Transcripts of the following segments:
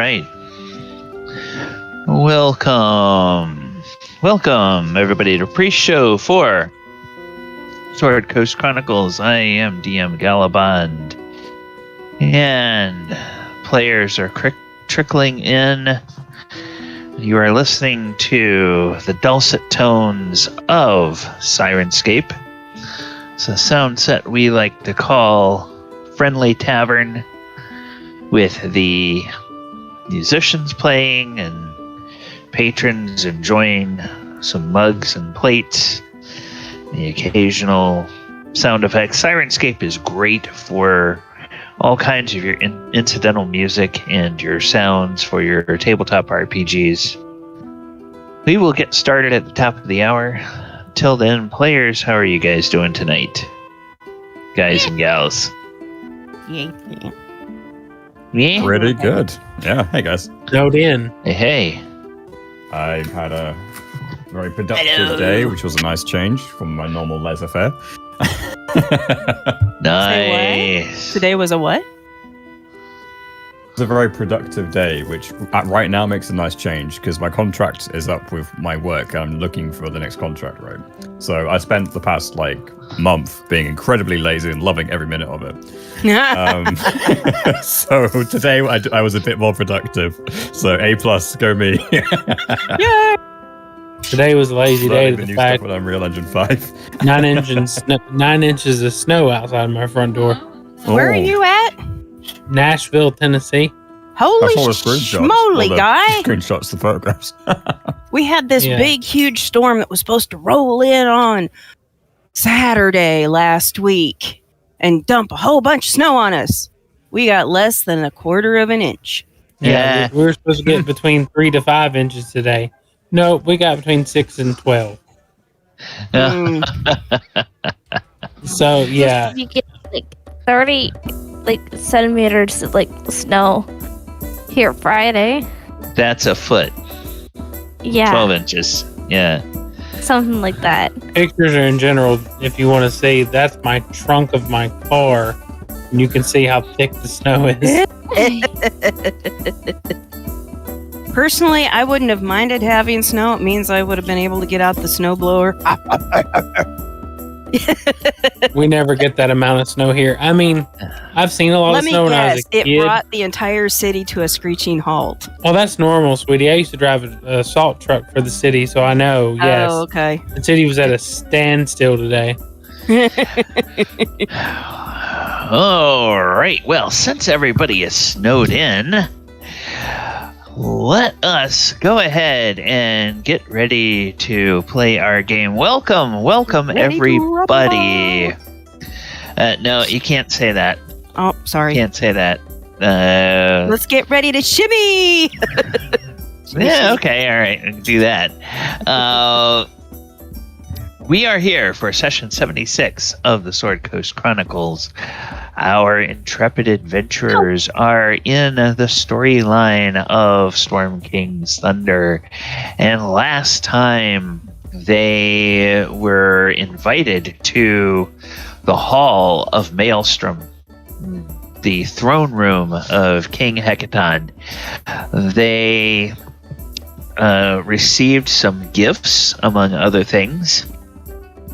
right. Welcome, everybody, to pre-show for Sword Coast Chronicles. I am DM Galabond, and players are trickling in. You are listening to the dulcet tones of Sirenscape. It's a sound set we like to call Friendly Tavern, with the musicians playing and patrons enjoying some mugs and plates, the occasional sound effects. Sirenscape is great for all kinds of your incidental music and your sounds for your tabletop RPGs. We will get started at the top of the hour. Till then, players, how are you guys doing tonight? Guys and gals. Yeah. Pretty good. Yeah, hey guys. Snowed in. Hey. I had a very productive day, which was a nice change from my normal laissez-faire. Nice. Today was a what? It was a very productive day, which right now makes a nice change because my contract is up with my work and I'm looking for the next contract, right? So I spent the past month being incredibly lazy and loving every minute of it. So today I was a bit more productive. So A+, go me. Yay! Today was a lazy day. The fact with Unreal Engine 5. 9 inches of snow outside my front door. Where are you at? Nashville, Tennessee. Holy schmoly, guy! Screenshots the photographs. We had this big, huge storm that was supposed to roll in on Saturday last week and dump a whole bunch of snow on us. We got less than 1/4 of an inch. Yeah. We were supposed to get between 3 to 5 inches today. No, we got between 6 and 12. So, yeah. You get 30 centimeters of snow here Friday. That's a foot. Yeah. 12 inches. Yeah. Something like that. Pictures are in general, if you want to see, that's my trunk of my car. And you can see how thick the snow is. Personally, I wouldn't have minded having snow. It means I would have been able to get out the snowblower. We never get that amount of snow here. I mean, I've seen a lot of snow when I was a kid. It brought the entire city to a screeching halt. Oh, that's normal, sweetie. I used to drive a salt truck for the city, so I know, yes. Oh, okay. The city was at a standstill today. All right. Well, since everybody is snowed in, let us go ahead and get ready to play our game. Welcome, everybody. No, you can't say that. Oh, sorry. Can't say that. Let's get ready to shimmy. Yeah, okay, all right, do that. We are here for session 76 of the Sword Coast Chronicles. Our intrepid adventurers are in the storyline of Storm King's Thunder. And last time they were invited to the Hall of Maelstrom, the throne room of King Hekaton. They received some gifts, among other things.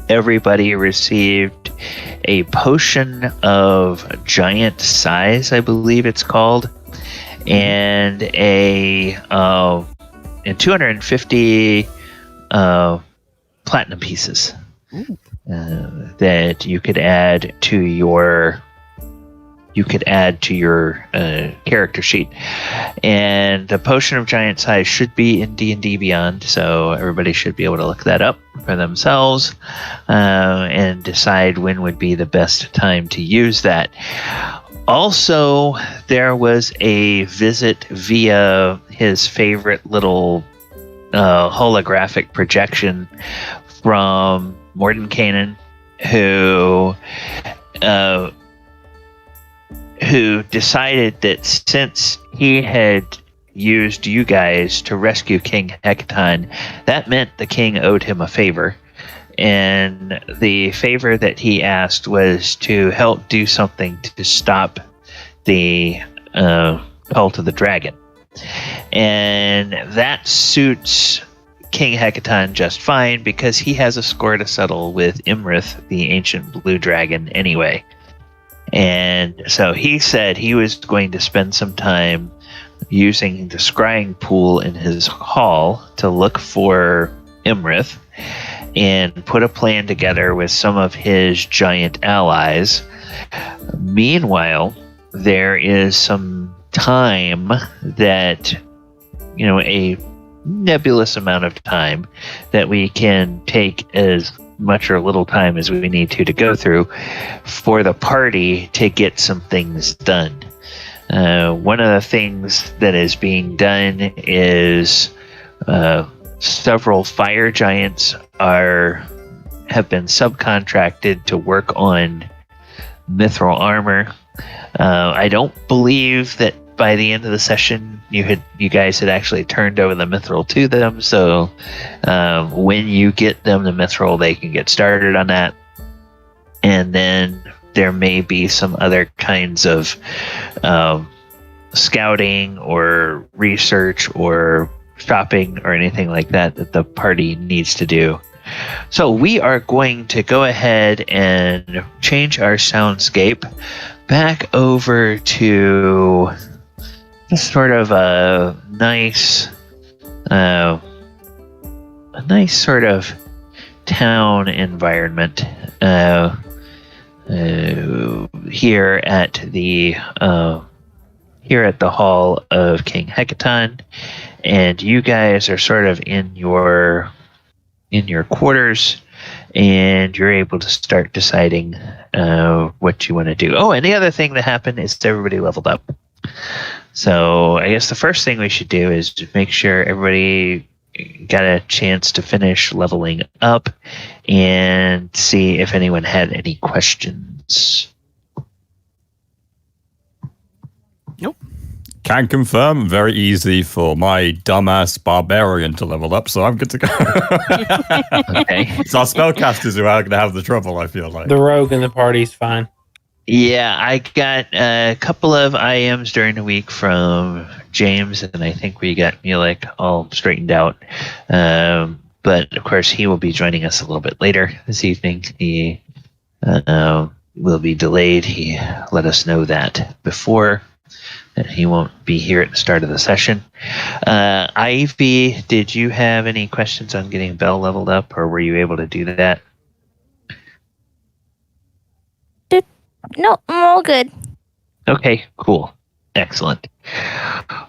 Everybody received a potion of giant size, I believe it's called, and a 250 platinum pieces that you could add to your character sheet. And the potion of giant size should be in D&D Beyond, so everybody should be able to look that up for themselves and decide when would be the best time to use that. Also, there was a visit via his favorite little holographic projection from Mordenkainen, who decided that since he had used you guys to rescue King Hekaton, that meant the king owed him a favor. And the favor that he asked was to help do something to stop the Cult of the Dragon. and that suits King Hecaton just fine because he has a score to settle with Iymrith, the ancient blue dragon, anyway. And so he said he was going to spend some time using the scrying pool in his hall to look for Iymrith and put a plan together with some of his giant allies. Meanwhile, there is some time that, a nebulous amount of time that we can take as much or little time as we need to go through for the party to get some things done. One of the things that is being done is several fire giants have been subcontracted to work on mithril armor. I don't believe that by the end of the session you guys had actually turned over the mithril to them, so when you get them the mithril, they can get started on that. And then there may be some other kinds of scouting or research or shopping or anything like that the party needs to do. So we are going to go ahead and change our soundscape back over to sort of a nice sort of town environment here at the Hall of King Hecaton, and you guys are sort of in your quarters, and you're able to start deciding what you want to do. Oh, and the other thing that happened is everybody leveled up. So I guess the first thing we should do is to make sure everybody got a chance to finish leveling up and see if anyone had any questions. Nope. Can confirm, very easy for my dumbass barbarian to level up, so I'm good to go. Okay. It's our spellcasters who are going to have the trouble, I feel like. The rogue in the party's fine. Yeah, I got a couple of IMs during the week from James, and I think we got Mulek all straightened out. But of course, he will be joining us a little bit later this evening. He will be delayed. He let us know that before, that he won't be here at the start of the session. Ivy, did you have any questions on getting Bell leveled up, or were you able to do that? No, I'm all good. Okay, cool. Excellent.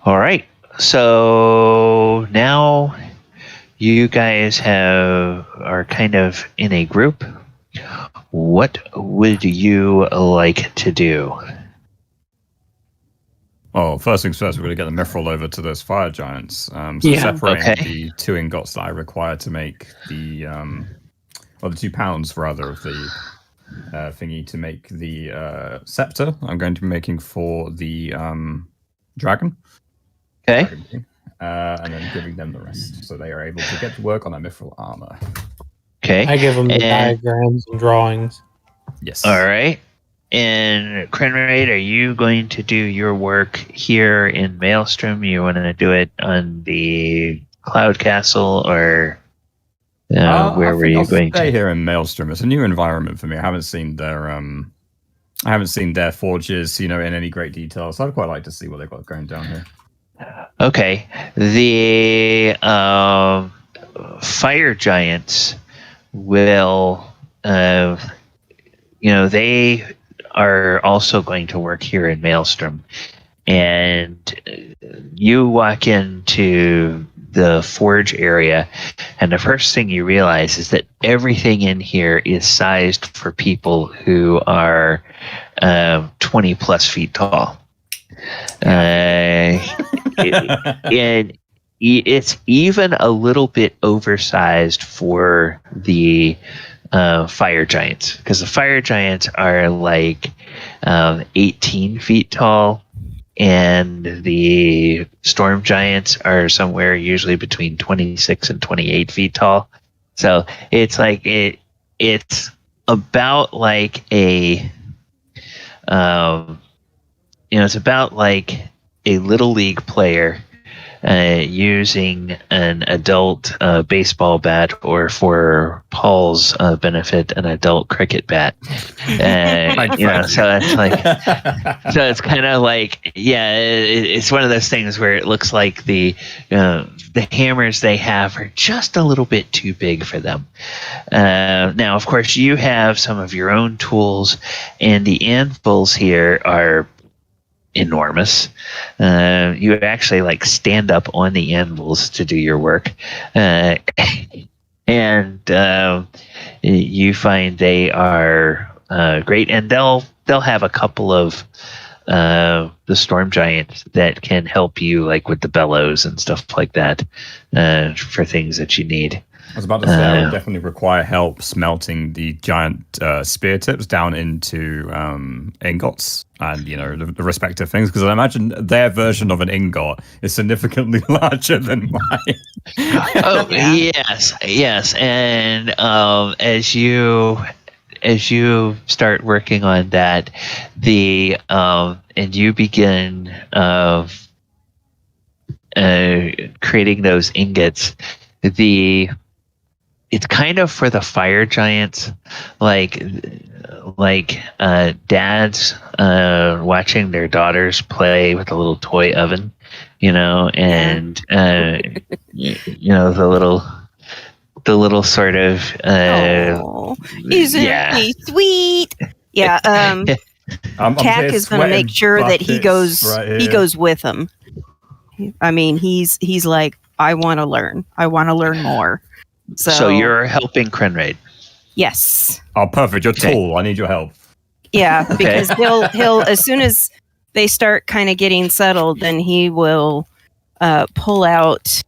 All right. So now you guys are kind of in a group. What would you like to do? Oh, first things first, we're going to get the mithril over to those fire giants. So separating the 2 ingots that I require to make the 2 pounds rather of the thingy to make the scepter. I'm going to be making for the dragon. Okay. And then giving them the rest, so they are able to get to work on their mithril armor. Okay. I give them the diagrams and drawings. Yes. All right. And Krenraid, are you going to do your work here in Maelstrom? You want to do it on the Cloud Castle, or where were you going to? Stay here in Maelstrom. It's a new environment for me. I haven't seen their forges, in any great detail. So I'd quite like to see what they've got going down here. Okay. The fire giants will, they are also going to work here in Maelstrom. And you walk into the forge area, and the first thing you realize is that everything in here is sized for people who are 20 plus feet tall. And it's even a little bit oversized for the fire giants, because the fire giants are like 18 feet tall, and the storm giants are somewhere usually between 26 and 28 feet tall. So it's like it's about like a it's about like a little league player using an adult baseball bat, or for Paul's benefit, an adult cricket bat. So it's like, so it's kind of like, it's one of those things where it looks like the hammers they have are just a little bit too big for them. Now, of course, you have some of your own tools, and the anvils here are enormous. You actually like stand up on the anvils to do your work, and you find they are great, and they'll have a couple of the storm giants that can help you, like with the bellows and stuff like that, for things that you need. I was about to say, I would definitely require help smelting the giant spear tips down into ingots and, the respective things, because I imagine their version of an ingot is significantly larger than mine. Yes. And as you start working on that, and you begin creating those ingots, it's kind of for the fire giants, like dads watching their daughters play with a little toy oven, and the little sort of isn't he sweet? Yeah. Tack is going to make sure that he goes with him. I mean, he's like, I want to learn more. So you're helping Krenraid. Yes. Oh, perfect. You're tall. I need your help. Yeah, because he'll as soon as they start kind of getting settled, then he will pull out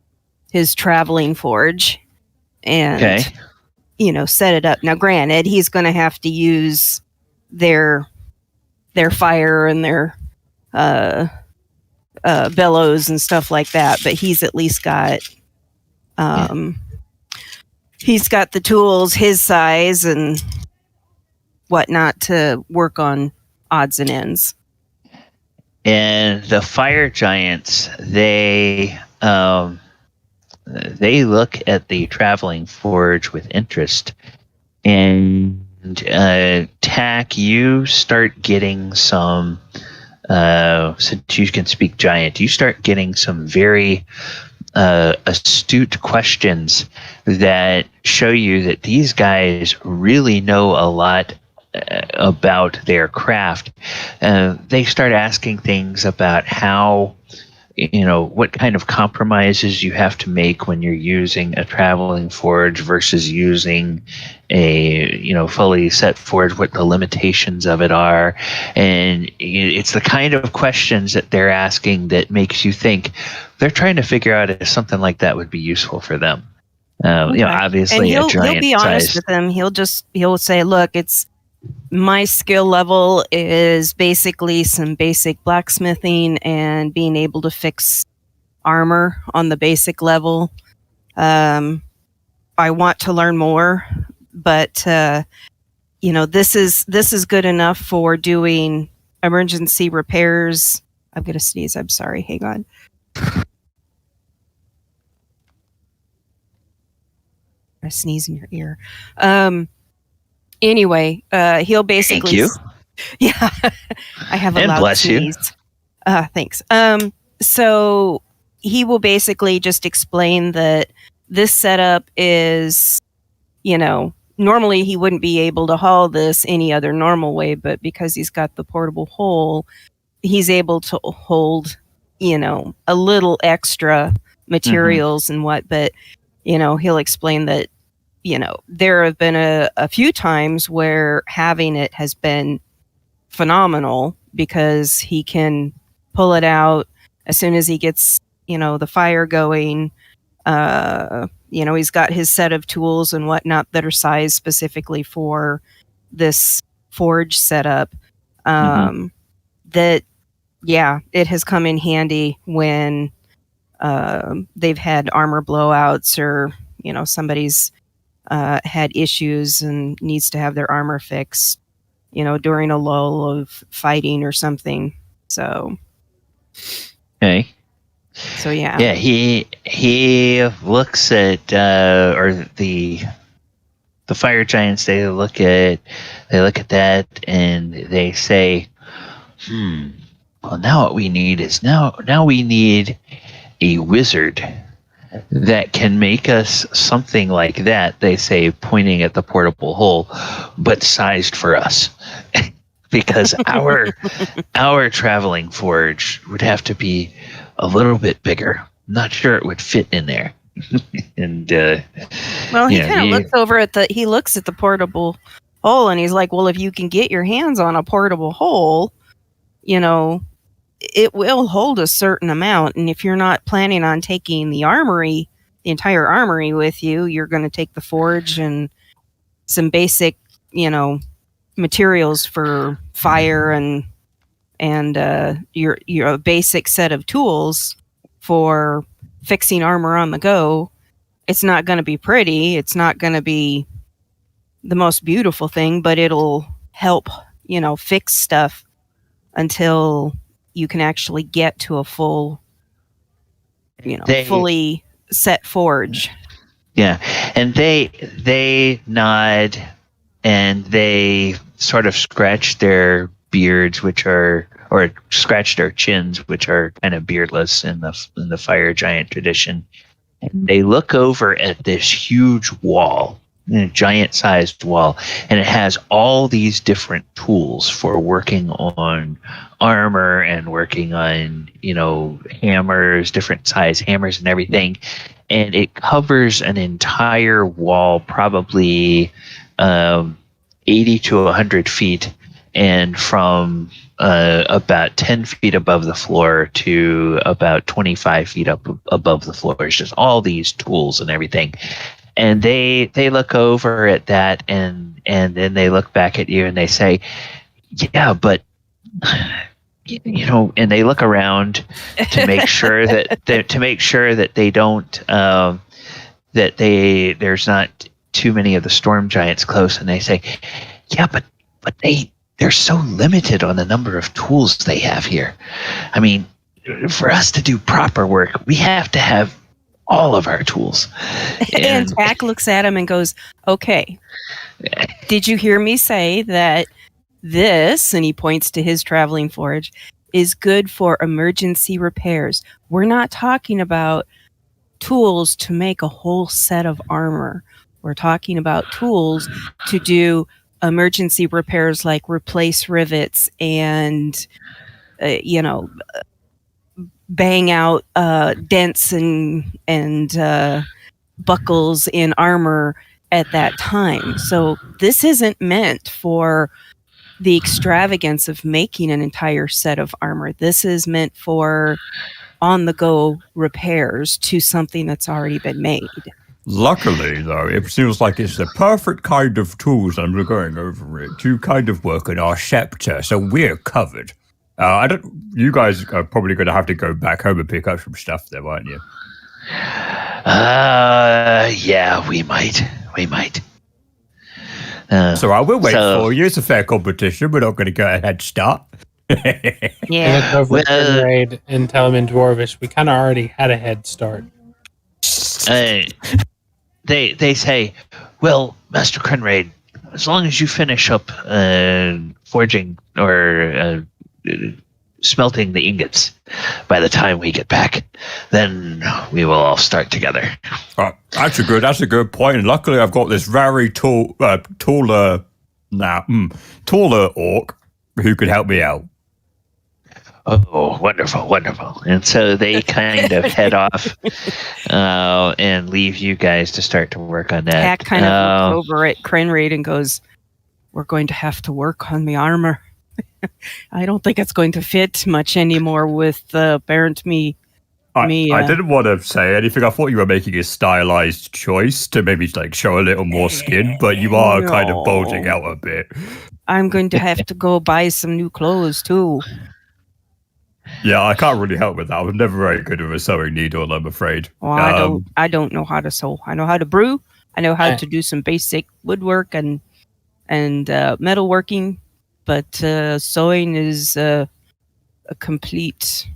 his traveling forge and set it up. Now, granted, he's going to have to use their fire and their bellows and stuff like that, but he's at least got he's got the tools his size and whatnot to work on odds and ends. And the fire giants, they look at the traveling forge with interest. And Tack, you start getting some, since you can speak giant, you start getting some very astute questions that show you that these guys really know a lot about their craft. They start asking things about how, what kind of compromises you have to make when you're using a traveling forge versus using a, fully set forge, what the limitations of it are. And it's the kind of questions that they're asking that makes you think they're trying to figure out if something like that would be useful for them. Obviously, and a giant he'll be honest with them. He'll say, look, it's my skill level is basically some basic blacksmithing and being able to fix armor on the basic level. I want to learn more, but this is good enough for doing emergency repairs. I'm gonna sneeze. I'm sorry. Hang on. I sneeze in your ear. Anyway, he'll basically. Thank you. Yeah, I have a and loud bless sneeze. You. Thanks. So he will basically just explain that this setup is, normally he wouldn't be able to haul this any other normal way, but because he's got the portable hole, he's able to hold, a little extra materials and what. But he'll explain that. There have been a few times where having it has been phenomenal because he can pull it out as soon as he gets, the fire going. He's got his set of tools and whatnot that are sized specifically for this forge setup. That, it has come in handy when they've had armor blowouts or, somebody's had issues and needs to have their armor fixed, during a lull of fighting or something. So, okay. So yeah. Yeah, he looks at or the fire giants. They look at that and they say, well, now what we need is now we need a wizard that can make us something like that. They say, pointing at the portable hole, but sized for us. Because our traveling forge would have to be a little bit bigger. Not sure it would fit in there. And well, he kind of looks over at he looks at the portable hole and he's like, well, if you can get your hands on a portable hole, you know, it will hold a certain amount. And if you're not planning on taking the entire armory with you, you're going to take the forge and some basic, materials for fire and your basic set of tools for fixing armor on the go. It's not going to be pretty. It's not going to be the most beautiful thing, but it'll help, fix stuff until you can actually get to a full, fully set forge. Yeah. And they nod and they sort of scratch their beards, or scratch their chins, which are kind of beardless in the fire giant tradition. And they look over at this huge wall, a giant-sized wall, and it has all these different tools for working on armor and working on, hammers, different size hammers and everything. And it covers an entire wall, probably 80 to 100 feet, and from about 10 feet above the floor to about 25 feet up above the floor. It's just all these tools and everything. And they look over at that and then they look back at you and they say, yeah, but and they look around to make sure that they don't there's not too many of the storm giants close, and they say, yeah, but they're so limited on the number of tools they have here. I mean, for us to do proper work, we have to have all of our tools. And Tack looks at him and goes, okay, did you hear me say that this, and he points to his traveling forge, is good for emergency repairs? We're not talking about tools to make a whole set of armor. We're talking about tools to do emergency repairs, like replace rivets and, bang out dents and buckles in armor at that time. So this isn't meant for the extravagance of making an entire set of armor. This is meant for on-the-go repairs to something that's already been made. Luckily, though, it seems like it's the perfect kind of tools I'm going over it to kind of work in our scepter, so we're covered. You guys are probably going to have to go back home and pick up some stuff there, aren't you? Yeah, we might. So I will wait for you. It's a fair competition. We're not going to go ahead and start. Yeah. Look over at Krenraid and tell him in Dwarvish, we kind of already had a head start. They say, well, Master Krenraid, as long as you finish up forging or smelting the ingots by the time we get back, then we will all start together. That's a good point. And luckily, I've got this very taller orc who could help me out. Oh, wonderful. And so they kind of head off and leave you guys to start to work on that. Tack kind of looks over at Krenraid and goes, we're going to have to work on the armor. I don't think it's going to fit much anymore with apparent me. I didn't want to say anything. I thought you were making a stylized choice to maybe show a little more skin, but you are kind of bulging out a bit. I'm going to have to go buy some new clothes too. Yeah, I can't really help with that. I was never very good with a sewing needle, I'm afraid. Well, I don't know how to sew. I know how to brew. I know how to do some basic woodwork and metalworking, but sewing is a complete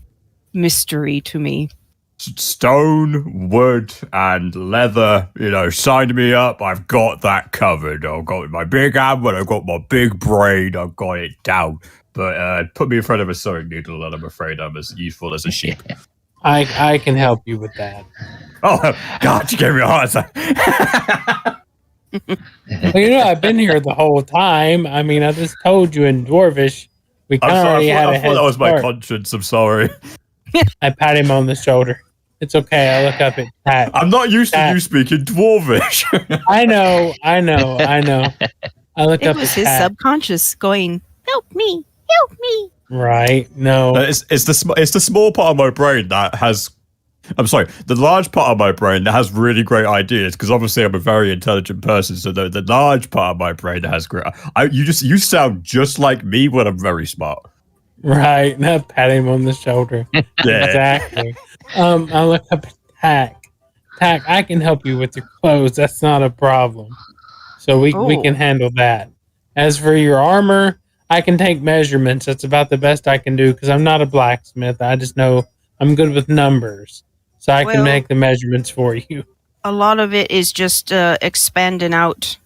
mystery to me. stone, wood, and leather, sign me up. I've got that covered. I've got my big hammer, I've got my big brain, I've got it down. But put me in front of a sewing needle, and I'm afraid I'm as useful as a sheep. I can help you with that. Oh, God, you gave me a heart attack. Well, I've been here the whole time. I mean, I just told you in Dwarvish, we kind of already had a head I thought that was my start. conscience. I'm sorry. I pat him on the shoulder. It's okay. I look up at Pat. I'm not used to you speaking Dwarvish. I know. I look It up was at his Pat. subconscious going, help me. Right? No. It's the small part of my brain that has. I'm sorry, the large part of my brain that has really great ideas, because obviously I'm a very intelligent person, so the large part of my brain that has great... You sound just like me when I'm very smart. Right. Not pat him on the shoulder. Yeah. Exactly. I look up at Tack. Tack, I can help you with your clothes. That's not a problem. So we can handle that. As for your armor, I can take measurements. That's about the best I can do, because I'm not a blacksmith. I just know I'm good with numbers. So I can make the measurements for you. A lot of it is just expanding out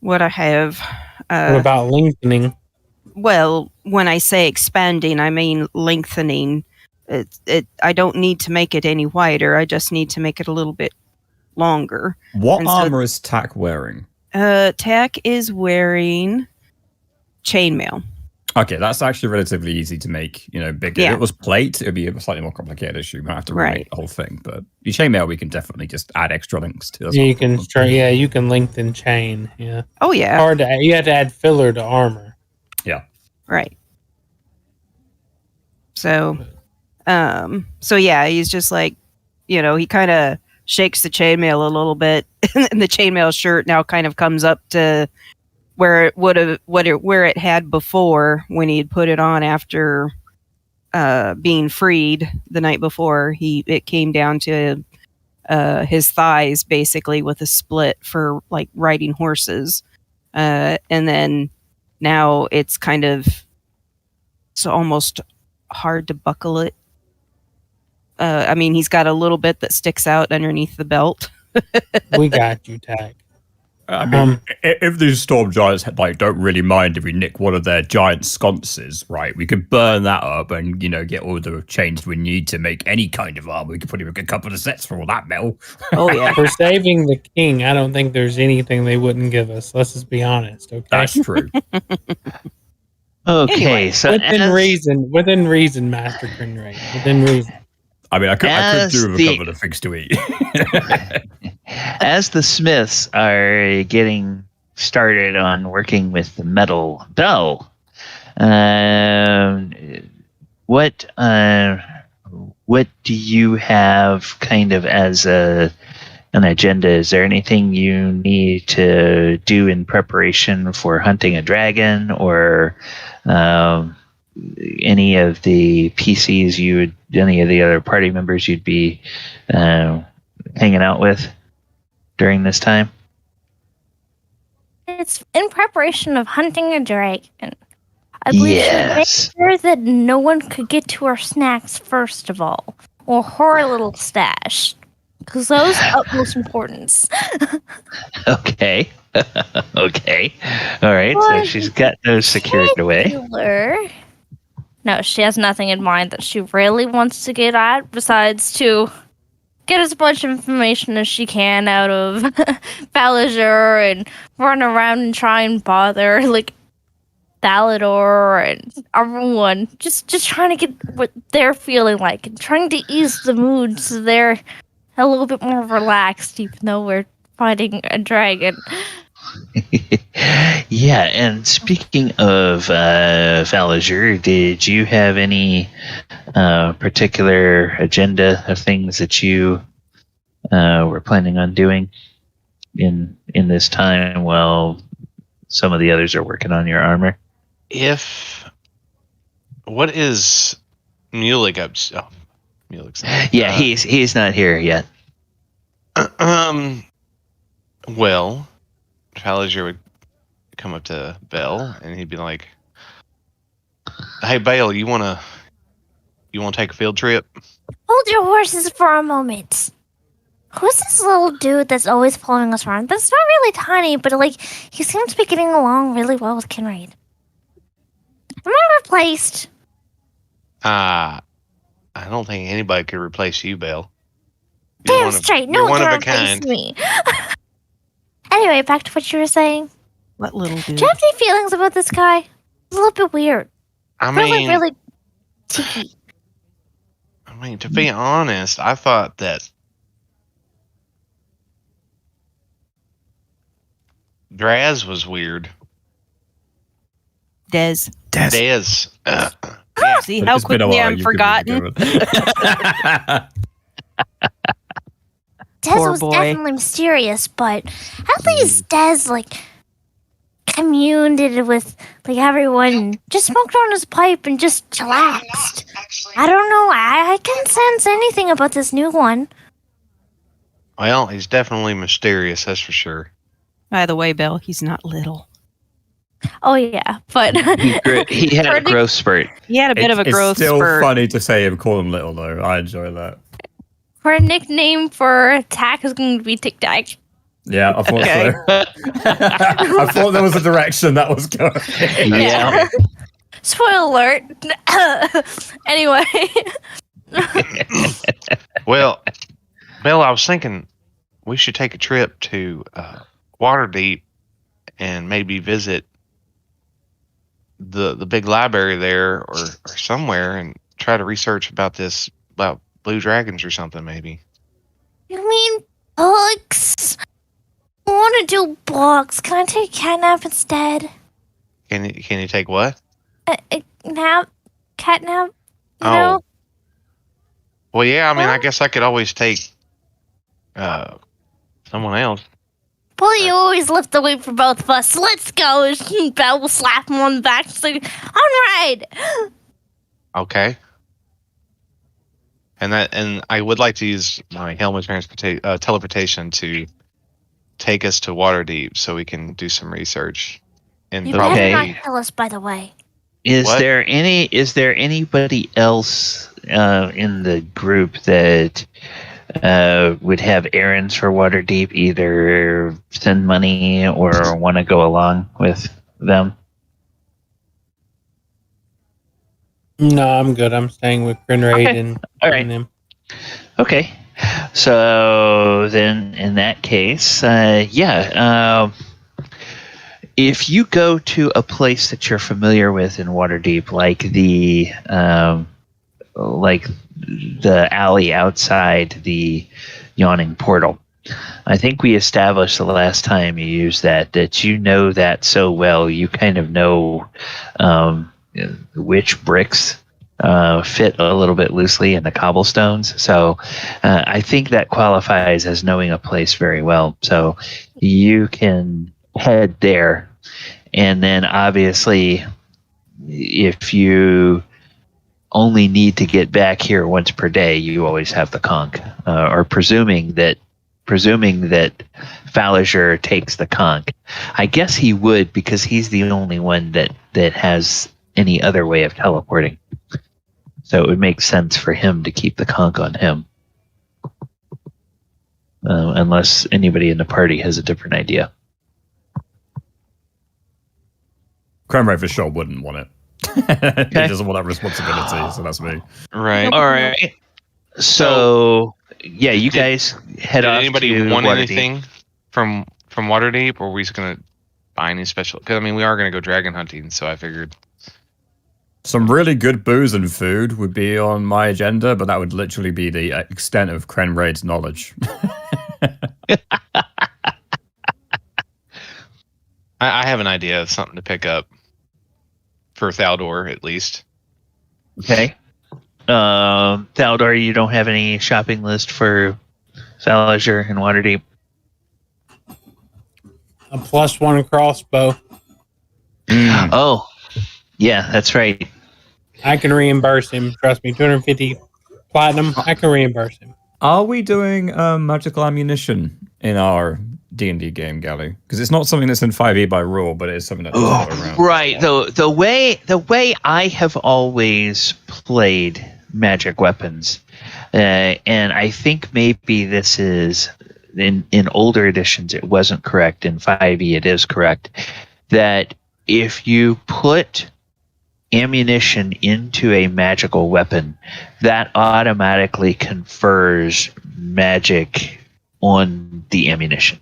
what I have. What about lengthening? Well, when I say expanding, I mean lengthening. I don't need to make it any wider. I just need to make it a little bit longer. What armor is Tack wearing? Tack is wearing chainmail. Okay, that's actually relatively easy to make, bigger. Yeah. If it was plate, it would be a slightly more complicated issue. You might have to remake the whole thing. But the chainmail, we can definitely just add extra links to. You can lengthen chain. Yeah. Oh yeah. Hard to add. You have to add filler to armor. Yeah. Right. So yeah, he's just like, he kind of shakes the chainmail a little bit, and the chainmail shirt now kind of comes up to where it had before when he had put it on after being freed the night before. It came down to his thighs basically with a split for like riding horses, and then now it's almost hard to buckle it. I mean, he's got a little bit that sticks out underneath the belt. We got you, Tag. I mean, if these storm giants don't really mind if we nick one of their giant sconces, right? We could burn that up and get all the chains we need to make any kind of armor. We could put in a couple of sets for all that metal. Oh yeah, for saving the king, I don't think there's anything they wouldn't give us. Let's just be honest, okay? That's true. Okay, Anyway, so within reason, Master Krenraid, within reason. I mean, I could do with a couple of things to eat. As the smiths are getting started on working with the metal bell, what do you have kind of as an agenda? Is there anything you need to do in preparation for hunting a dragon, or any of the PCs any of the other party members you'd be hanging out with during this time? It's in preparation of hunting a dragon. I believe she made sure that no one could get to our snacks first of all, or her little stash, because those are utmost importance. Okay. Okay. All right. So she's got those secured away. No, she has nothing in mind that she really wants to get at besides to get as much information as she can out of Falazure and run around and try and bother Thaldohr and everyone. Just trying to get what they're feeling like and trying to ease the mood so they're a little bit more relaxed, even though we're fighting a dragon. Yeah, and speaking of Falazure, did you have any particular agenda of things that you were planning on doing in this time while some of the others are working on your armor? What is Mulek up to? Oh, Mulek's not. Yeah, he's not here yet. Well, Falazure would come up to Belle and he'd be like, "Hey, Belle, you wanna You want to take a field trip? Hold your horses for a moment. Who's this little dude that's always following us around? That's not really tiny, but like he seems to be getting along really well with Krenraid. Am I replaced? I don't think anybody could replace you, Belle. Damn straight, no one can replace kind. me. Anyway, back to what you were saying. What little dude? Do you have any feelings about this guy? It's a little bit weird. I mean, really cheeky. I mean, to be honest, I thought that Draz was weird. Dez. Dez. See how quickly I'm forgotten? Des was definitely mysterious, but at least Des, like, communed with, like, everyone, just smoked on his pipe and just chillaxed. I don't know, I can't sense anything about this new one. Well, he's definitely mysterious, that's for sure. By the way, Belle, he's not little. Oh, yeah, but... he had a growth spurt. He had a bit of a growth spurt. It's still funny to say him, call him little, though. I enjoy that. Her nickname for attack is going to be Tic Tac. Yeah, I thought so. I thought there was a direction that was going. Yeah. Spoiler alert. Anyway. Well, Bill, I was thinking we should take a trip to Waterdeep and maybe visit the big library there or somewhere and try to research about blue dragons or something, maybe. You mean books? I want to do books. Can I take catnap instead? Can you take what? Nap? Catnap? You Oh. know? Well, yeah, I mean, I guess I could always take someone else. Well, you always lift the weight for both of us. Let's go. Belle will slap him on the back. She's like, all right. Okay. And I would like to use my helmet teleportation to take us to Waterdeep so we can do some research. You better not kill us, by the way. Is there anybody else in the group that would have errands for Waterdeep, either send money or want to go along with them? No, I'm good. I'm staying with Krenraid and them. Okay. So then in that case, if you go to a place that you're familiar with in Waterdeep, like the alley outside the yawning portal, I think we established the last time you used that you know that so well, you kind of know which bricks fit a little bit loosely in the cobblestones. So I think that qualifies as knowing a place very well. So you can head there. And then obviously, if you only need to get back here once per day, you always have the conch. Or presuming that Falazure takes the conch. I guess he would, because he's the only one that has any other way of teleporting. So it would make sense for him to keep the conch on him. Unless anybody in the party has a different idea. Krenraid for sure wouldn't want it. Okay. He doesn't want that responsibility, so that's me. Right. All right. So yeah, you guys head off. Did anybody to want Waterdeep. anything from Waterdeep, or are we just gonna buy any special? Because I mean, we are gonna go dragon hunting, so I figured Some really good booze and food would be on my agenda, but that would literally be the extent of Krenraid's knowledge. I have an idea of something to pick up for Thaldohr, at least. Okay. Thaldohr, you don't have any shopping list for Falazure and Waterdeep? A +1 crossbow. Oh, yeah, that's right. I can reimburse him. Trust me, 250 platinum. I can reimburse him. Are we doing magical ammunition in our D&D game, Gally? Because it's not something that's in 5e by rule, but it is something that's around. Right. The way I have always played magic weapons. And I think maybe this is in older editions it wasn't correct. In 5e it is correct that if you put ammunition into a magical weapon, that automatically confers magic on the ammunition.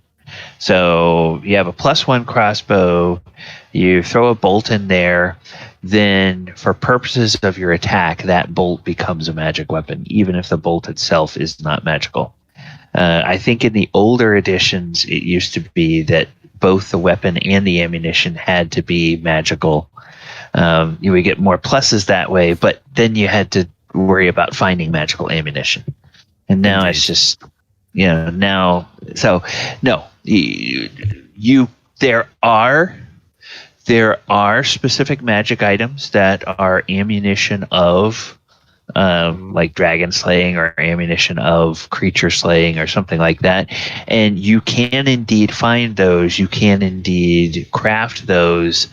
So you have a +1 crossbow, you throw a bolt in there, then for purposes of your attack, that bolt becomes a magic weapon, even if the bolt itself is not magical. I think in the older editions, it used to be that both the weapon and the ammunition had to be magical. You would get more pluses that way, but then you had to worry about finding magical ammunition. And now Indeed. It's just, now. So no, there are specific magic items that are ammunition of, like dragon slaying or ammunition of creature slaying or something like that. And you can indeed find those. You can indeed craft those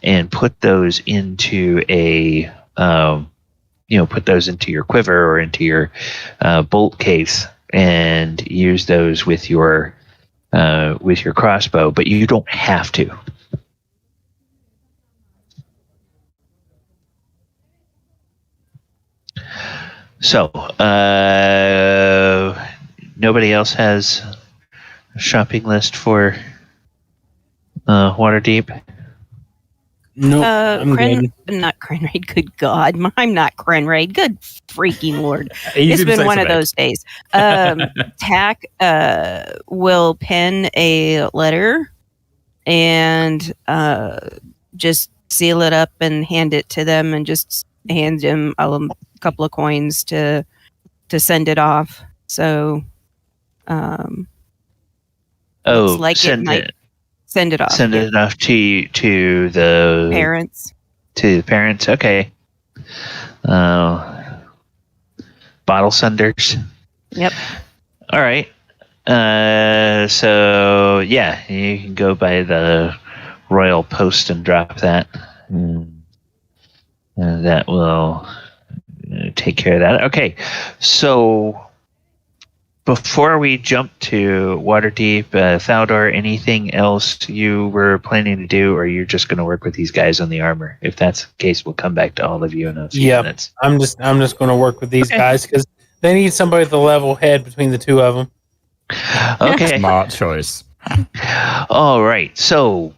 and put those into a, put those into your quiver or into your bolt case and use those with your crossbow. But you don't have to. So, nobody else has a shopping list for Waterdeep? No, I'm good. Not Krenraid. Good God, I'm not Krenraid. Good freaking Lord! Easy It's to been say one of today. those days. Tack will pen a letter and just seal it up and hand it to them, and just hand them a couple of coins to send it off. So, looks like send it might send it off. Send it off to the parents. To the parents. Okay. Bottle senders. Yep. All right. So yeah, you can go by the Royal Post and drop that. And that will take care of that. Okay, so before we jump to Waterdeep, Thaldohr, anything else you were planning to do, or you're just going to work with these guys on the armor? If that's the case, we'll come back to all of you in a few minutes. I'm just going to work with these guys because they need somebody with a level head between the two of them. Okay. Smart choice. All right, so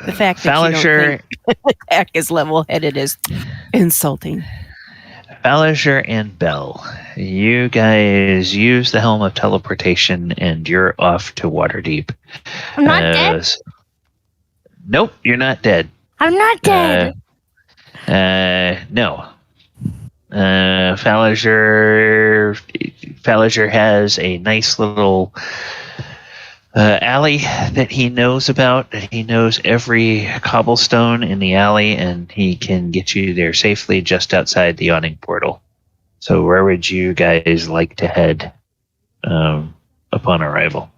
the fact that Falazure, you don't think Tack is level-headed is insulting. Falazure and Bell, you guys use the Helm of Teleportation, and you're off to Waterdeep. I'm not dead? Nope, you're not dead. I'm not dead. No. Falazure has a nice little alley that he knows about. He knows every cobblestone in the alley, and he can get you there safely just outside the awning portal. So where would you guys like to head upon arrival?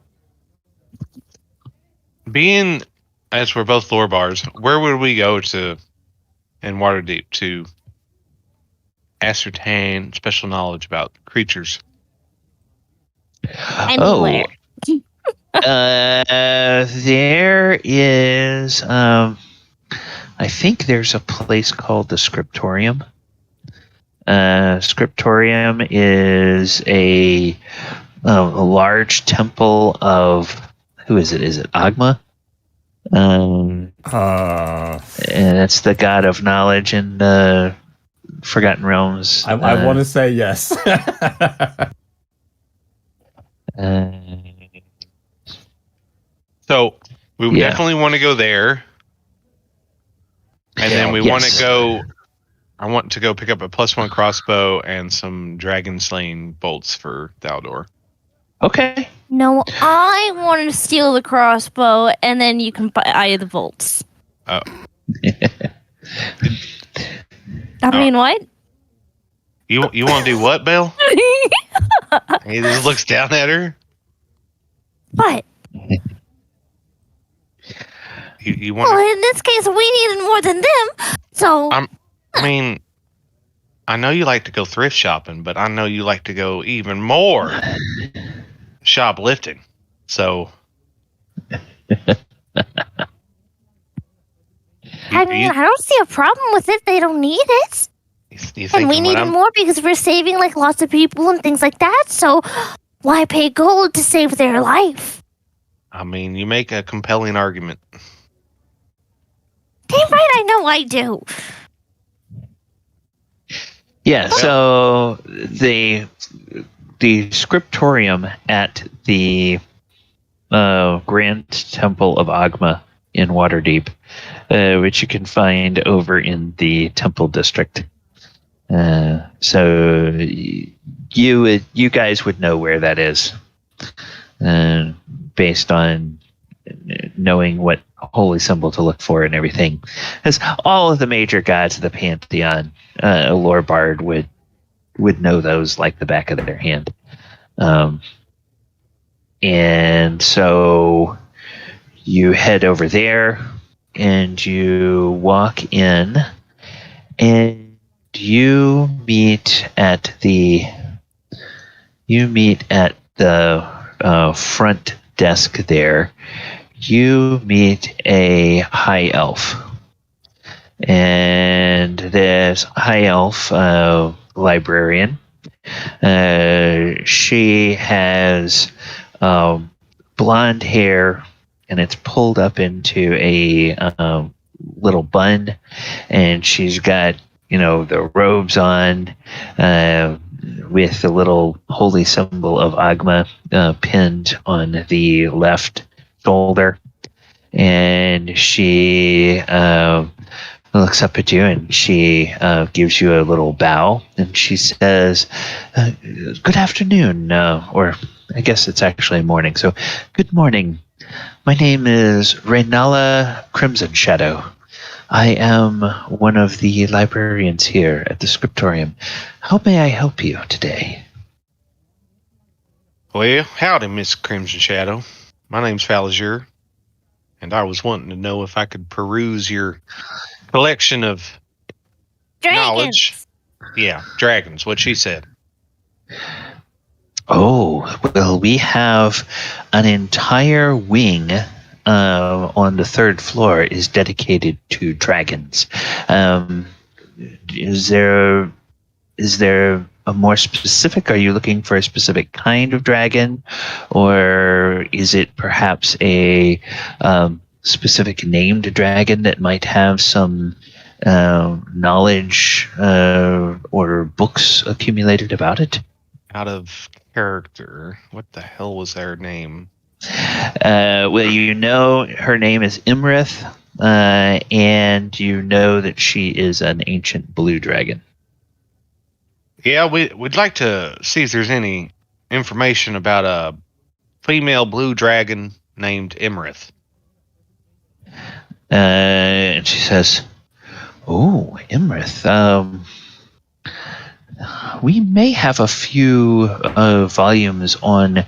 Being as we're both lore bars, where would we go to in Waterdeep to ascertain special knowledge about creatures? Anywhere. There is, I think there's a place called the Scriptorium. Scriptorium is a large temple of, who is it? Is it Oghma? And that's the god of knowledge in the Forgotten Realms. I want to say yes. So we definitely want to go there, and then we want to go. I want to go pick up a +1 crossbow and some dragon slaying bolts for Thaldohr. Okay. No, I want to steal the crossbow, and then you can buy the bolts. Oh. I mean, what? You want to do what, Belle? He just looks down at her. What? You want? Well, in this case, we needed more than them. So I mean, I know you like to go thrift shopping, but I know you like to go even more shoplifting. So, I mean, I don't see a problem with it. They don't need it. And we need it more because we're saving like lots of people and things like that. So why pay gold to save their life? I mean, you make a compelling argument. Damn right, I know I do. Yeah, so the Scriptorium at the Grand Temple of Oghma in Waterdeep, which you can find over in the Temple District. So you guys would know where that is, based on knowing what holy symbol to look for and everything. As all of the major gods of the pantheon, a lore bard would know those like the back of their hand. And so you head over there and you walk in and you meet at the front desk there. You meet a high elf, and this high elf librarian. She has blonde hair, and it's pulled up into a little bun, and she's got the robes on with the little holy symbol of Oghma pinned on the left shoulder, and she looks up at you and she gives you a little bow, and she says, good afternoon, or I guess it's actually morning, so good morning. My name is Raynala Crimson Shadow. I am one of the librarians here at the Scriptorium. How may I help you today? Well, howdy, Miss Crimson Shadow. My name's Falazure, and I was wanting to know if I could peruse your collection of knowledge. Yeah, dragons, what she said. Oh, well, we have an entire wing on the third floor is dedicated to dragons. Is there a more specific? Are you looking for a specific kind of dragon, or is it perhaps a specific named dragon that might have some knowledge or books accumulated about it? Out of character, what the hell was their name? Well, her name is Iymrith, and you know that she is an ancient blue dragon. Yeah, we'd like to see if there's any information about a female blue dragon named Iymrith. And she says, "Oh, Iymrith. We may have a few volumes on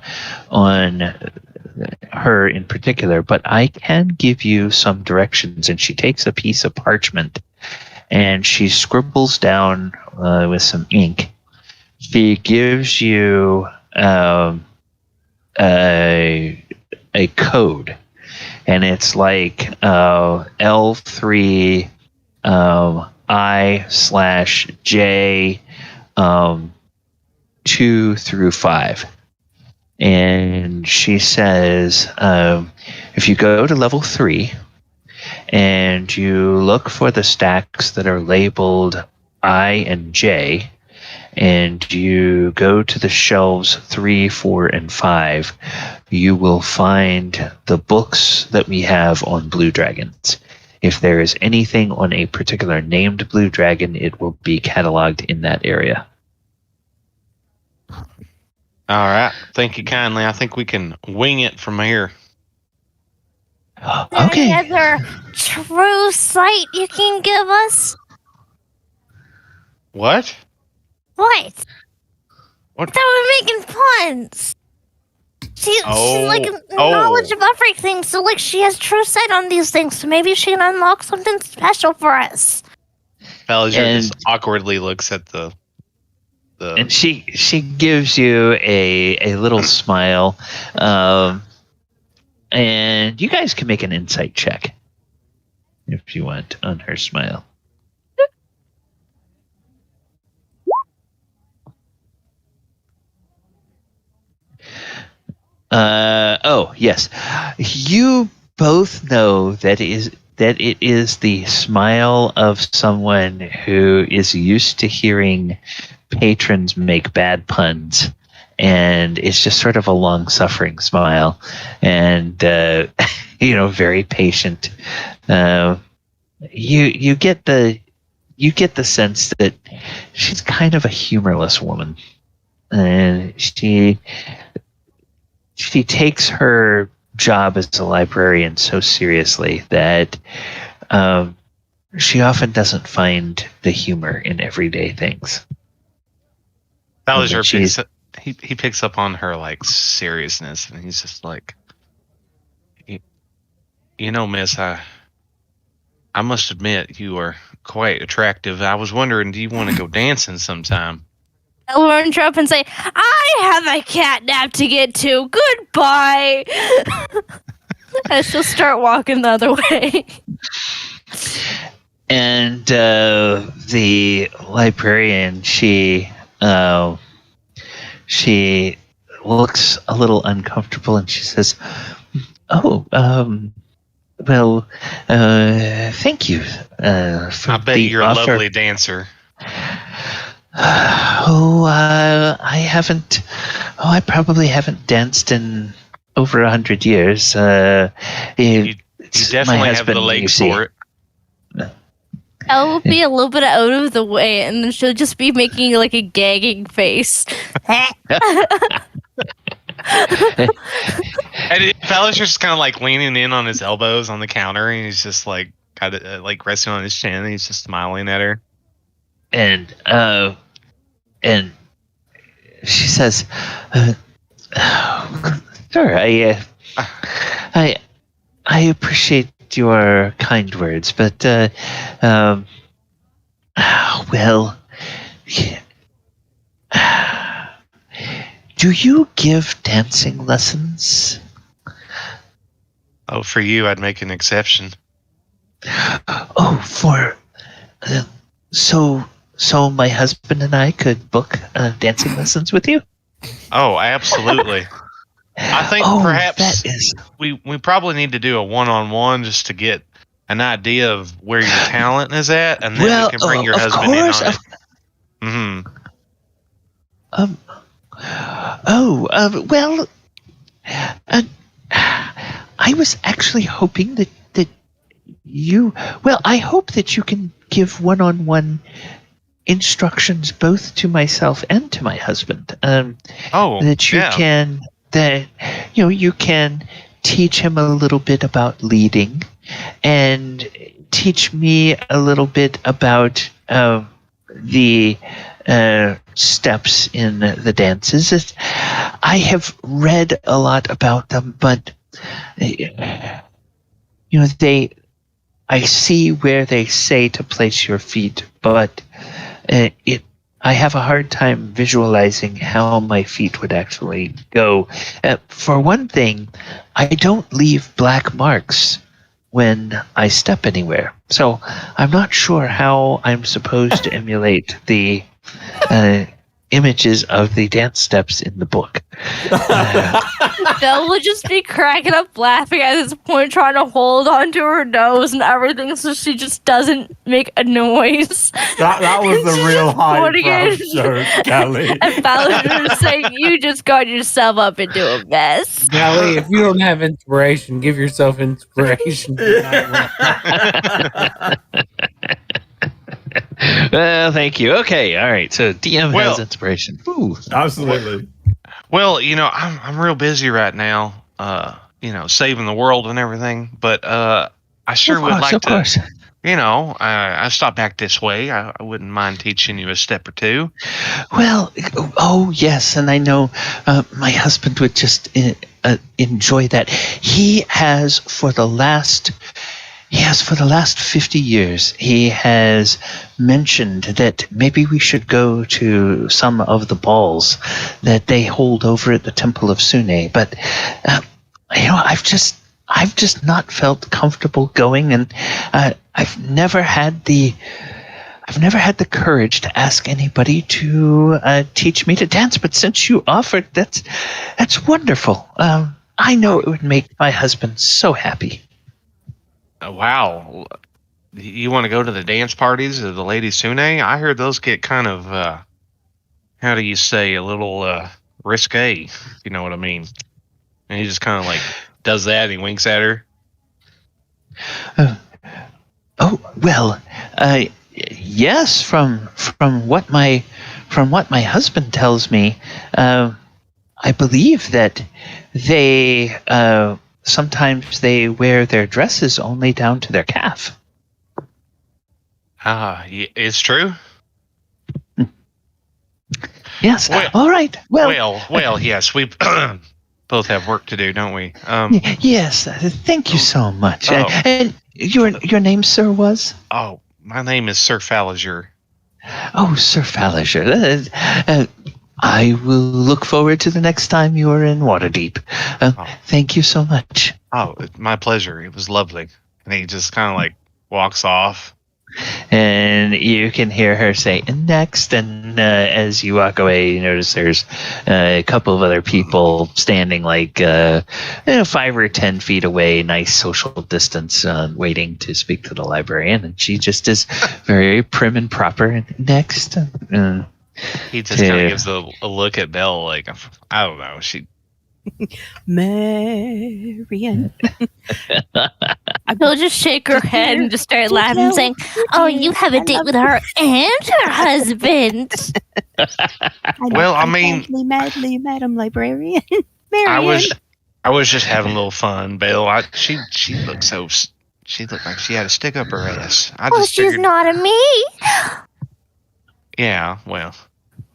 her in particular, but I can give you some directions." And she takes a piece of parchment and she scribbles down with some ink. She gives you a code, and it's like L3 I/J 2 through 5. And she says, if you go to level 3 and you look for the stacks that are labeled I and J, and you go to the shelves 3, 4, and 5, you will find the books that we have on blue dragons. If there is anything on a particular named blue dragon, it will be cataloged in that area. All right. Thank you kindly. I think we can wing it from here. Okay. Any other true sight you can give us? What? What? What? I thought we were making puns. She's like knowledge of everything, so like she has true sight on these things, so maybe she can unlock something special for us. Falazure just awkwardly looks at the. And she gives you a little smile, and you guys can make an insight check if you want on her smile. Oh yes, you both know that it is the smile of someone who is used to hearing patrons make bad puns, and it's just sort of a long-suffering smile, and very patient. You get the sense that she's kind of a humorless woman, and she takes her job as a librarian so seriously that she often doesn't find the humor in everyday things. Falazure he picks up on her like seriousness, and he's just like, miss, I must admit you are quite attractive. I was wondering, do you want to go dancing sometime? I'll run up and say, I have a cat nap to get to. Goodbye. And she'll start walking the other way. And the librarian, she looks a little uncomfortable, and she says, "Oh, well, thank you for I bet you're a lovely dancer." I probably haven't danced in over 100 years. You definitely have the legs for it. I will be a little bit out of the way, and then she'll just be making like a gagging face. And Falusure's just kind of like leaning in on his elbows on the counter, and he's just like kind of like resting on his chin, and he's just smiling at her. And she says, "Sure, I appreciate your kind words, but well, do you give dancing lessons?" Oh, for you, I'd make an exception. Oh, for so my husband and I could book dancing lessons with you? Oh, absolutely. I think perhaps we probably need to do a one-on-one just to get an idea of where your talent is at, and then we can bring your husband in on it. Well, I was actually hoping that you... Well, I hope that you can give one-on-one instructions both to myself and to my husband. You can teach him a little bit about leading, and teach me a little bit about the steps in the dances. I have read a lot about them, but I see where they say to place your feet, but I have a hard time visualizing how my feet would actually go. For one thing, I don't leave black marks when I step anywhere, so I'm not sure how I'm supposed to emulate the images of the dance steps in the book. Belle would just be cracking up laughing at this point, trying to hold onto her nose and everything so she just doesn't make a noise. That was the real high joke, Gally. And Falazure saying, "You just got yourself up into a mess." Gally, if you don't have inspiration, give yourself inspiration. Well, thank you. Okay, all right. So DM has inspiration. Ooh, absolutely. Well, I'm real busy right now. Saving the world and everything. But I sure would like to. I stopped back this way. I wouldn't mind teaching you a step or two. Well, yes, and I know my husband would just enjoy that. He has, for the last Yes, for the last 50 years, he has mentioned that maybe we should go to some of the balls that they hold over at the Temple of Sune. But, I've just not felt comfortable going, and I've never had the courage to ask anybody to teach me to dance. But since you offered, that's wonderful. I know it would make my husband so happy. Wow. You want to go to the dance parties of the Lady Sune? I heard those get kind of, how do you say, a little risque, if you know what I mean. And he just kind of like does that and he winks at her. Yes, from what my husband tells me, I believe that they sometimes they wear their dresses only down to their calf. It's true. Yes. All right. Well. Yes. We both have work to do, don't we? Yes. Thank you so much. Oh. And your name, sir, was? Oh, my name is Sir Falazure. Oh, Sir Falazure. I will look forward to the next time you are in Waterdeep. Thank you so much. Oh, my pleasure. It was lovely. And he just kind of like walks off. And you can hear her say, next. And as you walk away, you notice there's a couple of other people standing like 5 or 10 feet away, nice social distance, waiting to speak to the librarian. And she just is very prim and proper. Next. He just kind of gives a look at Belle like, I don't know. Marian. He'll just shake her head and just start laughing, saying, "Oh, you have a date with her and her husband." Well, I mean, madly, Madam Librarian. Marian. I was just having a little fun, Belle. She looked she looked like she had a stick up her ass. She's not a me. Yeah, well,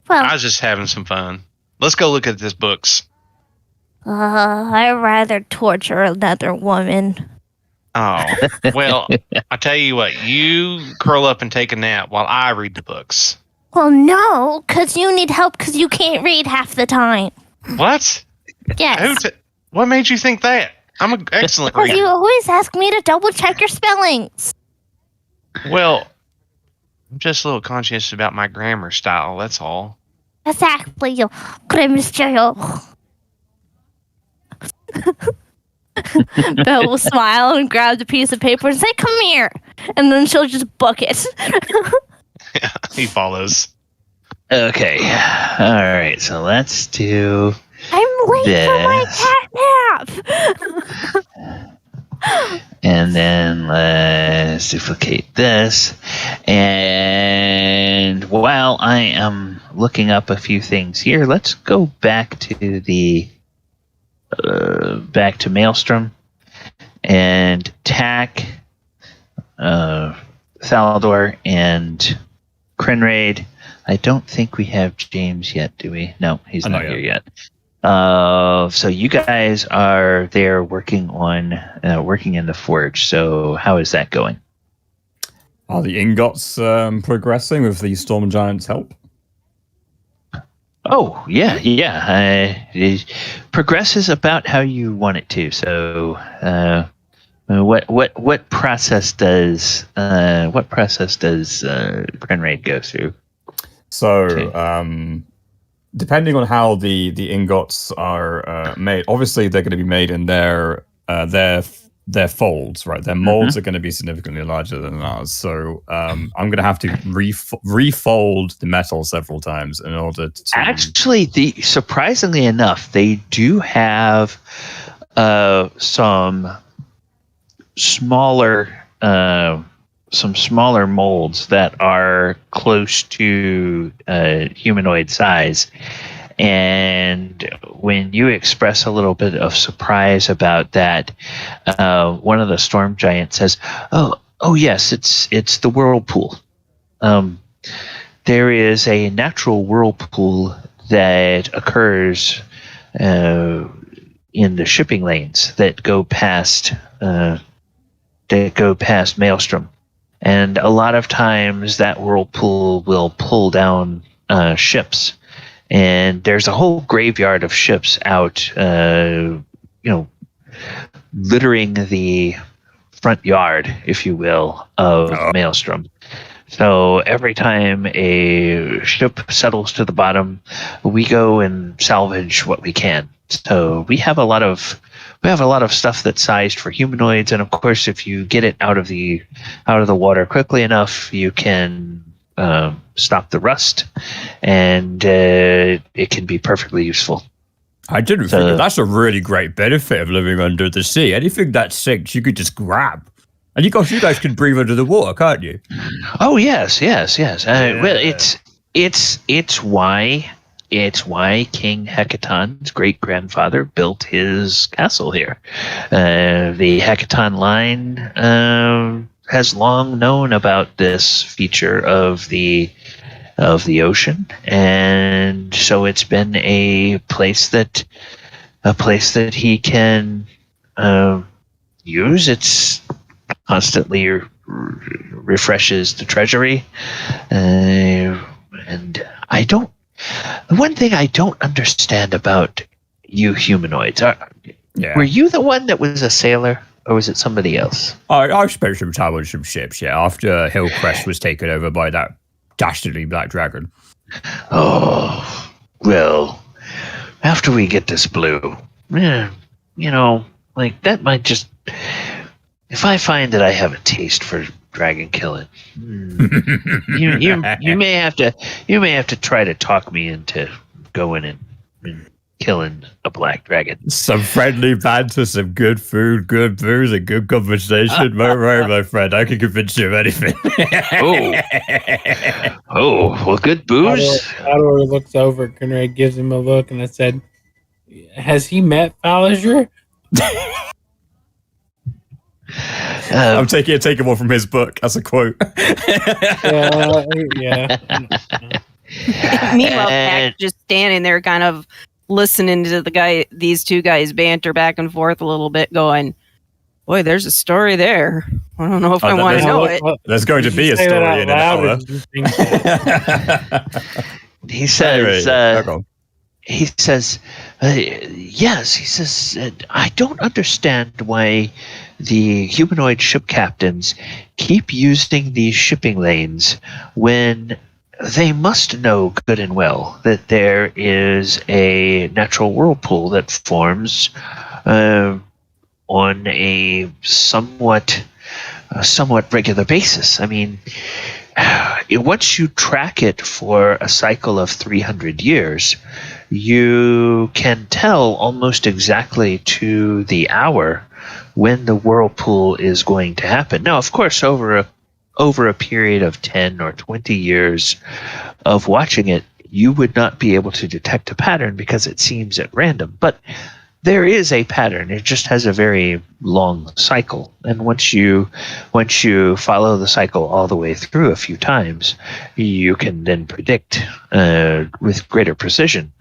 I was just having some fun. Let's go look at this books. I'd rather torture another woman. Oh, well, I tell you what, you curl up and take a nap while I read the books. Well, no, because you need help because you can't read half the time. What? Yes. What made you think that? I'm an excellent reader. Because you always ask me to double check your spellings. Well, I'm just a little conscious about my grammar style, that's all. Exactly, you grammar style. Belle will smile and grab the piece of paper and say, "Come here," and then she'll just book it. Yeah, he follows. Okay. All right. So let's do. I'm late for my cat nap. And then let's duplicate this. And while I am looking up a few things here, let's go back to the back to Maelstrom and Tack, Thaldohr, and Krenraid. I don't think we have James yet, do we? No, he's not here yet. So you guys are there working in the forge. So how is that going? Are the ingots progressing with the Storm Giant's help? Oh, yeah. It progresses about how you want it to. So, what process does Krenraid go through? So, depending on how the ingots are made, obviously they're going to be made in their folds, right? Their molds are going to be significantly larger than ours. So I'm going to have to refold the metal several times in order to... Actually, surprisingly enough, they do have some smaller molds that are close to humanoid size. And when you express a little bit of surprise about that, one of the storm giants says, "Oh yes, it's the whirlpool. There is a natural whirlpool that occurs in the shipping lanes that go past go past Maelstrom. And a lot of times that whirlpool will pull down ships. And there's a whole graveyard of ships out, littering the front yard, if you will, of Maelstrom. So every time a ship settles to the bottom, we go and salvage what we can. So we have a lot of stuff that's sized for humanoids, and of course, if you get it out of the water quickly enough, you can stop the rust, and it can be perfectly useful. I didn't think that's a really great benefit of living under the sea. Anything that sinks, you could just grab. And you guys can breathe under the water, can't you? Oh yes. Well, it's why King Hecaton's great grandfather built his castle here. The Hecaton line has long known about this feature of the ocean, and so it's been a place that he can use. It's constantly refreshes the treasury, and the one thing I don't understand about you humanoids were you the one that was a sailor, or was it somebody else? I spent some time on some ships, after Hillcrest was taken over by that dastardly black dragon. Oh, well, after we get this blue, that might just... If I find that I have a taste for dragon killing, you may have to try to talk me into going and killing a black dragon. Some friendly banter, some good food, good booze, and good conversation. Right, my friend. I can convince you of anything. Well, good booze. Thaldohr looks over at Krenraid, gives him a look, and I said, "Has he met Falazure?" I'm taking one from his book as a quote. Yeah. Meanwhile, Jack's just standing there, kind of listening to these two guys banter back and forth a little bit, going, "Boy, there's a story there. I don't know if I want to know it." There's going to be a story in an hour. He says. He says, yes, he says, I don't understand why the humanoid ship captains keep using these shipping lanes when they must know good and well that there is a natural whirlpool that forms on a somewhat regular basis. I mean, once you track it for a cycle of 300 years, you can tell almost exactly to the hour when the whirlpool is going to happen. Now, of course, over a period of 10 or 20 years of watching it, you would not be able to detect a pattern because it seems at random. But there is a pattern. It just has a very long cycle. And once you follow the cycle all the way through a few times, you can then predict with greater precision.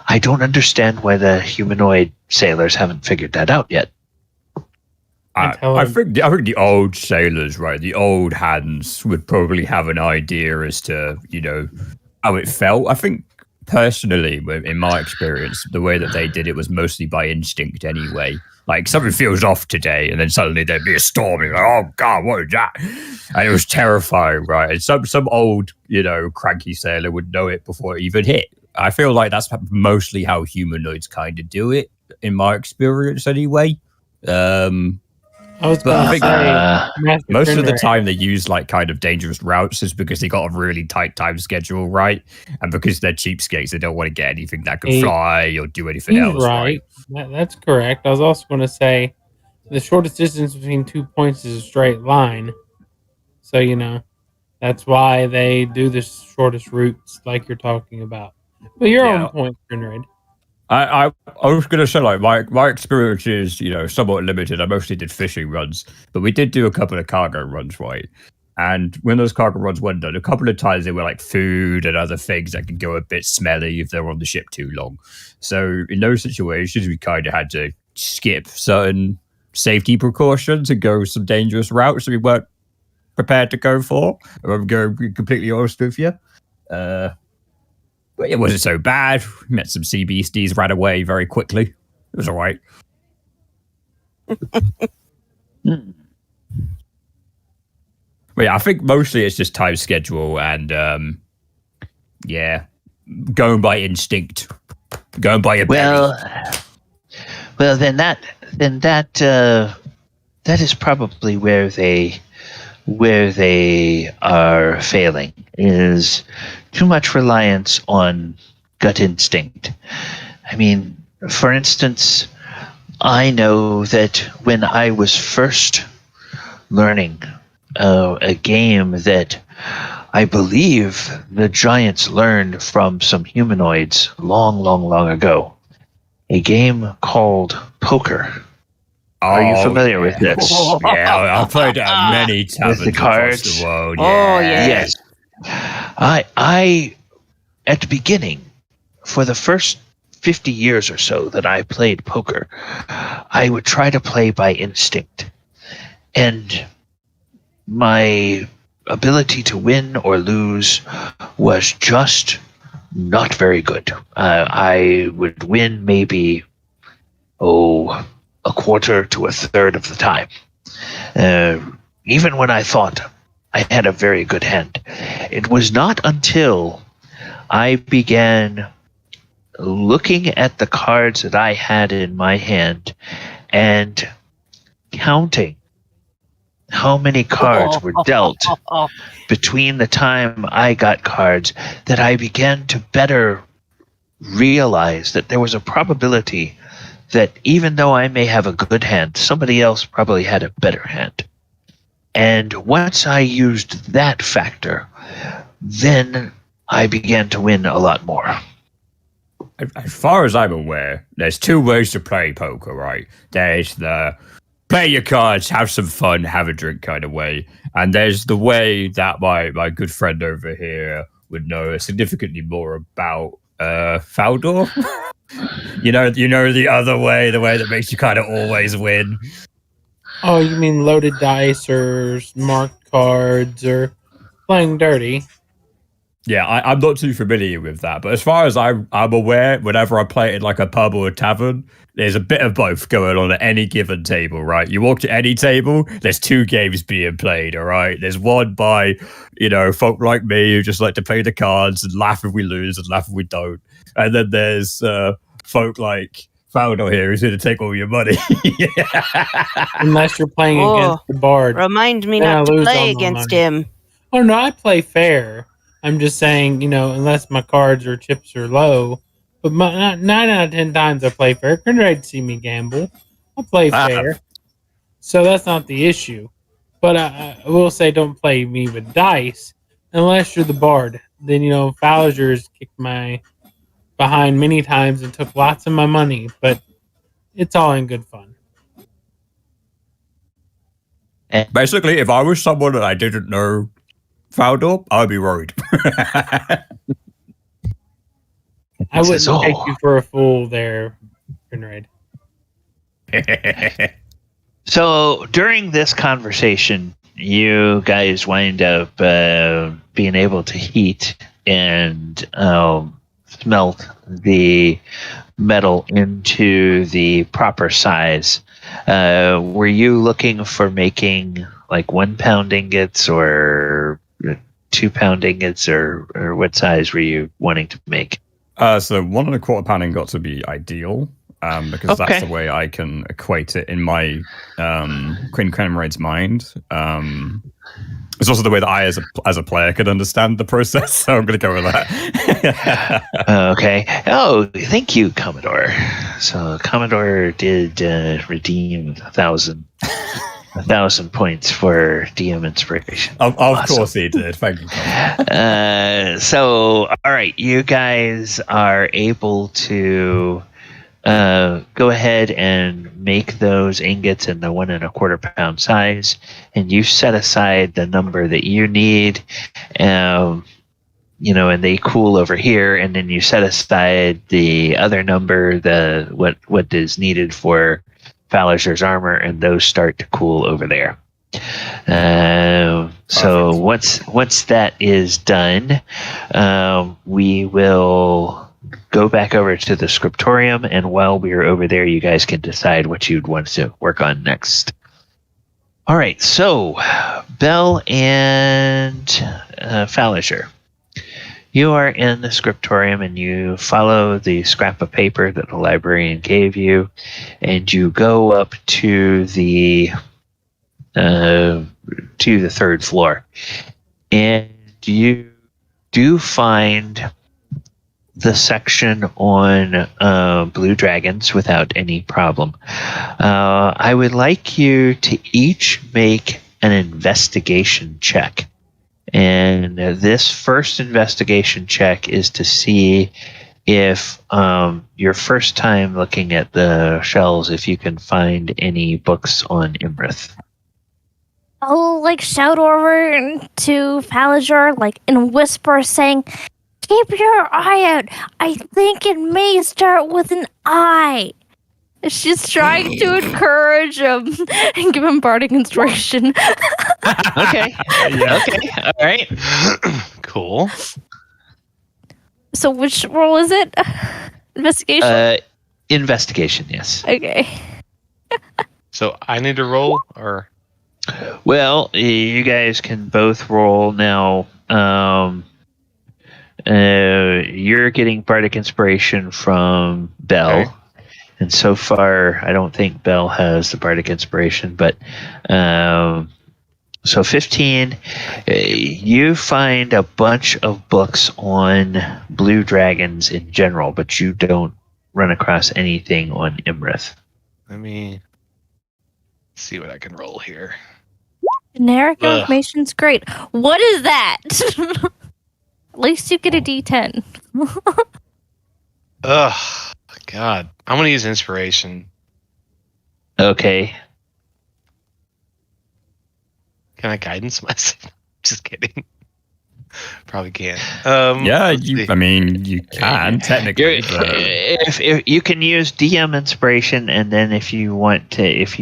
I don't understand why the humanoid sailors haven't figured that out yet. I think the old sailors, right, the old hands would probably have an idea as to, how it felt. I think personally, in my experience, the way that they did it was mostly by instinct anyway. Like, something feels off today, and then suddenly there'd be a storm, and you're like, oh God, what is that? And it was terrifying, right? And some old, cranky sailor would know it before it even hit. I feel like that's mostly how humanoids kind of do it, in my experience anyway. Most of the time they use like kind of dangerous routes is because they got a really tight time schedule, right? And because they're cheapskates, they don't want to get anything that can fly or do anything else. Right. That's correct. I was also going to say the shortest distance between 2 points is a straight line. So, that's why they do the shortest routes like you're talking about. But you're on point, Krenraid. I was going to say, like, my experience is, somewhat limited. I mostly did fishing runs, but we did do a couple of cargo runs, right? And when those cargo runs went done, a couple of times they were like food and other things that could go a bit smelly if they were on the ship too long. So in those situations, we kind of had to skip certain safety precautions and go some dangerous routes that we weren't prepared to go for. I'm going to be completely honest with you. But it wasn't so bad. Met some sea beasties, ran away very quickly. It was all right. But yeah, I think mostly it's just time schedule and going by instinct, going by your belly. Well, then that is probably where they are failing, is too much reliance on gut instinct. I mean, for instance, I know that when I was first learning a game that I believe the giants learned from some humanoids long ago, a game called poker. Are you familiar with this? Yeah, I've played many taverns with the cards. Across the world. Oh, yeah. Yes. I at the beginning, for the first 50 years or so that I played poker, I would try to play by instinct. And my ability to win or lose was just not very good. I would win maybe, a quarter to a third of the time. Even when I thought I had a very good hand. It was not until I began looking at the cards that I had in my hand and counting how many cards were dealt between the time I got cards that I began to better realize that there was a probability that even though I may have a good hand, somebody else probably had a better hand. And once I used that factor, then I began to win a lot more. As far as I'm aware, there's two ways to play poker, right? There's the play your cards, have some fun, have a drink kind of way. And there's the way that my good friend over here would know significantly more about Thaldohr. You know the other way, the way that makes you kind of always win. Oh, you mean loaded dice or marked cards or playing dirty? Yeah, I'm not too familiar with that, but as far as I'm aware, whenever I play it in like a pub or a tavern, there's a bit of both going on at any given table, right? You walk to any table, there's two games being played, all right? There's one by, folk like me who just like to play the cards and laugh if we lose and laugh if we don't. And then there's folk like Thaldohr here who's going to take all your money. Unless you're playing against the bard. Remind me not to play against him. Oh, no, I play fair. I'm just saying, unless my cards or chips are low. But 9 out of 10 times I play fair. Krenraid see me gamble. I play fair. So that's not the issue. But I will say don't play me with dice unless you're the bard. Then, Falazure has kicked my behind many times and took lots of my money. But it's all in good fun. Basically, if I was someone that I didn't know Thaldohr, I would be worried. I wouldn't take you for a fool there, Krenraid. So during this conversation, you guys wind up being able to heat and smelt the metal into the proper size. Were you looking for making like 1 pound ingots or 2 pound ingots, or what size were you wanting to make? So 1 1/4 pound ingots would be ideal, because that's the way I can equate it in my Queen Krenraid's mind. It's also the way that I, as a player, could understand the process. So I'm going to go with that. Okay. Oh, thank you, Commodore. So Commodore did redeem 1,000 points for DM inspiration. Of course he did. Thank you. So, all right, you guys are able to go ahead and make those ingots in the 1 1/4 pound size, and you set aside the number that you need, and they cool over here, and then you set aside the other number, what is needed for Falusure's armor, and those start to cool over there. So once that is done, we will go back over to the Scriptorium, and while we're over there, you guys can decide what you'd want to work on next. All right, so Bell and Falazure, you are in the Scriptorium, and you follow the scrap of paper that the librarian gave you, and you go up to the 3rd floor, and you do find the section on blue dragons without any problem. I would like you to each make an investigation check. And this first investigation check is to see if your first time looking at the shelves, if you can find any books on Iymrith. I'll shout over to Falazure, in a whisper, saying, "Keep your eye out. I think it may start with an I." She's trying to encourage him and give him bardic inspiration. Okay. Yeah. Okay. All right. Cool. So which roll is it? Investigation? Investigation, yes. Okay. So I need to roll, or? Well, you guys can both roll now. You're getting bardic inspiration from Bell. Okay. And so far, I don't think Bell has the bardic inspiration, but so 15, you find a bunch of books on blue dragons in general, but you don't run across anything on Iymrith. Let me see what I can roll here. Generic information's great. What is that? At least you get a D10. Ugh, God. I'm going to use inspiration. Okay. Can I guidance myself? Just kidding. Probably can't. You can technically. If you can use DM inspiration, and then if you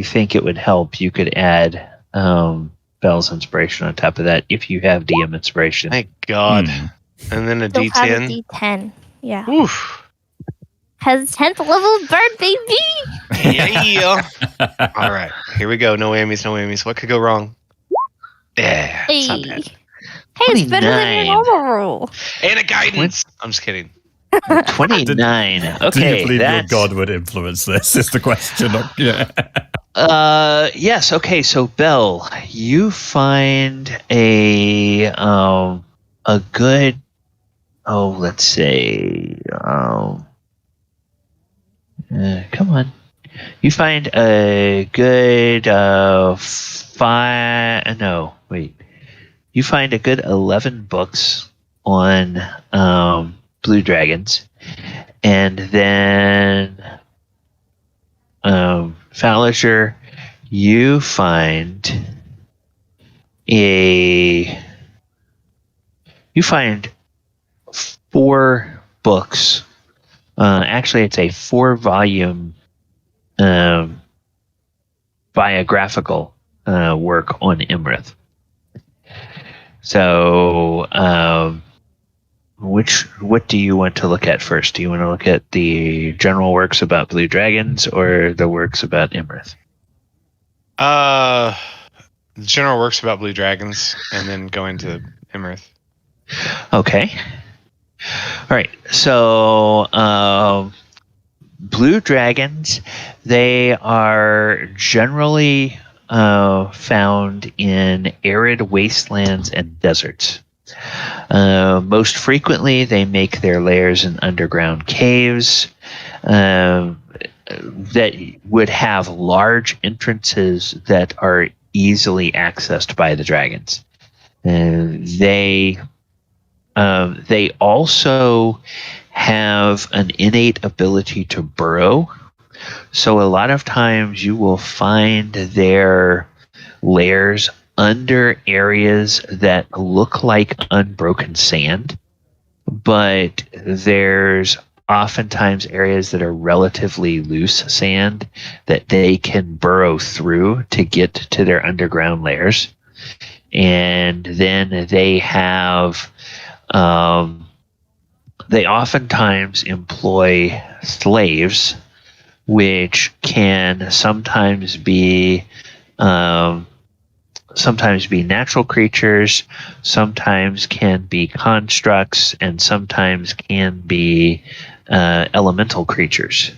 think it would help, you could add Bell's inspiration on top of that. If you have DM inspiration, thank God. And then a Still D10. have a D10. Yeah. Oof. Has 10th level bird, baby. Yeah. All right. Here we go. No whammies. What could go wrong? Yeah. Hey. It's not bad. Hey, it's better than your normal roll. And a guidance. I'm just kidding. 29. Okay. Do you believe your god would influence this? Is the question. Yeah. Yes. Okay. So Bell, you find a good. Oh, let's say. Come on. You find a good You find a good 11 books on blue dragons, and then Falazure, you find four books. Actually, it's a 4-volume biographical work on Iymrith. So, what do you want to look at first? Do you want to look at the general works about blue dragons or the works about Iymrith? The general works about blue dragons, and then go into Iymrith. Okay. All right. So, blue dragons, they are generally found in arid wastelands and deserts. Most frequently, they make their lairs in underground caves that would have large entrances that are easily accessed by the dragons. They also have an innate ability to burrow. So a lot of times you will find their lairs under areas that look like unbroken sand, but there's oftentimes areas that are relatively loose sand that they can burrow through to get to their underground lairs. And then they have, they oftentimes employ slaves, which can sometimes be natural creatures, sometimes can be constructs, and sometimes can be elemental creatures.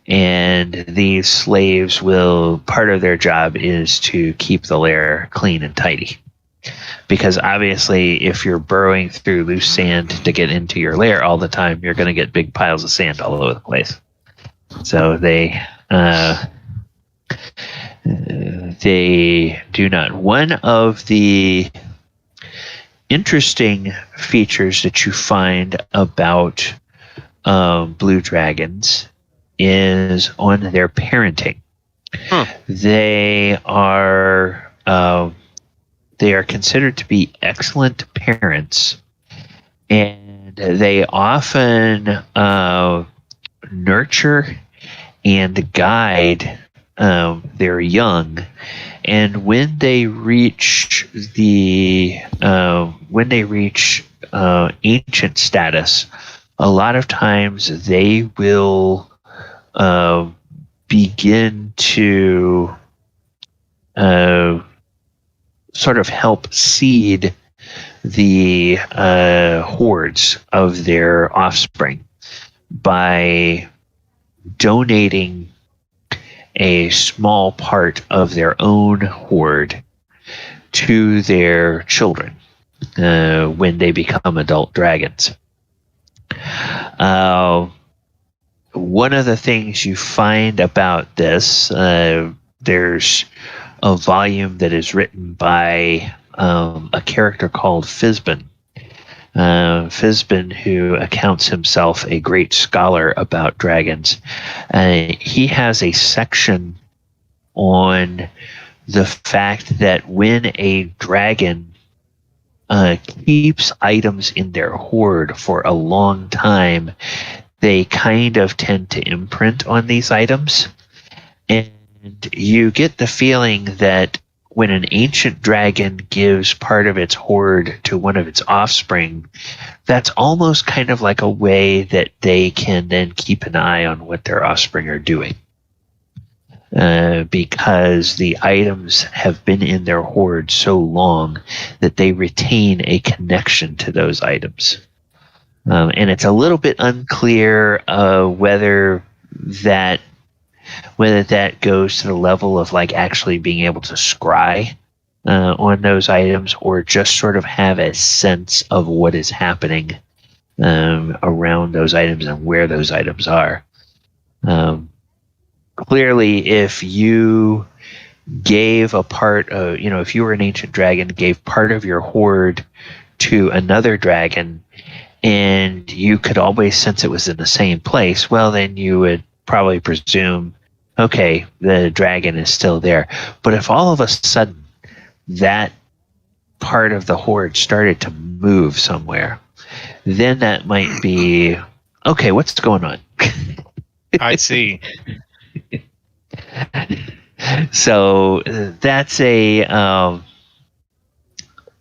And these slaves part of their job is to keep the lair clean and tidy. Because obviously, if you're burrowing through loose sand to get into your lair all the time, you're going to get big piles of sand all over the place. So they do not. One of the interesting features that you find about blue dragons is on their parenting. They are considered to be excellent parents, and they often nurture and guide their young. And when they reach ancient status, a lot of times they will begin to sort of help seed the hordes of their offspring by donating a small part of their own horde to their children when they become adult dragons. One of the things you find about this, there's a volume that is written by a character called Fizban. Fizban, who accounts himself a great scholar about dragons. He has a section on the fact that when a dragon keeps items in their hoard for a long time, they kind of tend to imprint on these items. And you get the feeling that when an ancient dragon gives part of its hoard to one of its offspring, that's almost kind of like a way that they can then keep an eye on what their offspring are doing. Because the items have been in their hoard so long that they retain a connection to those items. And it's a little bit unclear whether that goes to the level of like actually being able to scry on those items, or just sort of have a sense of what is happening around those items and where those items are. Clearly, if you gave a part of, if you were an ancient dragon, gave part of your hoard to another dragon, and you could always sense it was in the same place, well, then you would probably presume, okay, the dragon is still there. But if all of a sudden that part of the hoard started to move somewhere, then that might be, okay, what's going on? I see. So that's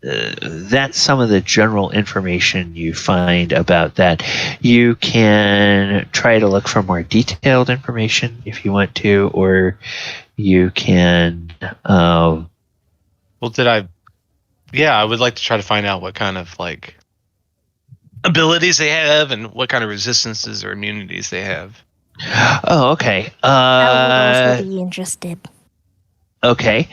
that's some of the general information you find about that. You can try to look for more detailed information if you want to, or you can. I would like to try to find out what kind of like abilities they have and what kind of resistances or immunities they have. Oh, okay. I would also be interested. Okay.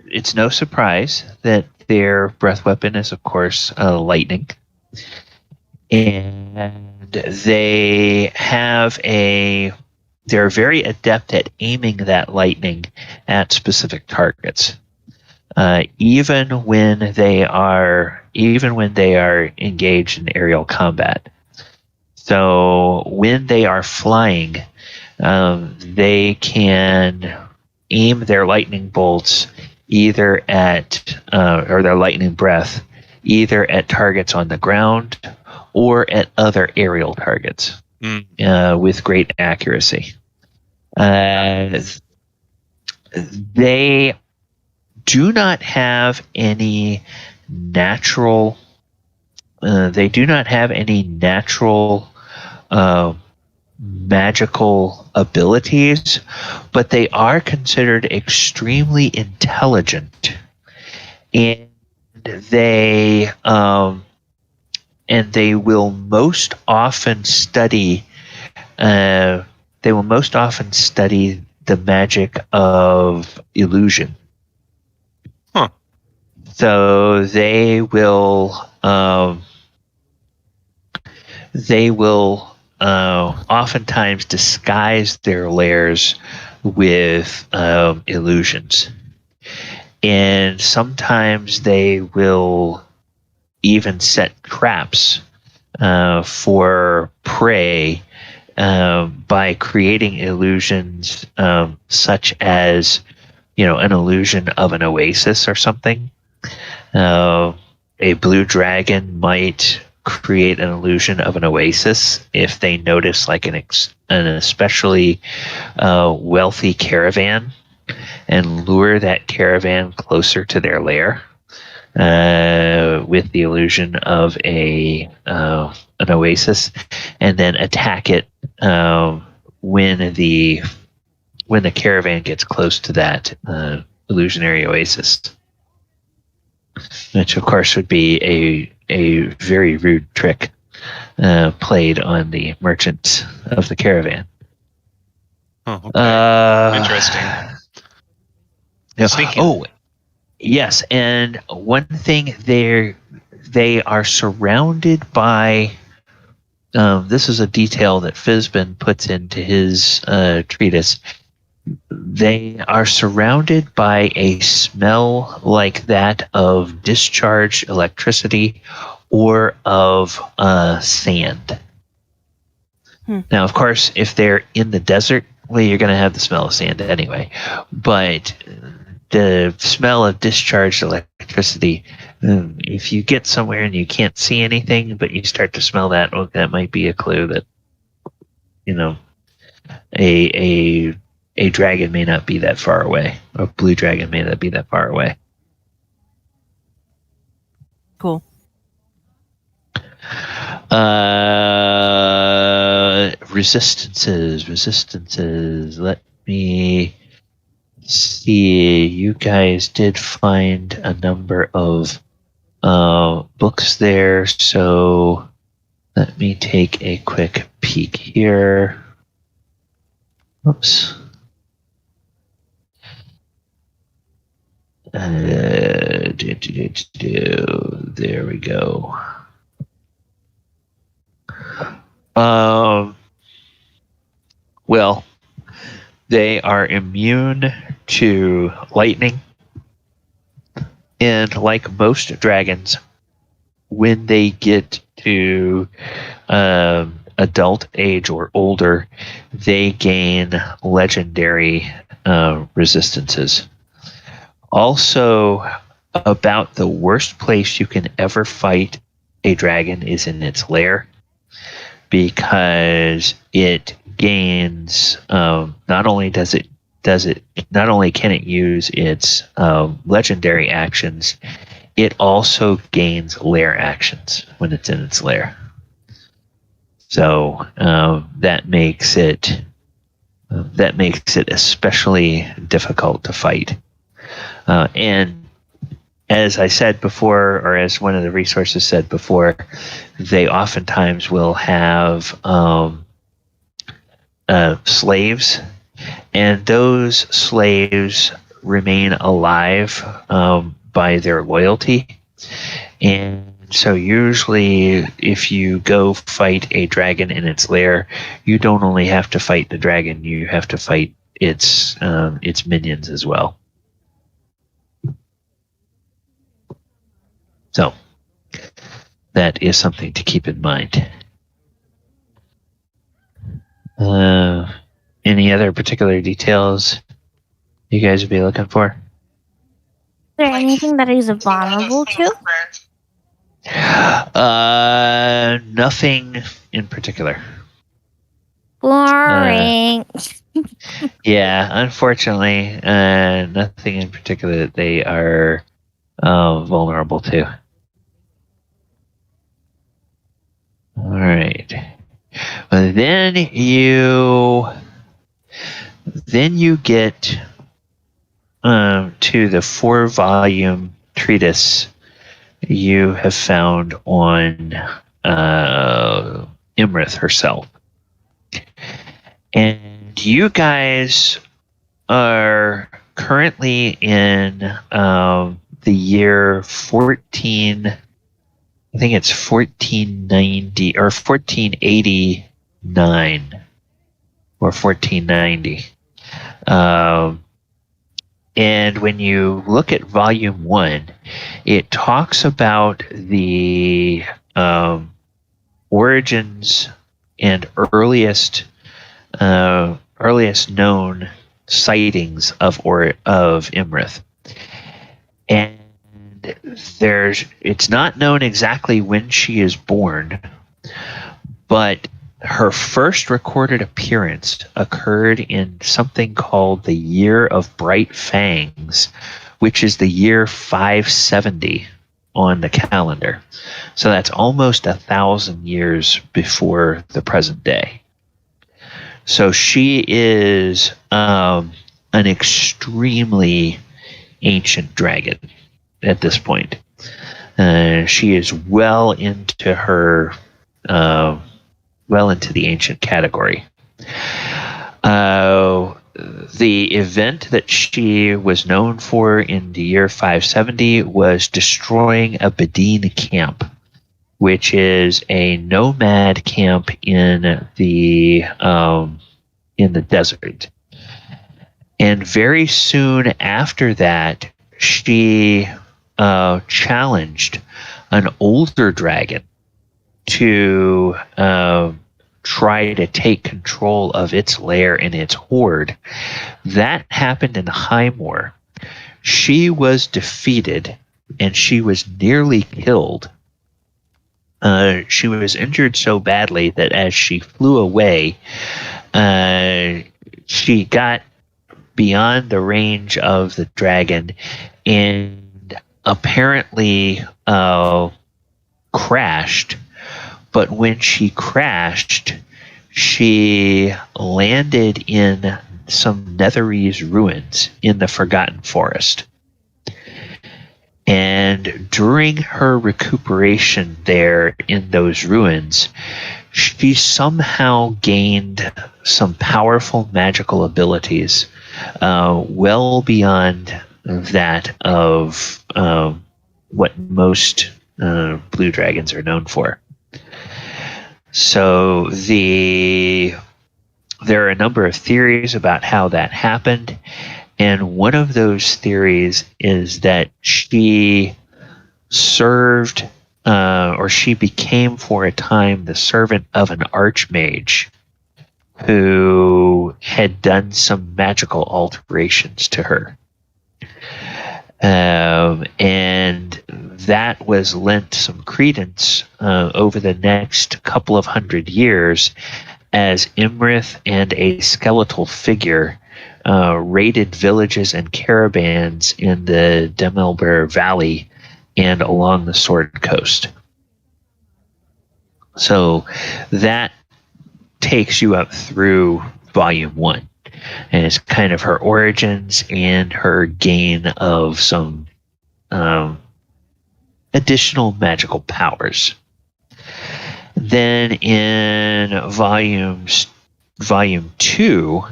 It's no surprise that their breath weapon is, of course, lightning. And they're very adept at aiming that lightning at specific targets. Even when they are engaged in aerial combat. So when they are flying, they can aim their lightning bolts either at, or their lightning breath, either at targets on the ground or at other aerial targets with great accuracy. They do not have any natural. Magical abilities, but they are considered extremely intelligent, and they will most often study. They will most often study the magic of illusion. Huh. So they will. Oftentimes disguise their lairs with illusions. And sometimes they will even set traps for prey by creating illusions such as, an illusion of an oasis or something. A blue dragon might create an illusion of an oasis if they notice like an especially wealthy caravan and lure that caravan closer to their lair with the illusion of an oasis, and then attack it when the caravan gets close to that illusionary oasis. Which, of course, would be a very rude trick played on the merchants of the caravan. Oh, okay. Interesting. Yeah. Oh, yes, and one thing they are surrounded by. This is a detail that Fizbin puts into his treatise. They are surrounded by a smell like that of discharged electricity or of sand. Now, of course, if they're in the desert, well, you're going to have the smell of sand anyway. But the smell of discharged electricity, if you get somewhere and you can't see anything, but you start to smell that, well, that might be a clue that, a dragon may not be that far away. A blue dragon may not be that far away. Cool. Resistances. Let me see. You guys did find a number of books there, so let me take a quick peek here. Oops. There we go. Well, they are immune to lightning, and like most dragons, when they get to adult age or older, they gain legendary resistances. Also, about the worst place you can ever fight a dragon is in its lair, because it gains not only can it use its legendary actions, it also gains lair actions when it's in its lair. So that makes it especially difficult to fight. And as I said before, or as one of the resources said before, they oftentimes will have slaves, and those slaves remain alive by their loyalty. And so usually if you go fight a dragon in its lair, you don't only have to fight the dragon, you have to fight its minions as well. So that is something to keep in mind. Any other particular details you guys would be looking for? Is there anything that he's vulnerable to? Nothing in particular. Boring. Yeah, unfortunately, nothing in particular that they are vulnerable to. All right. Well, then you get to the 4-volume treatise you have found on Iymrith herself. And you guys are currently in the year 14, I think it's 1490 or 1489 or 1490. And when you look at Volume 1, it talks about the origins and earliest known sightings of Iymrith. And it's not known exactly when she is born, but her first recorded appearance occurred in something called the Year of Bright Fangs, which is the year 570 on the calendar. So that's almost 1,000 years before the present day. So she is an extremely ancient dragon at this point. She is well into the ancient category. The event that she was known for in the year 570 was destroying a Bedine camp, which is a nomad camp in the desert. And very soon after that, she challenged an older dragon to try to take control of its lair and its horde. That happened in Highmoor. She was defeated and she was nearly killed. She was injured so badly that as she flew away, she got beyond the range of the dragon and apparently crashed. But when she crashed, she landed in some Netherese ruins in the Forgotten Forest. And during her recuperation there in those ruins, she somehow gained some powerful magical abilities, well beyond that of what most blue dragons are known for. So there are a number of theories about how that happened, and one of those theories is that she served, or she became for a time the servant of an archmage who had done some magical alterations to her. And that was lent some credence over the next couple of 100 years as Iymrith and a skeletal figure raided villages and caravans in the Demelber Valley and along the Sword Coast. So that takes you up through Volume 1. And it's kind of her origins and her gain of some additional magical powers. Then in Volume 2,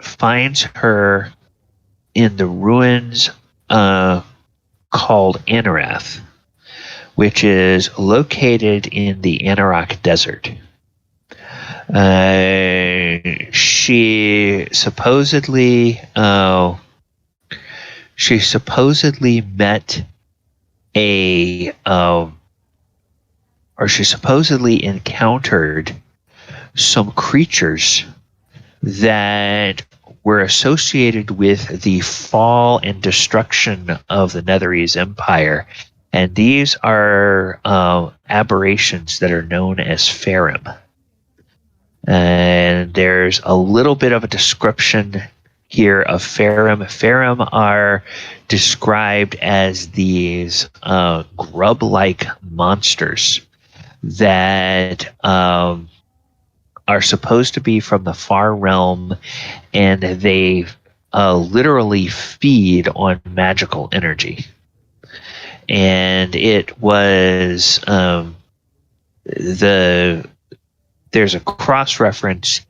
finds her in the ruins called Anorath, which is located in the Anarok Desert. She supposedly met she supposedly encountered some creatures that were associated with the fall and destruction of the Netherese Empire And these are aberrations that are known as Faerun. And there's a little bit of a description here of Faerun. Faerun are described as these grub-like monsters that are supposed to be from the far realm, and they literally feed on magical energy. And it was there's a cross-reference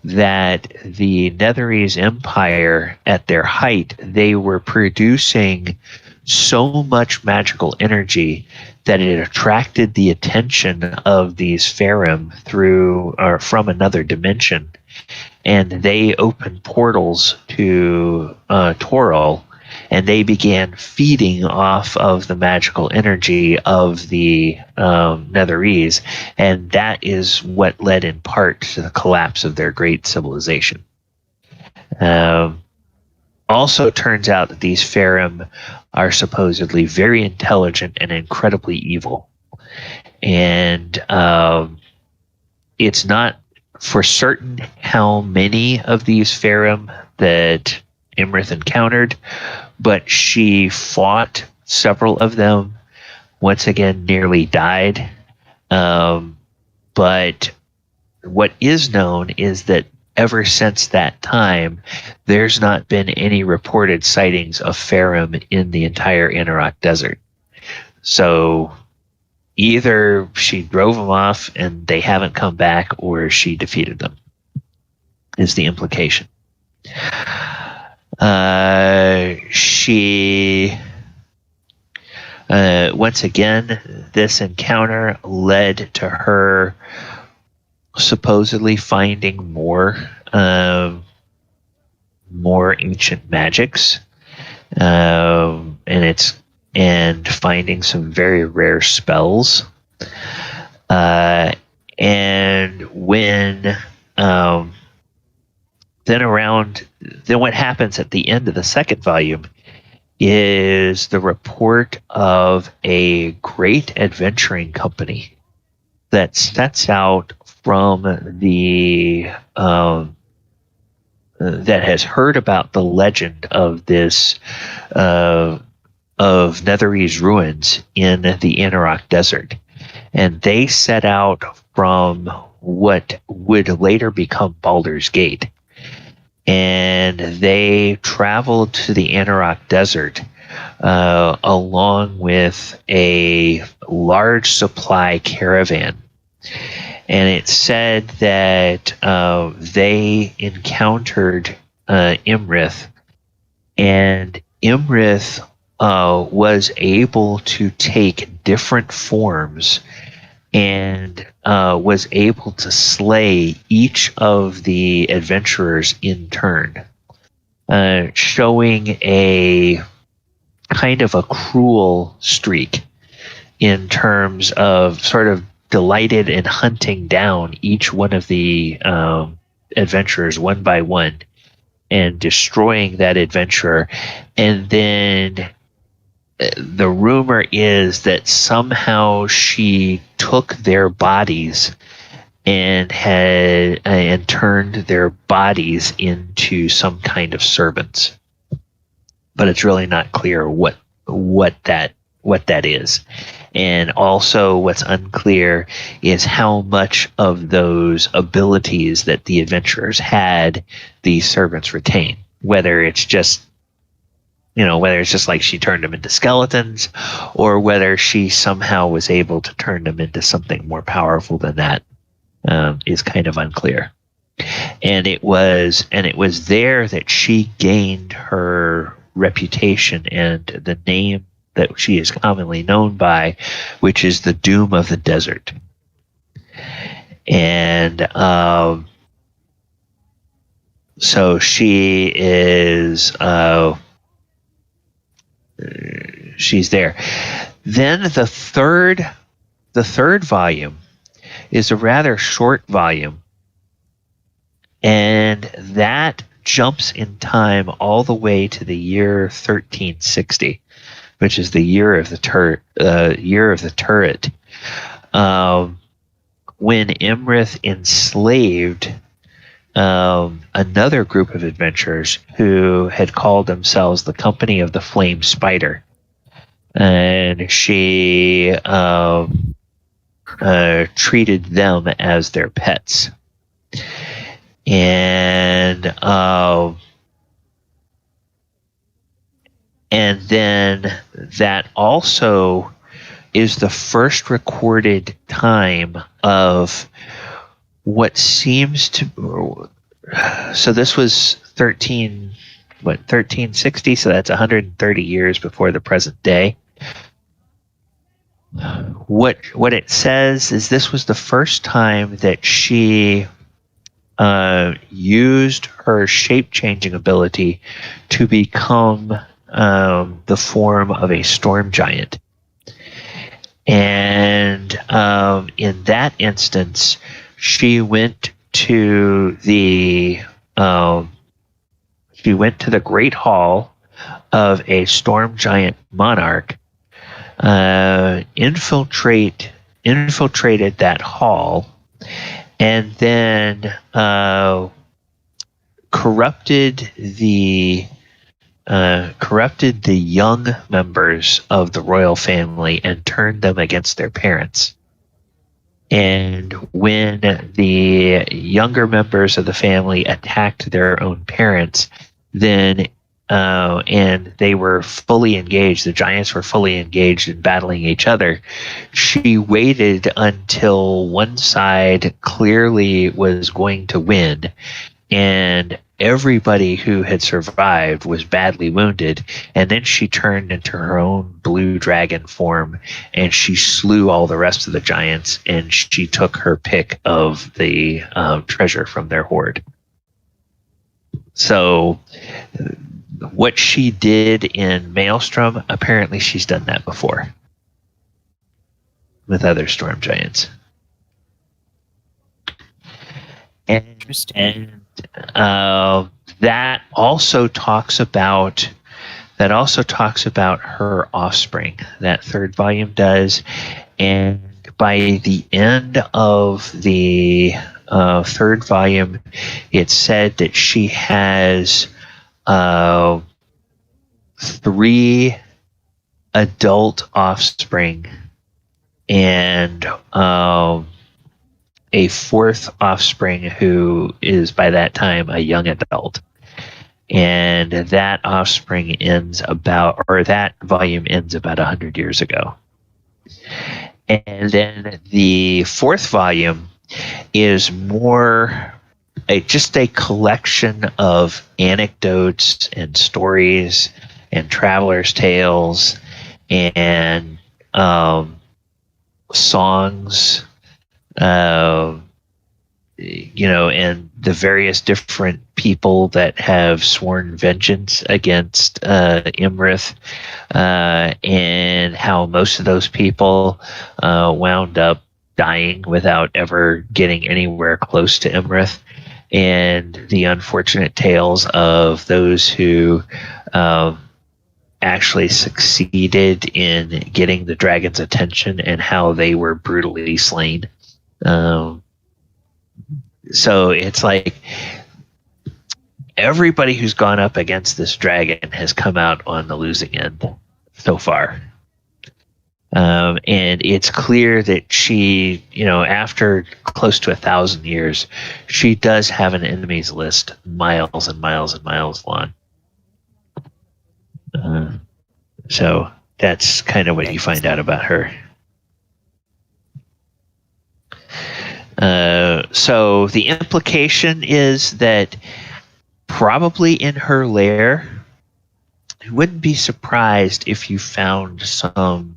that the Netherese Empire, at their height, they were producing so much magical energy that it attracted the attention of these Faerun through or from another dimension, and they opened portals to Toril, and they began feeding off of the magical energy of the Netherese, and that is what led in part to the collapse of their great civilization. Also turns out that these Faerun are supposedly very intelligent and incredibly evil. And it's not for certain how many of these Faerun that Iymrith encountered, but she fought several of them, once again nearly died. But what is known is that ever since that time, there's not been any reported sightings of Faerun in the entire Underdark desert. So either she drove them off and they haven't come back, or she defeated them, is the implication. She once again, this encounter led to her supposedly finding more ancient magics, and finding some very rare spells. And when then what happens at the end of the second volume is the report of a great adventuring company that sets out from the that has heard about the legend of this of Netherese ruins in the Underdark desert, and they set out from what would later become Baldur's Gate. And they traveled to the Underdark desert along with a large supply caravan. And it said that they encountered Iymrith, and Iymrith was able to take different forms and was able to slay each of the adventurers in turn, showing a kind of a cruel streak in terms of sort of delighted in hunting down each one of the adventurers one by one and destroying that adventurer. And then the rumor is that somehow she took their bodies and turned their bodies into some kind of servants, but it's really not clear what that is. And also, what's unclear is how much of those abilities that the adventurers had, these servants retain. Whether it's just like she turned them into skeletons, or whether she somehow was able to turn them into something more powerful than that, is kind of unclear. And it was there that she gained her reputation and the name that she is commonly known by, which is the Doom of the Desert. And so she is she's there. Then the third volume is a rather short volume, and that jumps in time all the way to the year 1360 which is the year of the turret. When Iymrith enslaved another group of adventurers who had called themselves the Company of the Flame Spider, and she treated them as their pets. And then that also is the first recorded time of what seems to. So this was 1360. So that's 130 years before the present day. What it says is this was the first time that she used her shape-changing ability to become the form of a storm giant. And in that instance, she went to the Great Hall of a storm giant monarch, infiltrated that hall, and then corrupted the young members of the royal family and turned them against their parents. And when the younger members of the family attacked their own parents, then and they were fully engaged, the giants were fully engaged in battling each other, she waited until one side clearly was going to win, and everybody who had survived was badly wounded, and then she turned into her own blue dragon form, and she slew all the rest of the giants, and she took her pick of the treasure from their hoard. So what she did in Maelstrom, apparently she's done that before with other storm giants. And that also talks about her offspring. That third volume does, and by the end of the third volume, it's said that she has 3 adult offspring and a 4th offspring who is by that time a young adult. And that offspring that volume ends about 100 years ago. And then the 4th volume is more just a collection of anecdotes and stories and travelers' tales and songs, and the various different people that have sworn vengeance against Iymrith, and how most of those people wound up dying without ever getting anywhere close to Iymrith, and the unfortunate tales of those who actually succeeded in getting the dragon's attention and how they were brutally slain. So it's like everybody who's gone up against this dragon has come out on the losing end so far. And it's clear that she, after close to 1,000 years, she does have an enemies list miles and miles and miles long. So that's kind of what you find out about her. So the implication is that probably in her lair, you wouldn't be surprised if you found some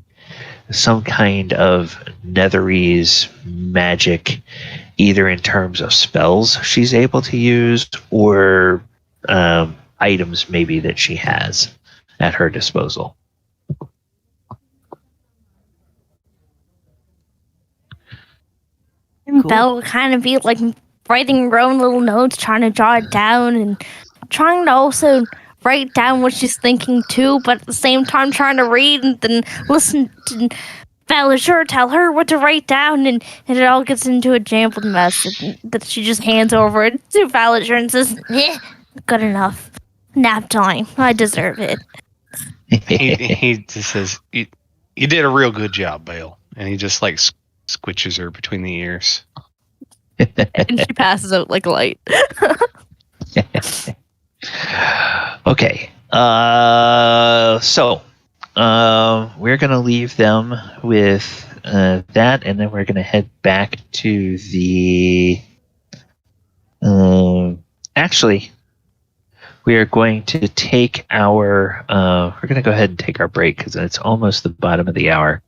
kind of Netherese magic, either in terms of spells she's able to use or items maybe that she has at her disposal. Cool. That would kind of be like writing your own little notes, trying to jot it down, and trying to also write down what she's thinking too, but at the same time trying to read and then listen to Falazure tell her what to write down, and it all gets into a jumbled mess that she just hands over to Falazure and says, good enough. Nap time. I deserve it. He just says, you did a real good job, Bale. And he just like squishes her between the ears. And she passes out like light. Okay. So we're going to leave them with that, and then we're going to head back to the... actually, we are going to take our... we're going to go ahead and take our break because it's almost the bottom of the hour.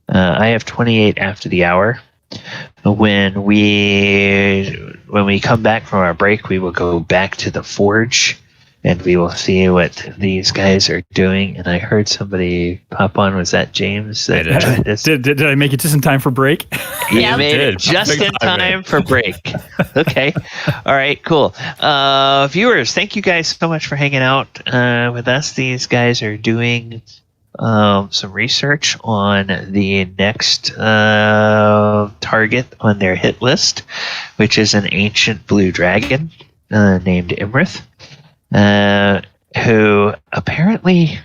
I have 28 after the hour. When we come back from our break, we will go back to the forge and we will see what these guys are doing. And I heard somebody pop on. Was that James? That joined us? Did I make it just in time for break? You made it just in time for break. Okay. All right, cool. Viewers, thank you guys so much for hanging out with us. These guys are doing some research on the next target on their hit list, which is an ancient blue dragon named Iymrith, who apparently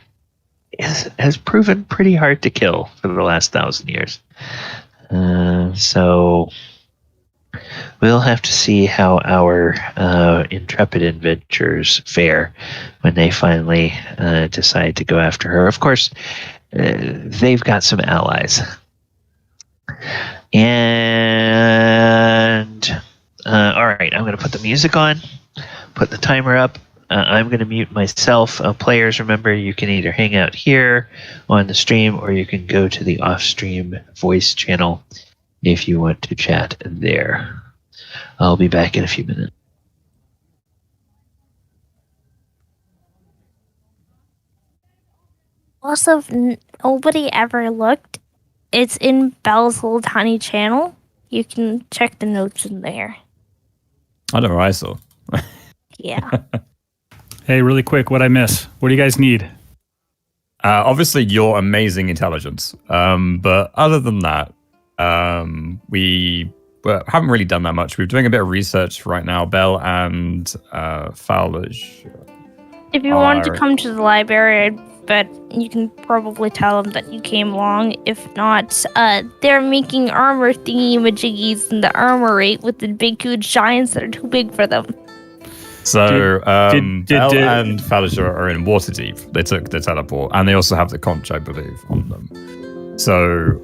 has proven pretty hard to kill for the last 1,000 years. So we'll have to see how our intrepid adventurers fare when they finally decide to go after her. Of course, they've got some allies. And all right, I'm going to put the music on, put the timer up. I'm going to mute myself. Players, remember, you can either hang out here on the stream or you can go to the off-stream voice channel if you want to chat there. I'll be back in a few minutes. Also, if nobody ever looked, it's in Belle's little tiny channel. You can check the notes in there. I don't know what I saw. Yeah. Hey, really quick, what'd I miss? What do you guys need? Obviously, your amazing intelligence. But other than that, we haven't really done that much. We're doing a bit of research right now, Belle and Falazure. If you wanted to come to the library, but you can probably tell them that you came along. If not, they're making armor thingy-majiggies in the armorate with the big, huge giants that are too big for them. So, Belle and Falazure are in Waterdeep. They took the teleport, and they also have the conch, I believe, on them. So,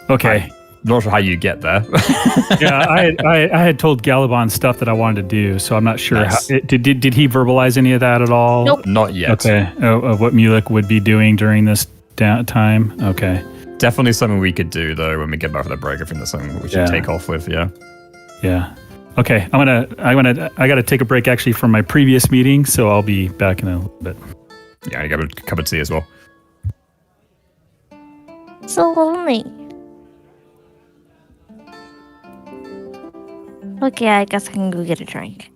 okay. I'm not sure how you get there. Yeah, I had told Galabon stuff that I wanted to do, so I'm not sure. Nice. Did he verbalize any of that at all? Nope. Not yet. Okay. Of what Mulek would be doing during this time? Okay. Definitely something we could do, though, when we get back from the break. I think that's something we should take off with, yeah. Yeah. Okay, I gotta take a break actually from my previous meeting, so I'll be back in a little bit. Yeah, I got a cup of tea as well. So lonely. Okay, I guess I can go get a drink.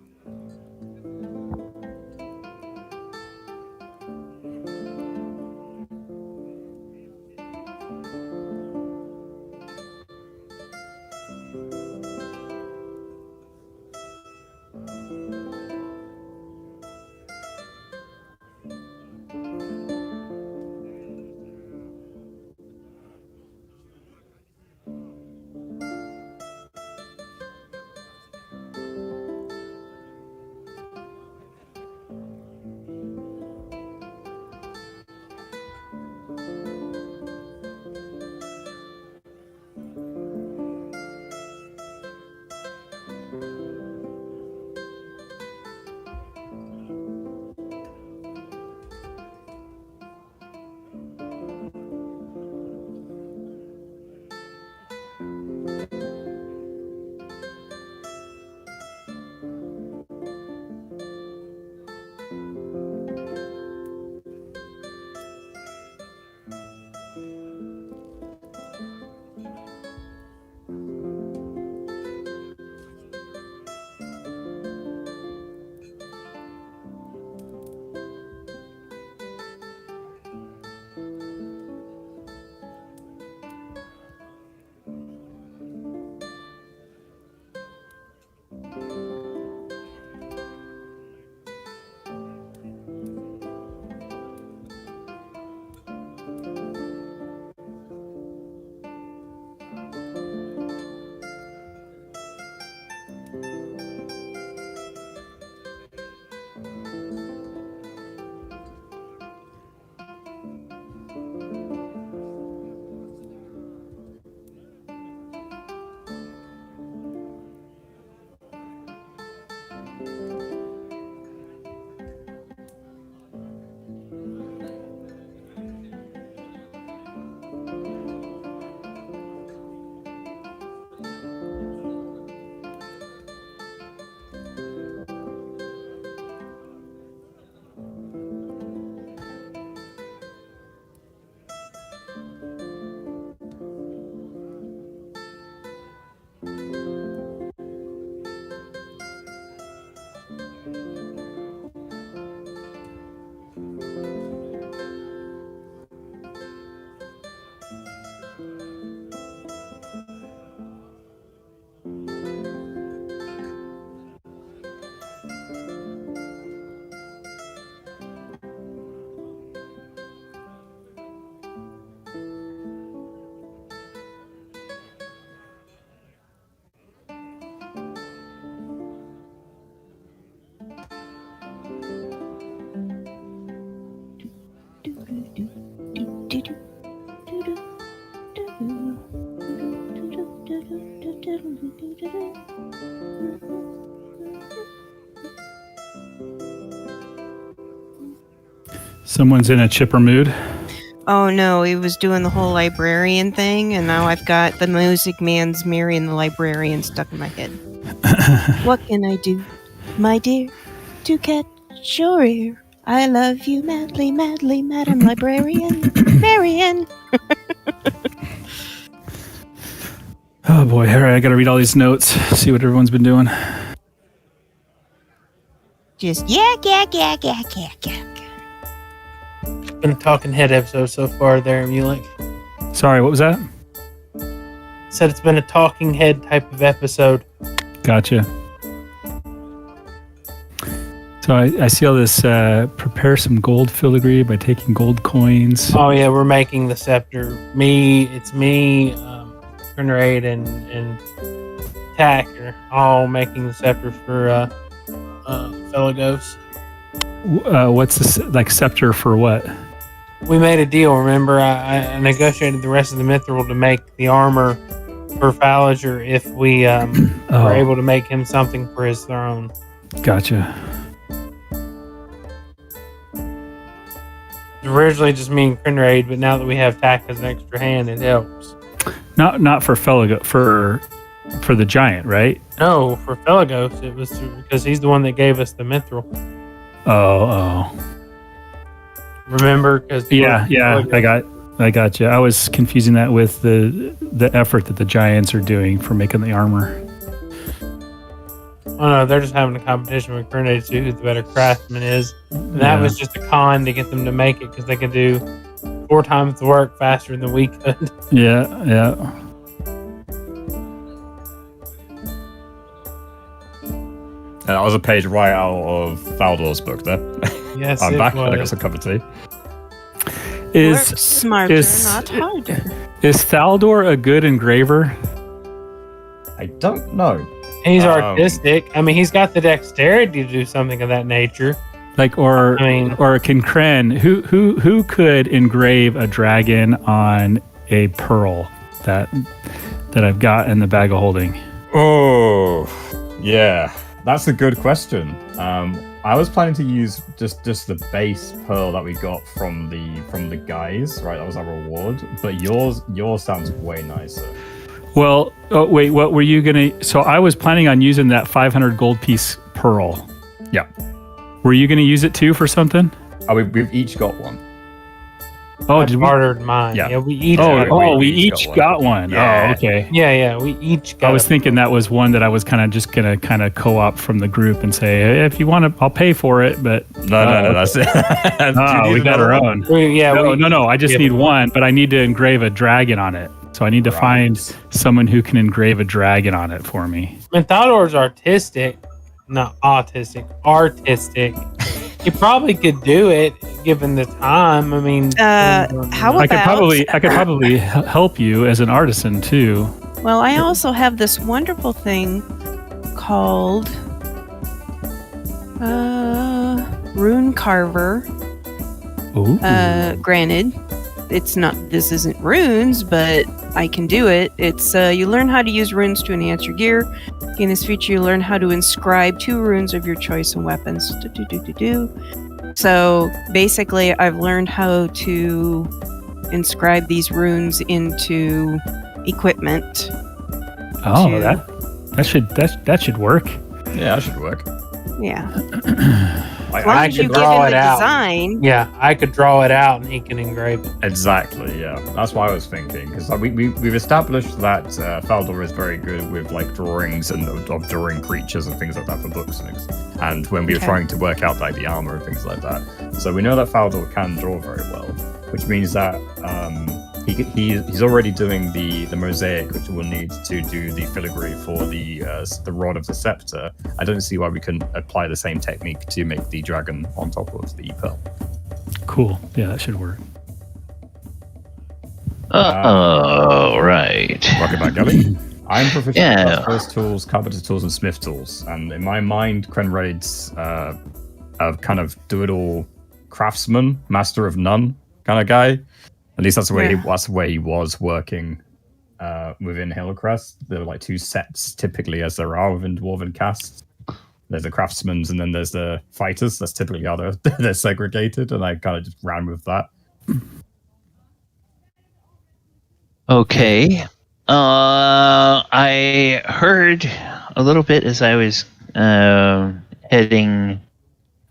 Someone's in a chipper mood. Oh no, he was doing the whole librarian thing, and now I've got the music man's marrying the librarian stuck in my head. What can I do, my dear, to catch your ear? I love you madly, madly, Madam Librarian. Marian! Oh boy, all right, I gotta read all these notes, see what everyone's been doing. Just yak, yak, yak, yak, yak, yak. Been a talking head episode so far there, Mulek. Sorry, what was that? Said it's been a talking head type of episode. Gotcha. So I see all this, prepare some gold filigree by taking gold coins. Oh yeah, we're making the scepter. It's me, Krenraid, and Tack are all making the scepter for fellow ghosts. What's this, like, scepter for what? We made a deal, remember? I negotiated the rest of the mithril to make the armor for Falazure if we were able to make him something for his throne. Gotcha. Originally just me and Krenraid, but now that we have Tack as an extra hand, it helps. Not for for the giant, right? No, for Felagos, it was because he's the one that gave us the mithril. Oh. Remember? Cause Yeah, I got you. I was confusing that with the effort that the giants are doing for making the armor. Oh no, they're just having a competition with Krenraid to see who the better craftsman is. And that was just a con to get them to make it because they could do 4 times the work faster than we could. Yeah. That was a page right out of Thaldohr's book there. Yes, I'm back. was. I got some cup of tea. Work smarter, not harder. Is Thaldohr a good engraver? I don't know. He's artistic. I mean, he's got the dexterity to do something of that nature. Like, or can Kren, who could engrave a dragon on a pearl that I've got in the bag of holding? Oh, yeah. That's a good question. I was planning to use just the base pearl that we got from the guys, right? That was our reward. But yours sounds way nicer. Well, wait, what were you gonna? So I was planning on using that 500 gold piece pearl. Yeah. Were you gonna use it too for something? Oh, we've each got one. Oh, did we? Bartered mine. Yeah. We each. We each got one. Yeah. Oh, okay. Yeah. We each got. I was thinking that was one that I was kind of gonna co-op from the group and say, hey, if you want to, I'll pay for it. But No, that's it. we got our own. No. I just need one, but I need to engrave a dragon on it. So I need to find someone who can engrave a dragon on it for me. I mean, Thaldohr's artistic, not autistic. Artistic. He probably could do it given the time. I mean, how I about... could probably help you as an artisan too. Well, I also have this wonderful thing called Runecarver. Ooh. Granted, this isn't runes, but I can do it. It's you learn how to use runes to enhance your gear. In this feature, you learn how to inscribe 2 runes of your choice and weapons. So basically, I've learned how to inscribe these runes into equipment. Oh, that should work. Yeah, that should work. Yeah. I could draw it out. Design. Yeah, I could draw it out and he can engrave it. Exactly, yeah. That's what I was thinking. Because we've established that Thaldohr is very good with like drawings and of drawing creatures and things like that for books. And when we were trying to work out like the armor and things like that. So we know that Thaldohr can draw very well, which means that he's already doing the mosaic, which we'll need to do the filigree for the rod of the scepter. I don't see why we couldn't apply the same technique to make the dragon on top of the pearl. Cool. Yeah, that should work. Right. Rocket back, Gabby. I'm proficient in first tools, carpenter tools, and smith tools. And in my mind, Krenraid's a kind of do-it-all craftsman, master of none kind of guy. At least that's the way he was working within Hillcrest. There were like 2 sets typically, as there are within Dwarven casts. there's the craftsmen, and then there's the fighters. That's typically how they're segregated, and I kind of just ran with that. Okay. I heard a little bit as I was heading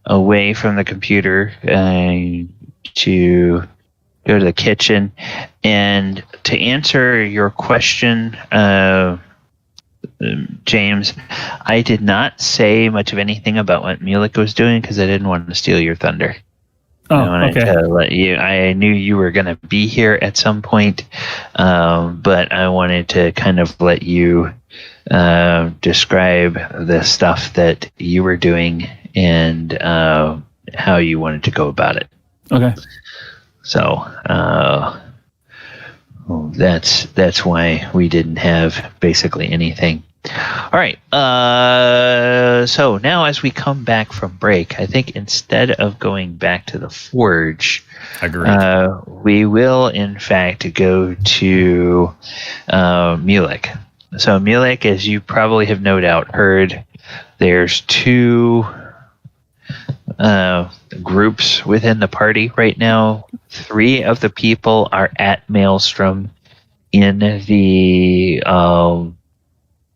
away from the computer to go to the kitchen. And to answer your question, James, I did not say much of anything about what Mulek was doing because I didn't want to steal your thunder. I wanted to let you. I knew you were going to be here at some point, but I wanted to kind of let you describe the stuff that you were doing and how you wanted to go about it. Okay. So that's why we didn't have basically anything. All right. So now as we come back from break, I think instead of going back to the forge, we will in fact go to Mulek. So Mulek, as you probably have no doubt heard, there's two groups within the party right now. 3 of the people are at Maelstrom in the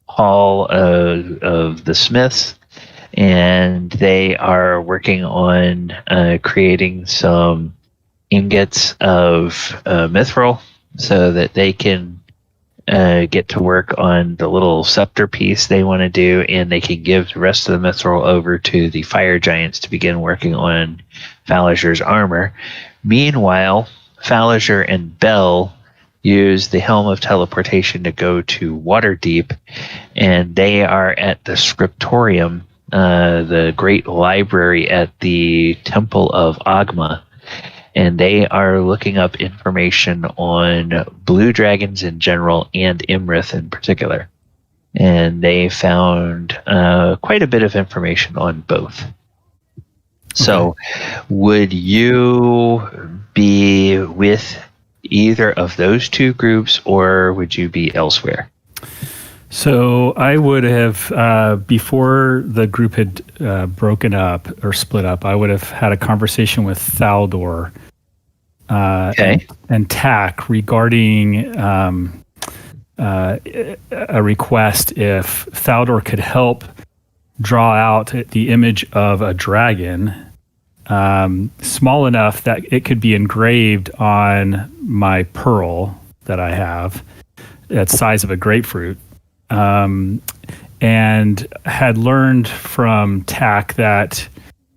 Hall of the Smiths, and they are working on creating some ingots of mithril so that they can get to work on the little scepter piece they want to do, and they can give the rest of the mithril over to the fire giants to begin working on Falazure's armor. Meanwhile, Falazure and Bell use the Helm of Teleportation to go to Waterdeep, and they are at the Scriptorium, the great library at the Temple of Oghma, and they are looking up information on blue dragons in general and Iymrith in particular. And they found quite a bit of information on both. So, would you be with either of those two groups, or would you be elsewhere? So I would have, before the group had broken up or split up, I would have had a conversation with Thaldohr and Tack regarding a request if Thaldohr could help draw out the image of a dragon small enough that it could be engraved on my pearl that I have at size of a grapefruit. And had learned from Tack that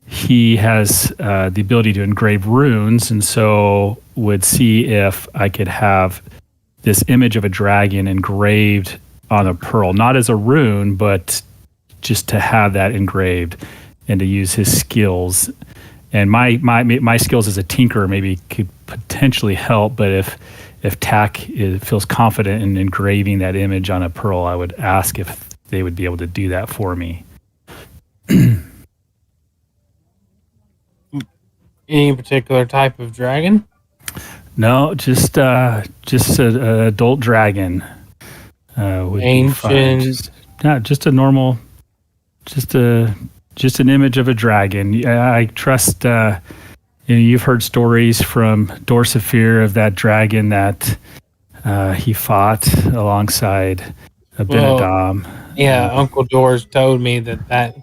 he has the ability to engrave runes, and so would see if I could have this image of a dragon engraved on a pearl, not as a rune, but just to have that engraved and to use his skills. And my skills as a tinkerer maybe could potentially help, but if Tack feels confident in engraving that image on a pearl, I would ask if they would be able to do that for me. Any particular type of dragon? No, just an adult dragon. Would Ancient. Just a normal, just an image of a dragon. I trust. You've heard stories from Dorsafir of that dragon that he fought alongside Abinadam. Yeah, Uncle Doors told me that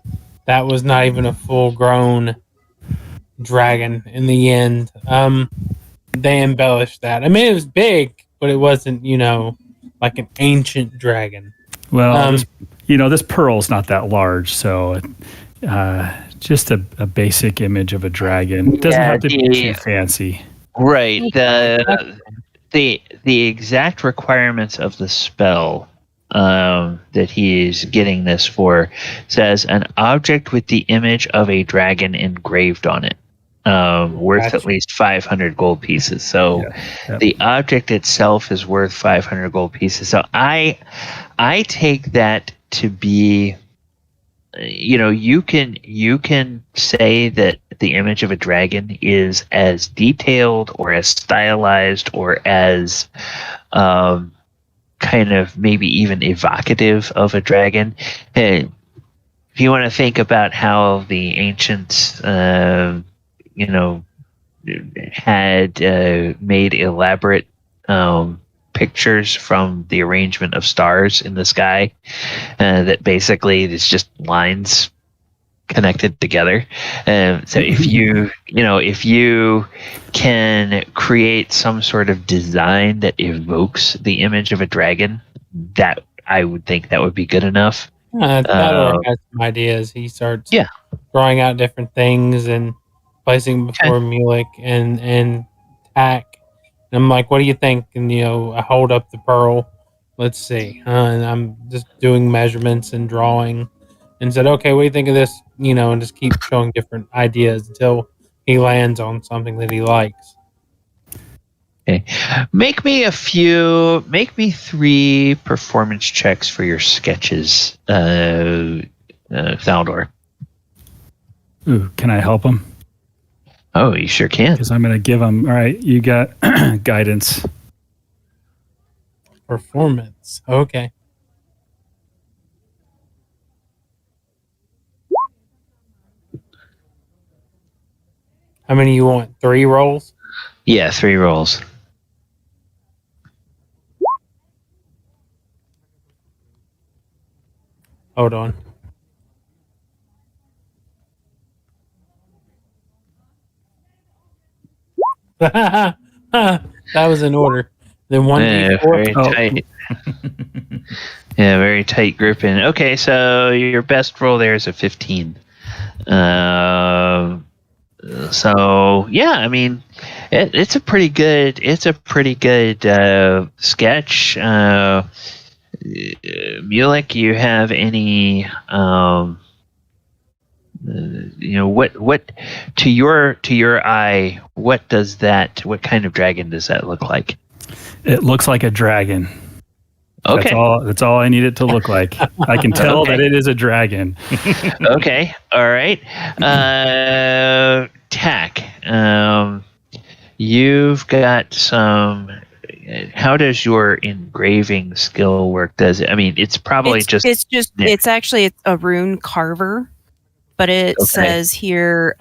was not even a full-grown dragon in the end. They embellished that. I mean, it was big, but it wasn't, like an ancient dragon. Well, this pearl's not that large, so just a basic image of a dragon. It doesn't have to be too fancy. Right. The exact requirements of the spell that he's getting this for says an object with the image of a dragon engraved on it, worth at least 500 gold pieces. So the object itself is worth 500 gold pieces. So I take that to be, you can say that the image of a dragon is as detailed or as stylized or as kind of maybe even evocative of a dragon. if you want to think about how the ancients, had made elaborate pictures from the arrangement of stars in the sky, that basically it's just lines connected together. So if you can create some sort of design that evokes the image of a dragon, that I would think that would be good enough. Thaldohr has some ideas. He starts drawing out different things and placing before Mulek and Tack. And I'm like, what do you think? And I hold up the pearl. Let's see. And I'm just doing measurements and drawing. And said, okay, what do you think of this? And just keep showing different ideas until he lands on something that he likes. Okay. Make me 3 performance checks for your sketches, Thaldohr. Ooh, can I help him? Oh, you sure can. Because I'm going to give him. All right, you got guidance. Performance. Okay. How many you want? 3 rolls? Yeah, 3 rolls. Hold on. That was in order. Then 1d4. Very tight. Yeah, very tight grouping. Okay, so your best roll there is a 15. So yeah, I mean, it's a pretty good. It's a pretty good sketch. Mulek, you have any? What to your eye? What does that? What kind of dragon does that look like? It looks like a dragon. Okay. That's all I need it to look like. I can tell that it is a dragon. Okay. All right. Tack. You've got some. How does your engraving skill work? Does it? I mean, it's probably it's actually a rune carver, but it says here,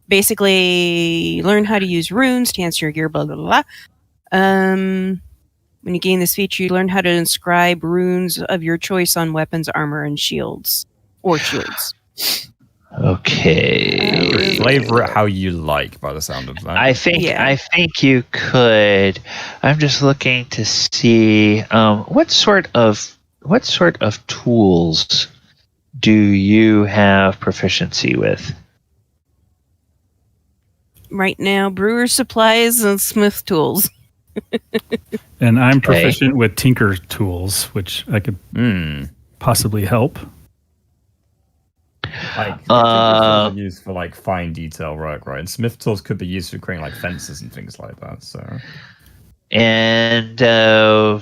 basically learn how to use runes to enhance your gear. Blah blah blah. When you gain this feature, you learn how to inscribe runes of your choice on weapons, armor, and shields. Okay. Flavor it how you like, by the sound of that. I think you could. I'm just looking to see what sort of tools do you have proficiency with? Right now, brewer supplies and smith tools. And I'm proficient with tinker tools, which I could possibly help. Like tinker tools are used for like fine detail work, right? And smith tools could be used for creating like fences and things like that. So, and Thaldohr,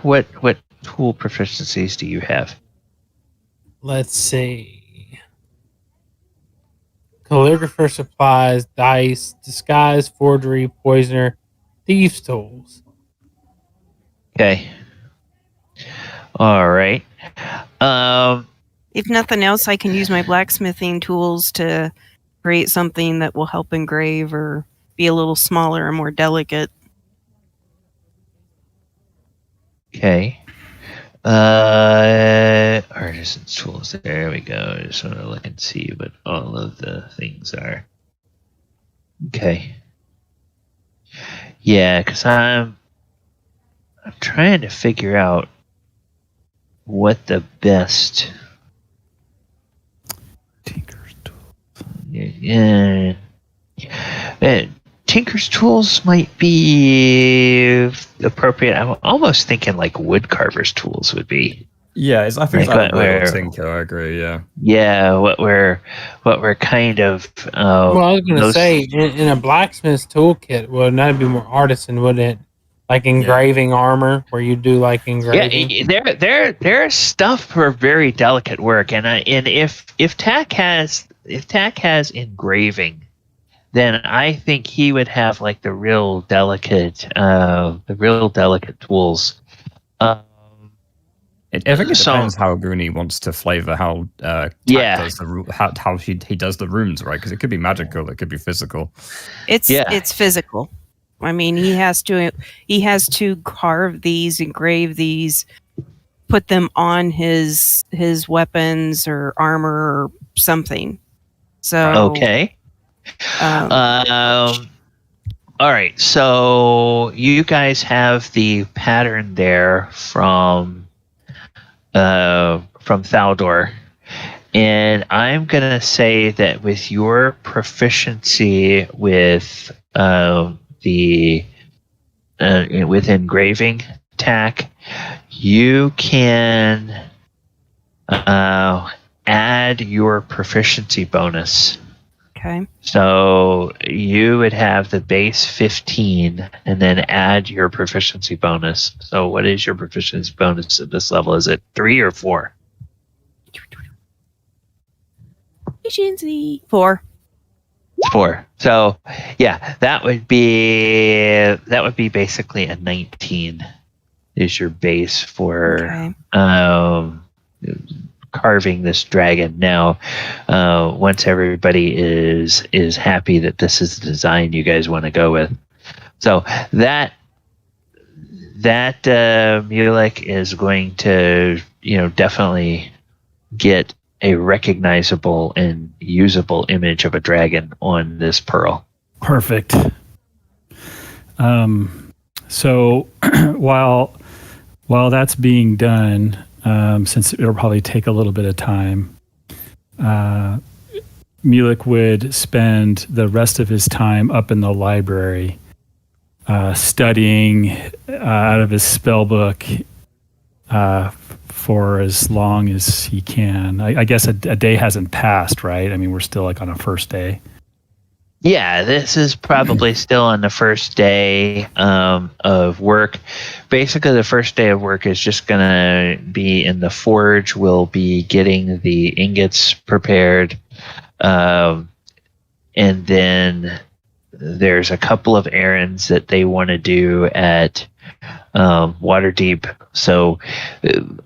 what tool proficiencies do you have? Let's see. Calligrapher supplies, dice, disguise, forgery, poisoner, thieves' tools. Okay. All right. If nothing else, I can use my blacksmithing tools to create something that will help engrave or be a little smaller and more delicate. Okay. Artisan tools. There we go. I just want to look and see what all of the things are. Okay. Yeah, because I'm trying to figure out what the best Tinker's tools. Yeah. Tinker's tools might be appropriate. I'm almost thinking like woodcarver's tools would be. Yeah, I think it's like a tinker. I agree. Yeah. Yeah, what we're kind of. Well, I was going to say in a blacksmith's toolkit, wouldn't that be more artisan? Wouldn't it? Like engraving armor, where you do like engraving. Yeah, there's stuff for very delicate work, and if Tack has engraving, then I think he would have like the real delicate tools. I think it depends how Goonie wants to flavor how does how he does the runes, right? Because it could be magical, it could be physical. It's physical. I mean, he has to carve these, engrave these, put them on his weapons or armor or something. So okay. All right. So you guys have the pattern there from Thaldohr, and I'm gonna say that with your proficiency with with engraving tack, you can add your proficiency bonus. Okay. So you would have the base 15 and then add your proficiency bonus. So what is your proficiency bonus at this level? Is it 3 or 4? Proficiency 4. 4. So yeah, that would be basically a 19 is your base for carving this dragon. Now, once everybody is happy that this is the design you guys want to go with, so that Mulek is going to definitely get a recognizable and usable image of a dragon on this pearl. Perfect. So while that's being done, since it'll probably take a little bit of time, Mulek would spend the rest of his time up in the library, studying out of his spell book for as long as he can. I guess a day hasn't passed, right? I mean, we're still like on a first day. Yeah, this is probably still on the first day of work. Basically, the first day of work is just going to be in the forge. We'll be getting the ingots prepared. And then there's a couple of errands that they want to do at Waterdeep. So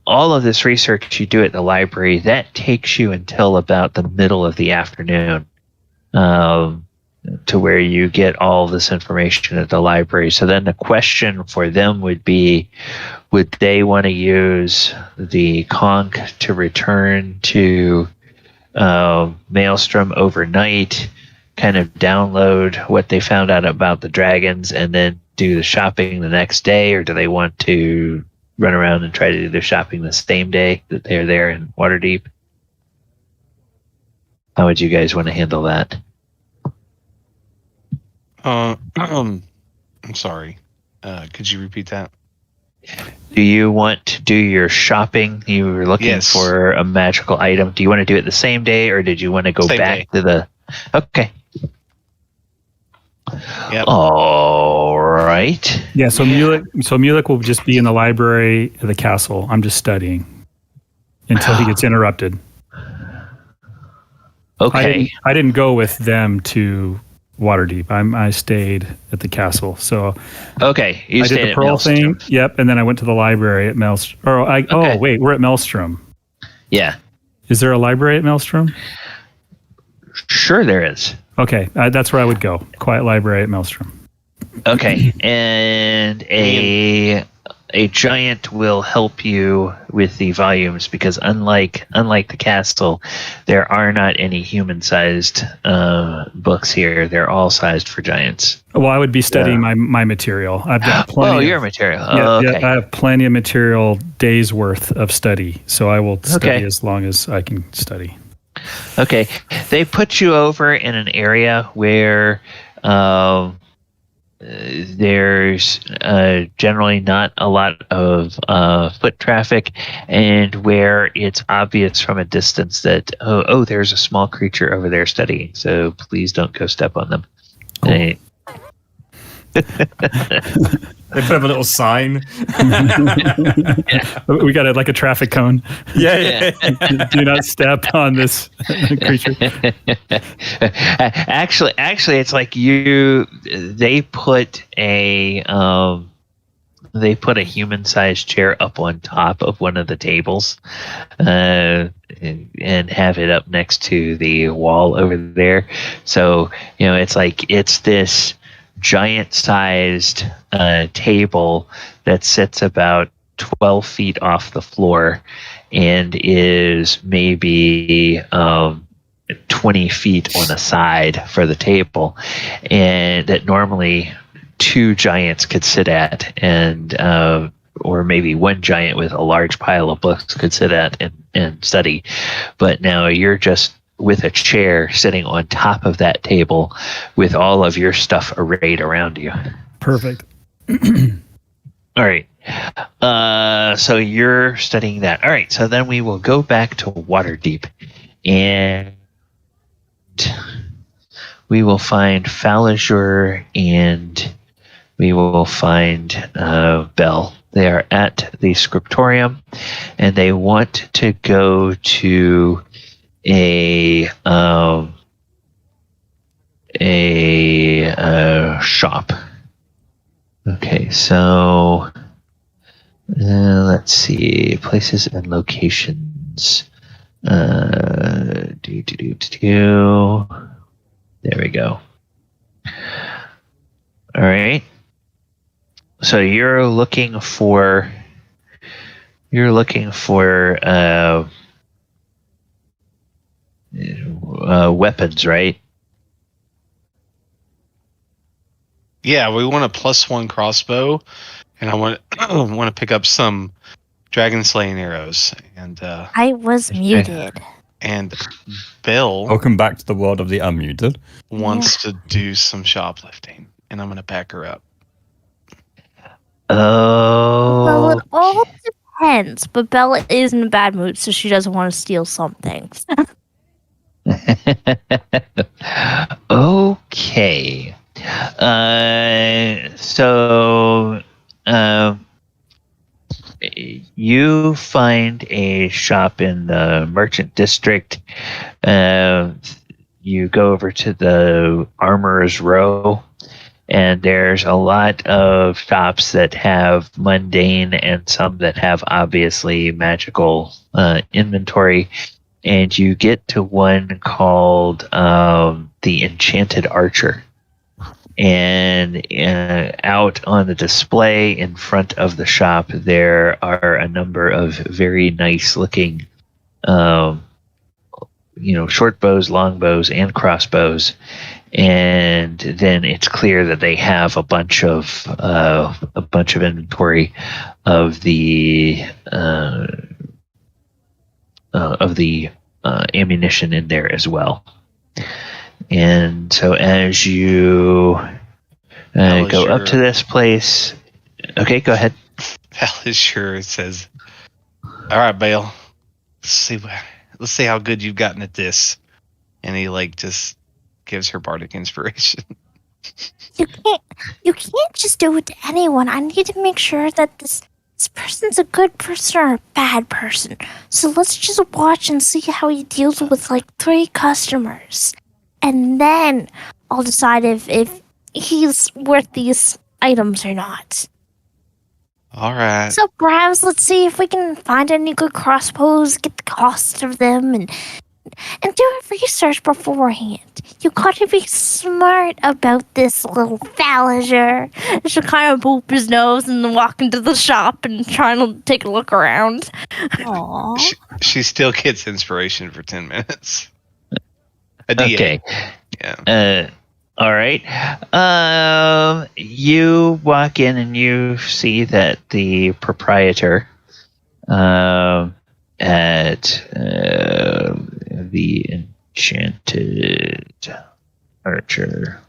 all of this research you do at the library, that takes you until about the middle of the afternoon. To where you get all this information at the library. So then the question for them would be, would they want to use the conch to return to Maelstrom overnight, kind of download what they found out about the dragons, and then do the shopping the next day? Or do they want to run around and try to do their shopping the same day that they're there in Waterdeep? How would you guys want to handle that? I'm sorry. Could you repeat that? Do you want to do your shopping? You were looking for a magical item. Do you want to do it the same day, or did you want to go back to the... Okay. Yep. All right. Yeah, so Mulek will just be in the library of the castle. I'm just studying until he gets interrupted. Okay. I didn't go with them to Waterdeep. I stayed at the castle. So okay, I did the pearl thing. Yep, and then I went to the library at Maelstrom. Oh wait, we're at Maelstrom. Yeah. Is there a library at Maelstrom? Sure, there is. Okay, that's where I would go. Quiet library at Maelstrom. Okay, and a giant will help you with the volumes, because unlike the castle, there are not any human-sized books here. They're all sized for giants. Well, I would be studying my material. I've got plenty. Your material. Okay. I have plenty of material, days worth of study, so I will study as long as I can study. Okay, they put you over in an area where there's generally not a lot of foot traffic, and where it's obvious from a distance that there's a small creature over there studying, so please don't go step on them. Cool. They put up a little sign. We got like a traffic cone. Yeah. Do not step on this creature. Actually, it's like they put a they put a human-sized chair up on top of one of the tables, and have it up next to the wall over there. So it's this giant-sized table that sits about 12 feet off the floor and is maybe 20 feet on a side for the table, and that normally 2 giants could sit at, and or maybe 1 giant with a large pile of books could sit at and study. But now you're just with a chair sitting on top of that table with all of your stuff arrayed around you. Perfect. All right. So you're studying that. All right. So then we will go back to Waterdeep, and we will find Falazure, and we will find Belle. They are at the Scriptorium, and they want to go to a shop. Okay, so let's see, places and locations. There we go. All right. So you're looking for weapons, right? Yeah, we want a +1 crossbow, and I want to pick up some dragon slaying arrows. And I was muted. And Bill Welcome back to the world of the unmuted. wants to do some shoplifting, and I'm going to pack her up. Well, Oh, it all depends. But Bella is in a bad mood, so she doesn't want to steal something. okay. You find a shop in the merchant district. You go over to the Armorer's Row, and there's a lot of shops that have mundane and some that have obviously magical inventory. And you get to one called the Enchanted Archer. And out on the display in front of the shop, there are a number of very nice looking, short bows, long bows, and crossbows. And then it's clear that they have a bunch of inventory of the ammunition in there as well. And so as you go up to this place, okay, go ahead. Falazure says, "All right, Bale, let's see how good you've gotten at this." And he just gives her bardic inspiration. You can't just do it to anyone. I need to make sure that this person's a good person or a bad person. So let's just watch and see how he deals with 3 customers. And then I'll decide if he's worth these items or not. All right. So perhaps let's see if we can find any good crossbows, get the cost of them, and do research beforehand. You gotta be smart about this, little Falazure. She'll kind of boop his nose and then walk into the shop and try to take a look around. Aww. She still gets inspiration for 10 minutes. A D8. Okay. Yeah. All right. You walk in and you see that the proprietor at the Enchanted Archer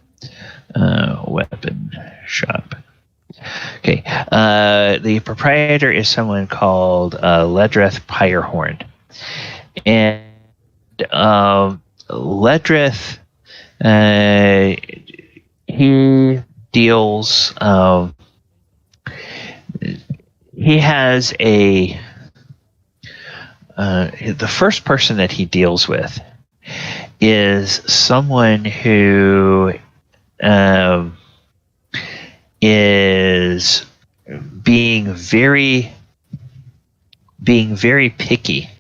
weapon shop. Okay. The proprietor is someone called Ledrith Pirehorn. And Ledrith, he deals, he has the first person that he deals with is someone who is being very picky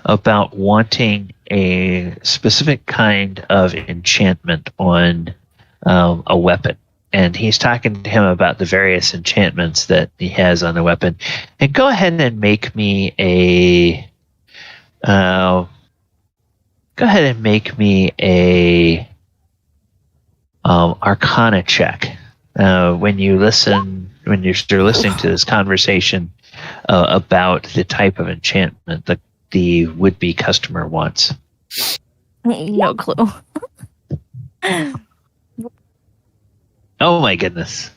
about wanting a specific kind of enchantment on a weapon. And he's talking to him about the various enchantments that he has on the weapon. And go ahead and make me a Arcana check when you're listening to this conversation about the type of enchantment that the would-be customer wants. No clue. Oh my goodness.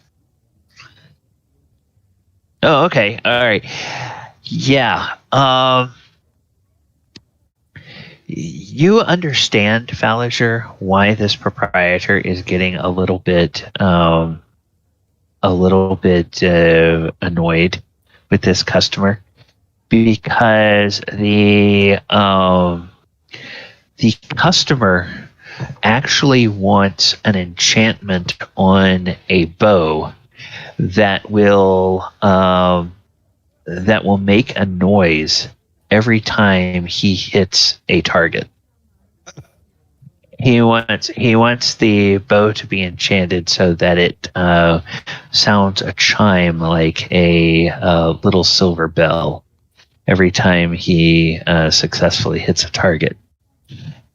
Oh, okay. All right. Yeah. You understand, Falazure, why this proprietor is getting a little bit annoyed with this customer, because the customer actually wants an enchantment on a bow that will make a noise every time he hits a target. He wants the bow to be enchanted so that it sounds a chime like a little silver bell every time he successfully hits a target.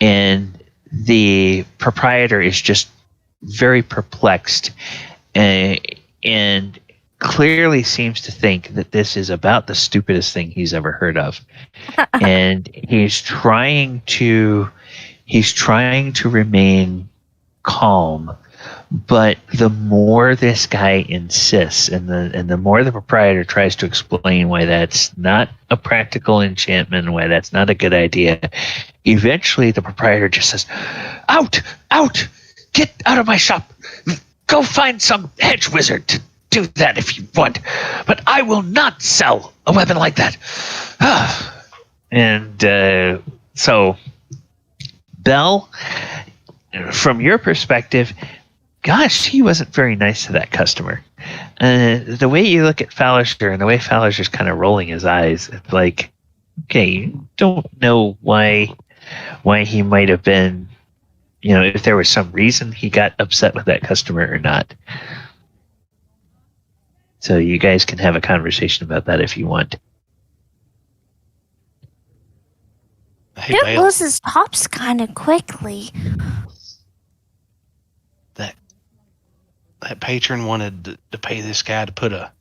And the proprietor is just very perplexed and clearly seems to think that this is about the stupidest thing he's ever heard of. And he's trying to remain calm, but the more this guy insists and the more the proprietor tries to explain why that's not a practical enchantment, why that's not a good idea, eventually the proprietor just says, out, get out of my shop, go find some hedge wizard to do that if you want, but I will not sell a weapon like that. And so Belle, from your perspective, gosh, he wasn't very nice to that customer. The way you look at Falazure and the way Falazure's kind of rolling his eyes, it's like, okay, you don't know why he might have been, if there was some reason he got upset with that customer or not. So you guys can have a conversation about that if you want. Hey, It Bale, loses tops kind of quickly. that patron wanted to pay this guy to put a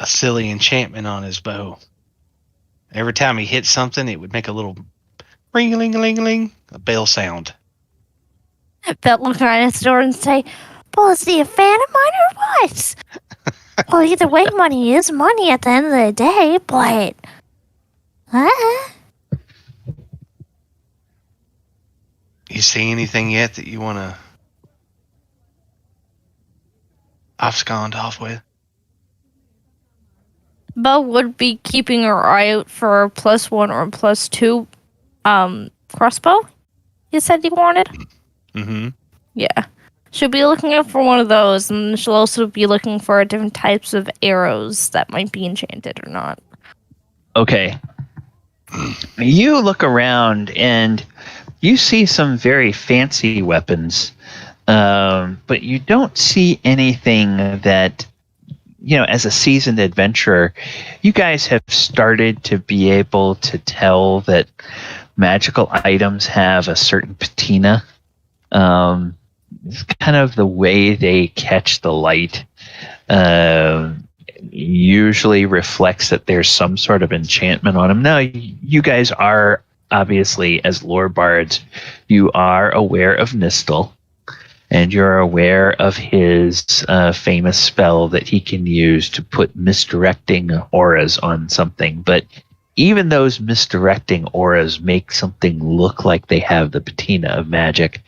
silly enchantment on his bow. Every time he hit something, it would make a little ring-a-ling-a-ling-a-ling, a bell sound. That look right at the door and say, well, is he a fan of mine or what? Well, either way, money is money at the end of the day, but... You see anything yet that you want to abscond off with? Bo would be keeping her eye out for a +1 or +2 crossbow. You said you wanted? Mm-hmm. Yeah. She'll be looking out for one of those, and she'll also be looking for different types of arrows that might be enchanted or not. Okay. You look around and you see some very fancy weapons, but you don't see anything that, as a seasoned adventurer, you guys have started to be able to tell that magical items have a certain patina. It's kind of the way they catch the light usually reflects that there's some sort of enchantment on them. Now, you guys are obviously, as lore bards, you are aware of Nistel, and you're aware of his famous spell that he can use to put misdirecting auras on something. But even those misdirecting auras make something look like they have the patina of magic.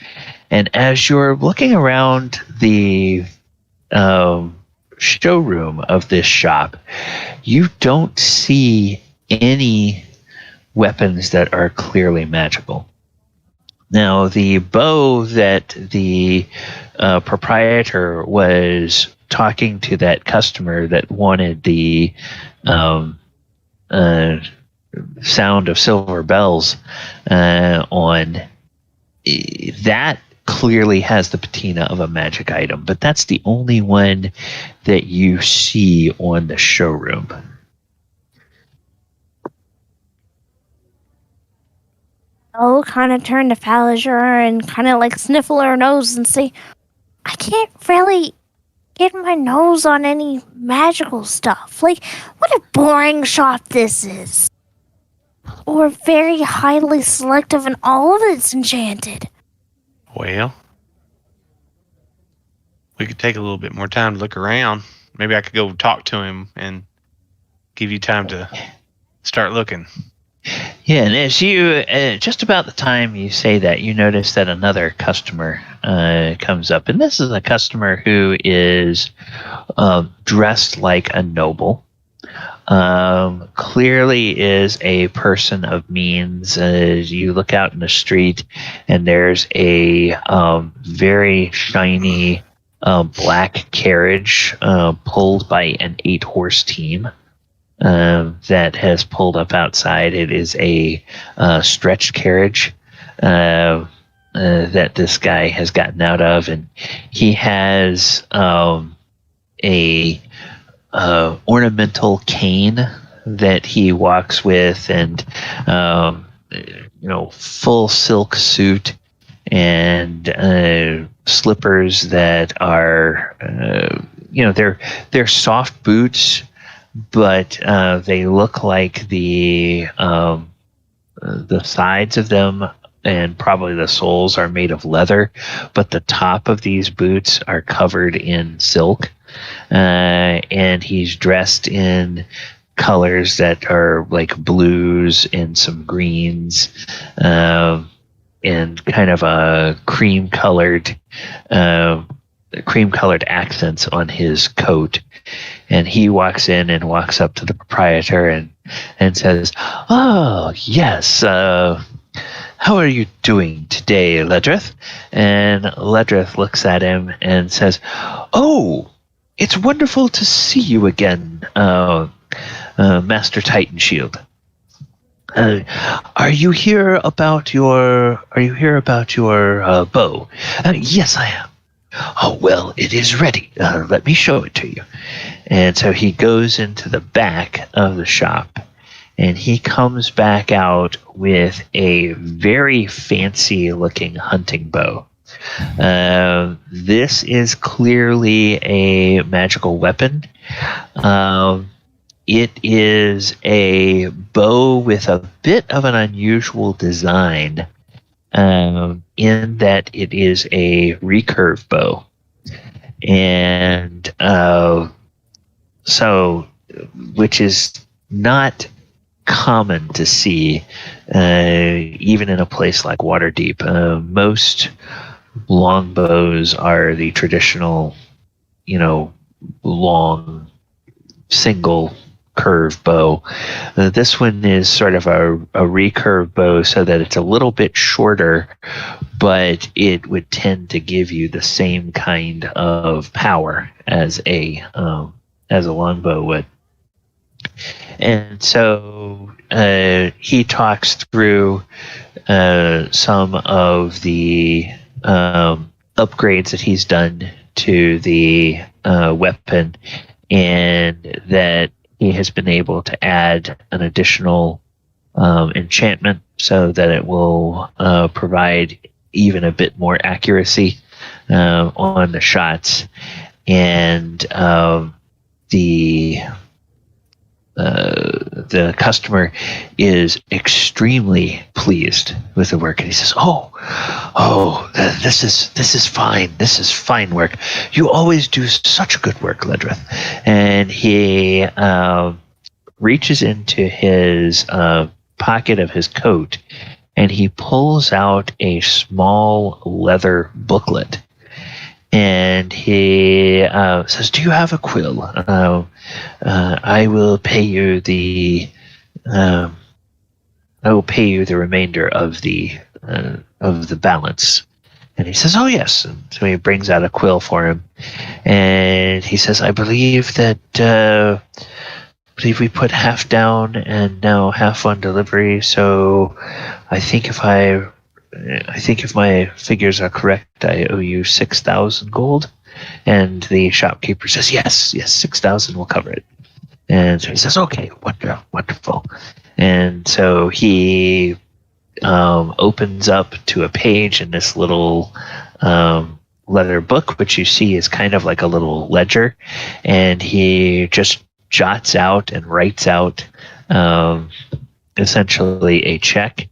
And as you're looking around the showroom of this shop, you don't see any weapons that are clearly magical. Now, the bow that the proprietor was talking to that customer that wanted the sound of silver bells on, that clearly has the patina of a magic item, but that's the only one that you see on the showroom. I'll kind of turn to Falazure and kind of like sniffle her nose and say, I can't really get my nose on any magical stuff. Like, what a boring shop this is. Or very highly selective and all of it's enchanted. Well, we could take a little bit more time to look around. Maybe I could go talk to him and give you time to start looking. Yeah, and as you, just about the time you say that, you notice that another customer comes up. And this is a customer who is dressed like a noble. Clearly is a person of means. As you look out in the street, and there's a very shiny black carriage pulled by an 8-horse team that has pulled up outside. It is a stretched carriage that this guy has gotten out of, and he has a ornamental cane that he walks with, and full silk suit and slippers that are they're soft boots, but they look like the sides of them and probably the soles are made of leather, but the top of these boots are covered in silk. And he's dressed in colors that are like blues and some greens, and kind of a cream-colored accents on his coat. And he walks in and walks up to the proprietor and says, "Oh, yes, how are you doing today, Ledrith?" And Ledrith looks at him and says, "Oh, it's wonderful to see you again, Master Titans-Shield. Are you here about your bow?" "Yes, I am." "Oh, well, it is ready. Let me show it to you." And so he goes into the back of the shop, and he comes back out with a very fancy-looking hunting bow. This is clearly a magical weapon. It is a bow with a bit of an unusual design, in that it is a recurve bow. And which is not common to see, even in a place like Waterdeep. Most longbows are the traditional, long single curve bow. This one is sort of a recurve bow, so that it's a little bit shorter, but it would tend to give you the same kind of power as a longbow would. And so he talks through some of the upgrades that he's done to the weapon, and that he has been able to add an additional enchantment so that it will provide even a bit more accuracy on the shots. And the customer is extremely pleased with the work, and he says, this is fine. This is fine work. You always do such good work, Ledrith." And he reaches into his pocket of his coat, and he pulls out a small leather booklet. And he says, "Do you have a quill? I will pay you the remainder of the balance." And he says, "Oh yes." And so he brings out a quill for him, and he says, "I believe that we put half down and now half on delivery. So I think if my figures are correct, I owe you 6,000 gold." And the shopkeeper says, "Yes, 6,000 will cover it." And so he says, "Okay, wonderful." And so he opens up to a page in this little leather book, which you see is kind of like a little ledger, and he just jots out and writes out essentially a check,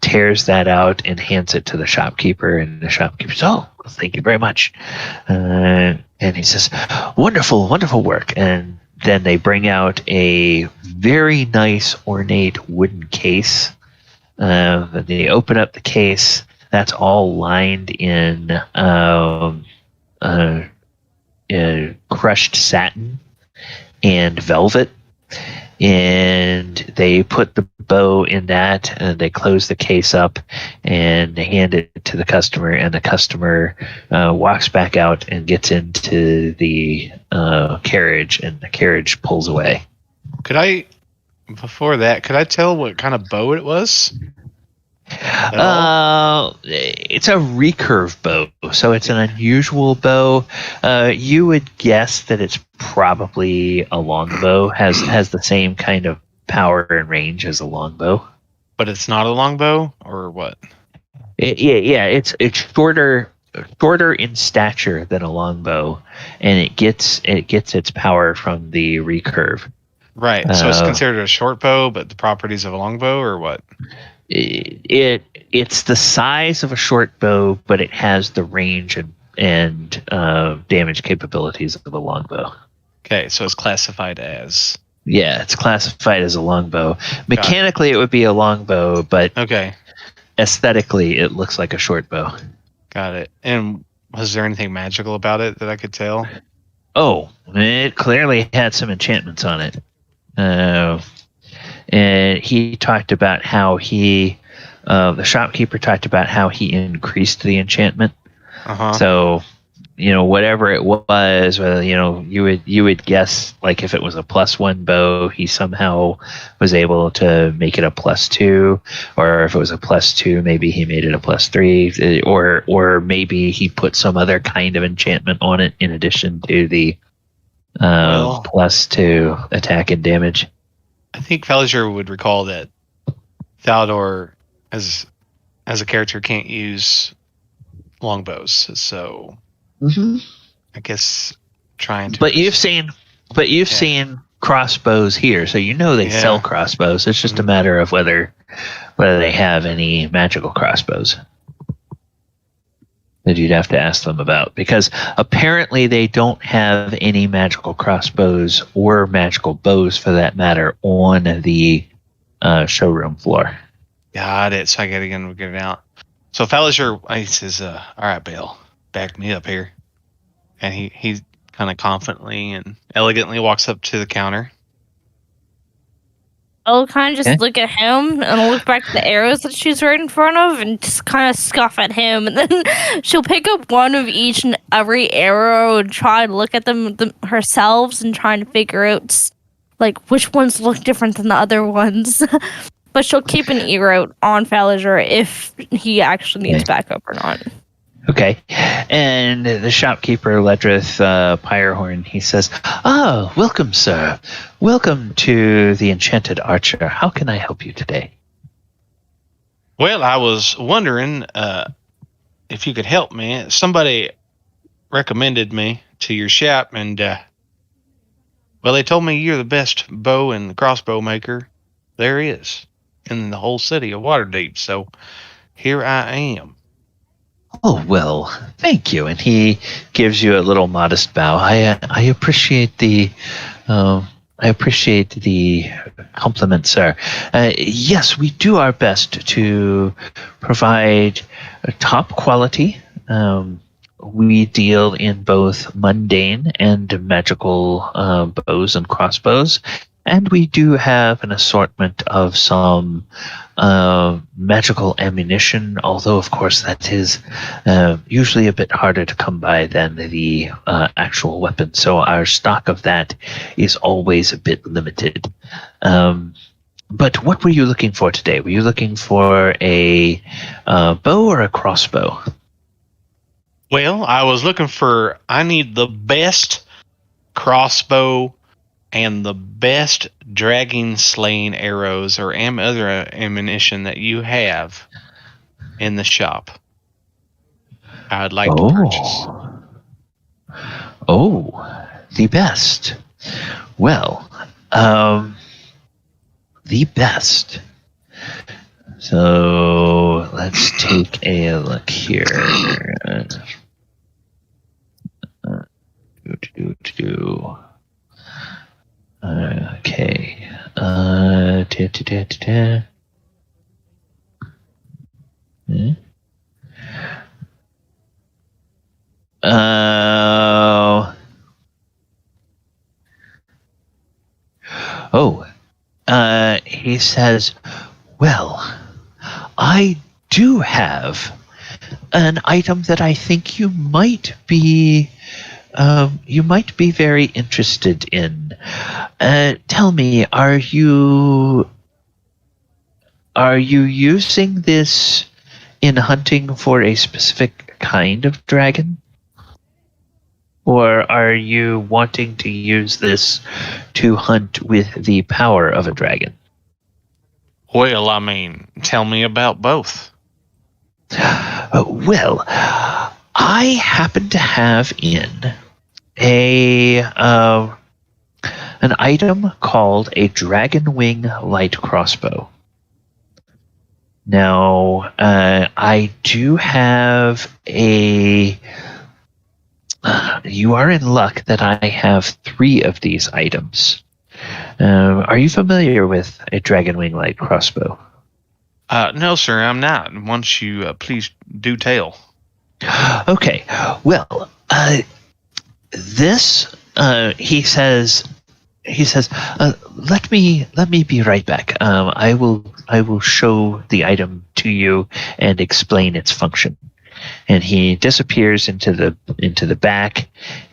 tears that out and hands it to the shopkeeper, and the shopkeeper says, "Oh, thank you very much." And he says, "Wonderful work." And then they bring out a very nice ornate wooden case. They open up the case. That's all lined in crushed satin and velvet. And they put the bow in that, and they close the case up, and they hand it to the customer, and the customer walks back out and gets into the carriage, and the carriage pulls away. Could I tell what kind of bow it was? It's a recurve bow, so it's an unusual bow. You would guess that it's probably a longbow. Has the same kind of power and range as a longbow. But it's not a longbow, or what? It's shorter in stature than a longbow, and it gets its power from the recurve. Right. So it's considered a short bow, but the properties of a longbow, or what? It's the size of a short bow, but it has the range and damage capabilities of a longbow. Okay, so it's classified as... Yeah, it's classified as a longbow. Mechanically, it would be a longbow, but aesthetically, it looks like a short bow. Got it. And was there anything magical about it that I could tell? Oh, it clearly had some enchantments on it. And he talked about how the shopkeeper talked about how he increased the enchantment. So, whatever it was, you would guess, like, if it was a +1 bow, he somehow was able to make it a +2, or if it was a +2, maybe he made it a +3, or maybe he put some other kind of enchantment on it in addition to the +2 attack and damage. I think Falazure would recall that Thaldohr, as a character, can't use longbows. So, I guess trying to. But you've seen crossbows here, so they sell crossbows. It's just a matter of whether they have any magical crossbows that you'd have to ask them about, because apparently they don't have any magical crossbows or magical bows, for that matter, on the showroom floor. Got it. So I gotta get it out. So Falazure, he says, "All right, Bill, back me up here," and he kind of confidently and elegantly walks up to the counter. I'll kind of just look at him and look back at the arrows that she's right in front of and just kind of scoff at him. And then she'll pick up one of each and every arrow and try to look at them herself and trying to figure out, like, which ones look different than the other ones. But she'll keep an ear out on Falazure if he actually needs backup or not. Okay. And the shopkeeper, Ledrith Pirehorn, he says, "Ah, welcome, sir. Welcome to the Enchanted Archer. How can I help you today?" Well, I was wondering if you could help me. Somebody recommended me to your shop, and they told me you're the best bow and crossbow maker there is in the whole city of Waterdeep. So here I am. "Oh, well, thank you." And he gives you a little modest bow. I appreciate the compliment, sir. Yes, we do our best to provide top quality. We deal in both mundane and magical bows and crossbows. And we do have an assortment of some magical ammunition, although, of course, that is usually a bit harder to come by than the actual weapon. So our stock of that is always a bit limited. But what were you looking for today? Were you looking for a bow or a crossbow? Well, I need the best crossbow and the best dragon slaying arrows or other ammunition that you have in the shop. I'd like to purchase. Oh, the best. Well, the best. So let's take a look here. Okay. He says, well, I do have an item that I think you might be very interested in. Tell me, are you using this in hunting for a specific kind of dragon? Or are you wanting to use this to hunt with the power of a dragon? Well, I mean, tell me about both. Well, I happen to have in an item called a Dragon Wing Light Crossbow. Now, I do have a... you are in luck that I have 3 of these items. Are you familiar with a Dragon Wing Light Crossbow? No, sir, I'm not. Once you please do tell. Okay. Well, this he says let me be right back. I will show the item to you and explain its function. And he disappears into the back,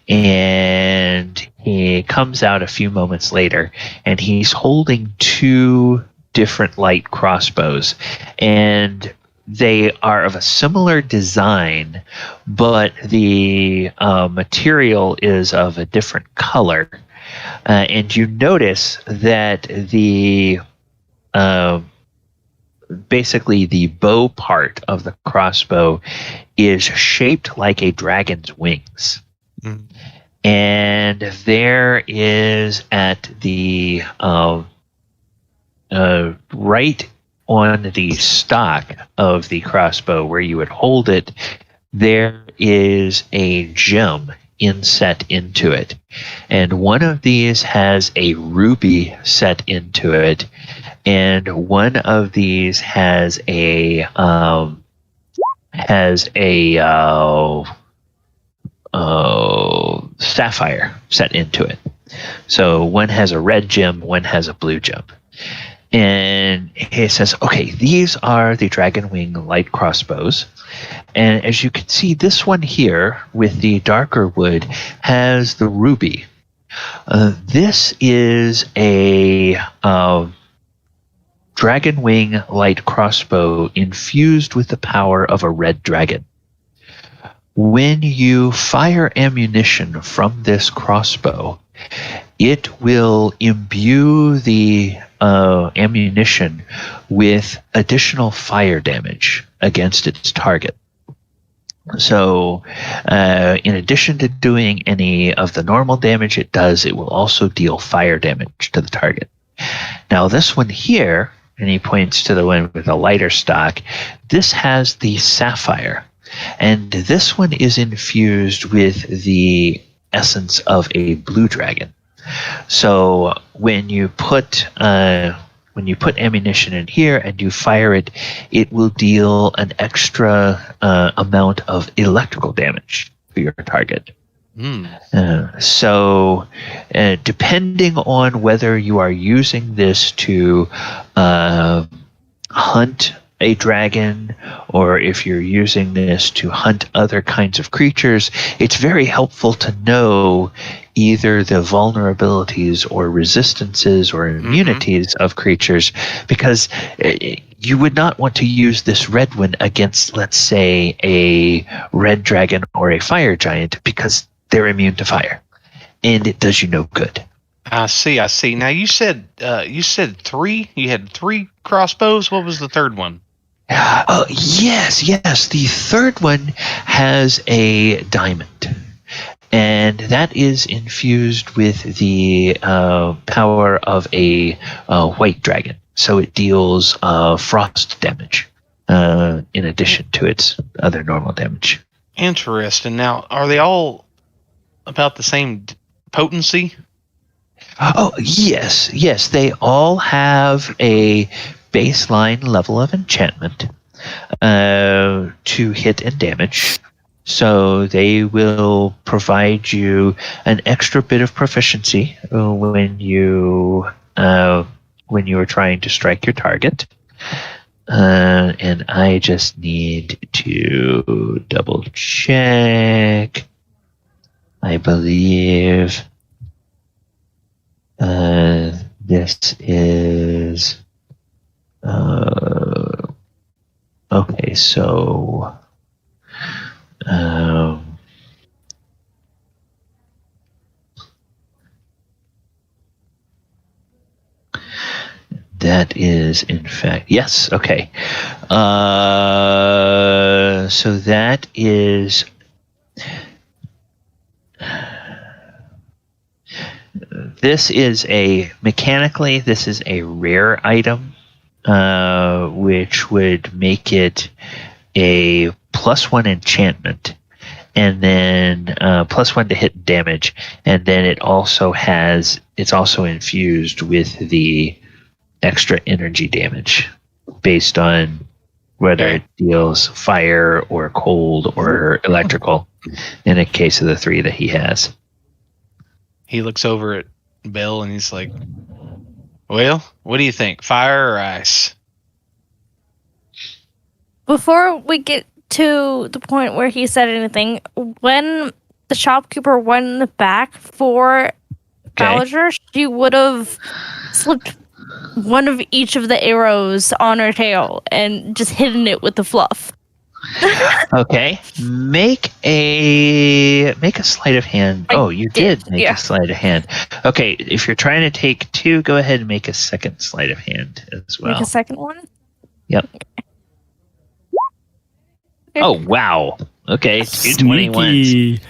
and he comes out a few moments later, and he's holding 2 different light crossbows, and they are of a similar design, but the material is of a different color. And you notice that the basically the bow part of the crossbow is shaped like a dragon's wings. Mm. And there is at the right on the stock of the crossbow where you would hold it, there is a gem inset into it. And one of these has a ruby set into it, and one of these has a sapphire set into it. So one has a red gem, one has a blue gem. And he says, okay, these are the Dragon Wing light crossbows. And as you can see, this one here with the darker wood has the ruby. This is a Dragon Wing light crossbow infused with the power of a red dragon. When you fire ammunition from this crossbow, it will imbue the ammunition with additional fire damage against its target. So, in addition to doing any of the normal damage it does, it will also deal fire damage to the target. Now, this one here, and he points to the one with a lighter stock, this has the sapphire. And this one is infused with the essence of a blue dragon. So when you put ammunition in here and you fire it, it will deal an extra amount of electrical damage to your target. So, depending on whether you are using this to hunt a dragon, or if you're using this to hunt other kinds of creatures, it's very helpful to know either the vulnerabilities or resistances or immunities of creatures, because you would not want to use this red one against, let's say, a red dragon or a fire giant, because they're immune to fire, and it does you no good. I see. Now you said 3. You had 3 crossbows. What was the third one? Yes. The third one has a diamond, and that is infused with the power of a white dragon. So it deals frost damage in addition to its other normal damage. Interesting. Now, are they all about the same potency? Oh, yes. They all have a baseline level of enchantment to hit and damage. So they will provide you an extra bit of proficiency when you are trying to strike your target. And I just need to double check. I believe this is okay. So that is in fact yes. Okay. So that is. This is mechanically a rare item, which would make it a +1 enchantment, and then +1 to hit and damage, and then it's also infused with the extra energy damage based on whether it deals fire or cold or electrical. In the case of the 3 that he has. He looks over at Bill and he's like, well, what do you think? Fire or ice? Before we get to the point where he said anything, when the shopkeeper went back for Falazure, she would have slipped one of each of the arrows on her tail and just hidden it with the fluff. Okay, make a sleight of hand. You did make a sleight of hand. Okay, if you're trying to take 2, go ahead and make a second sleight of hand as well. Make a second one? Yep. Okay. Oh, wow. Okay, 2 21s.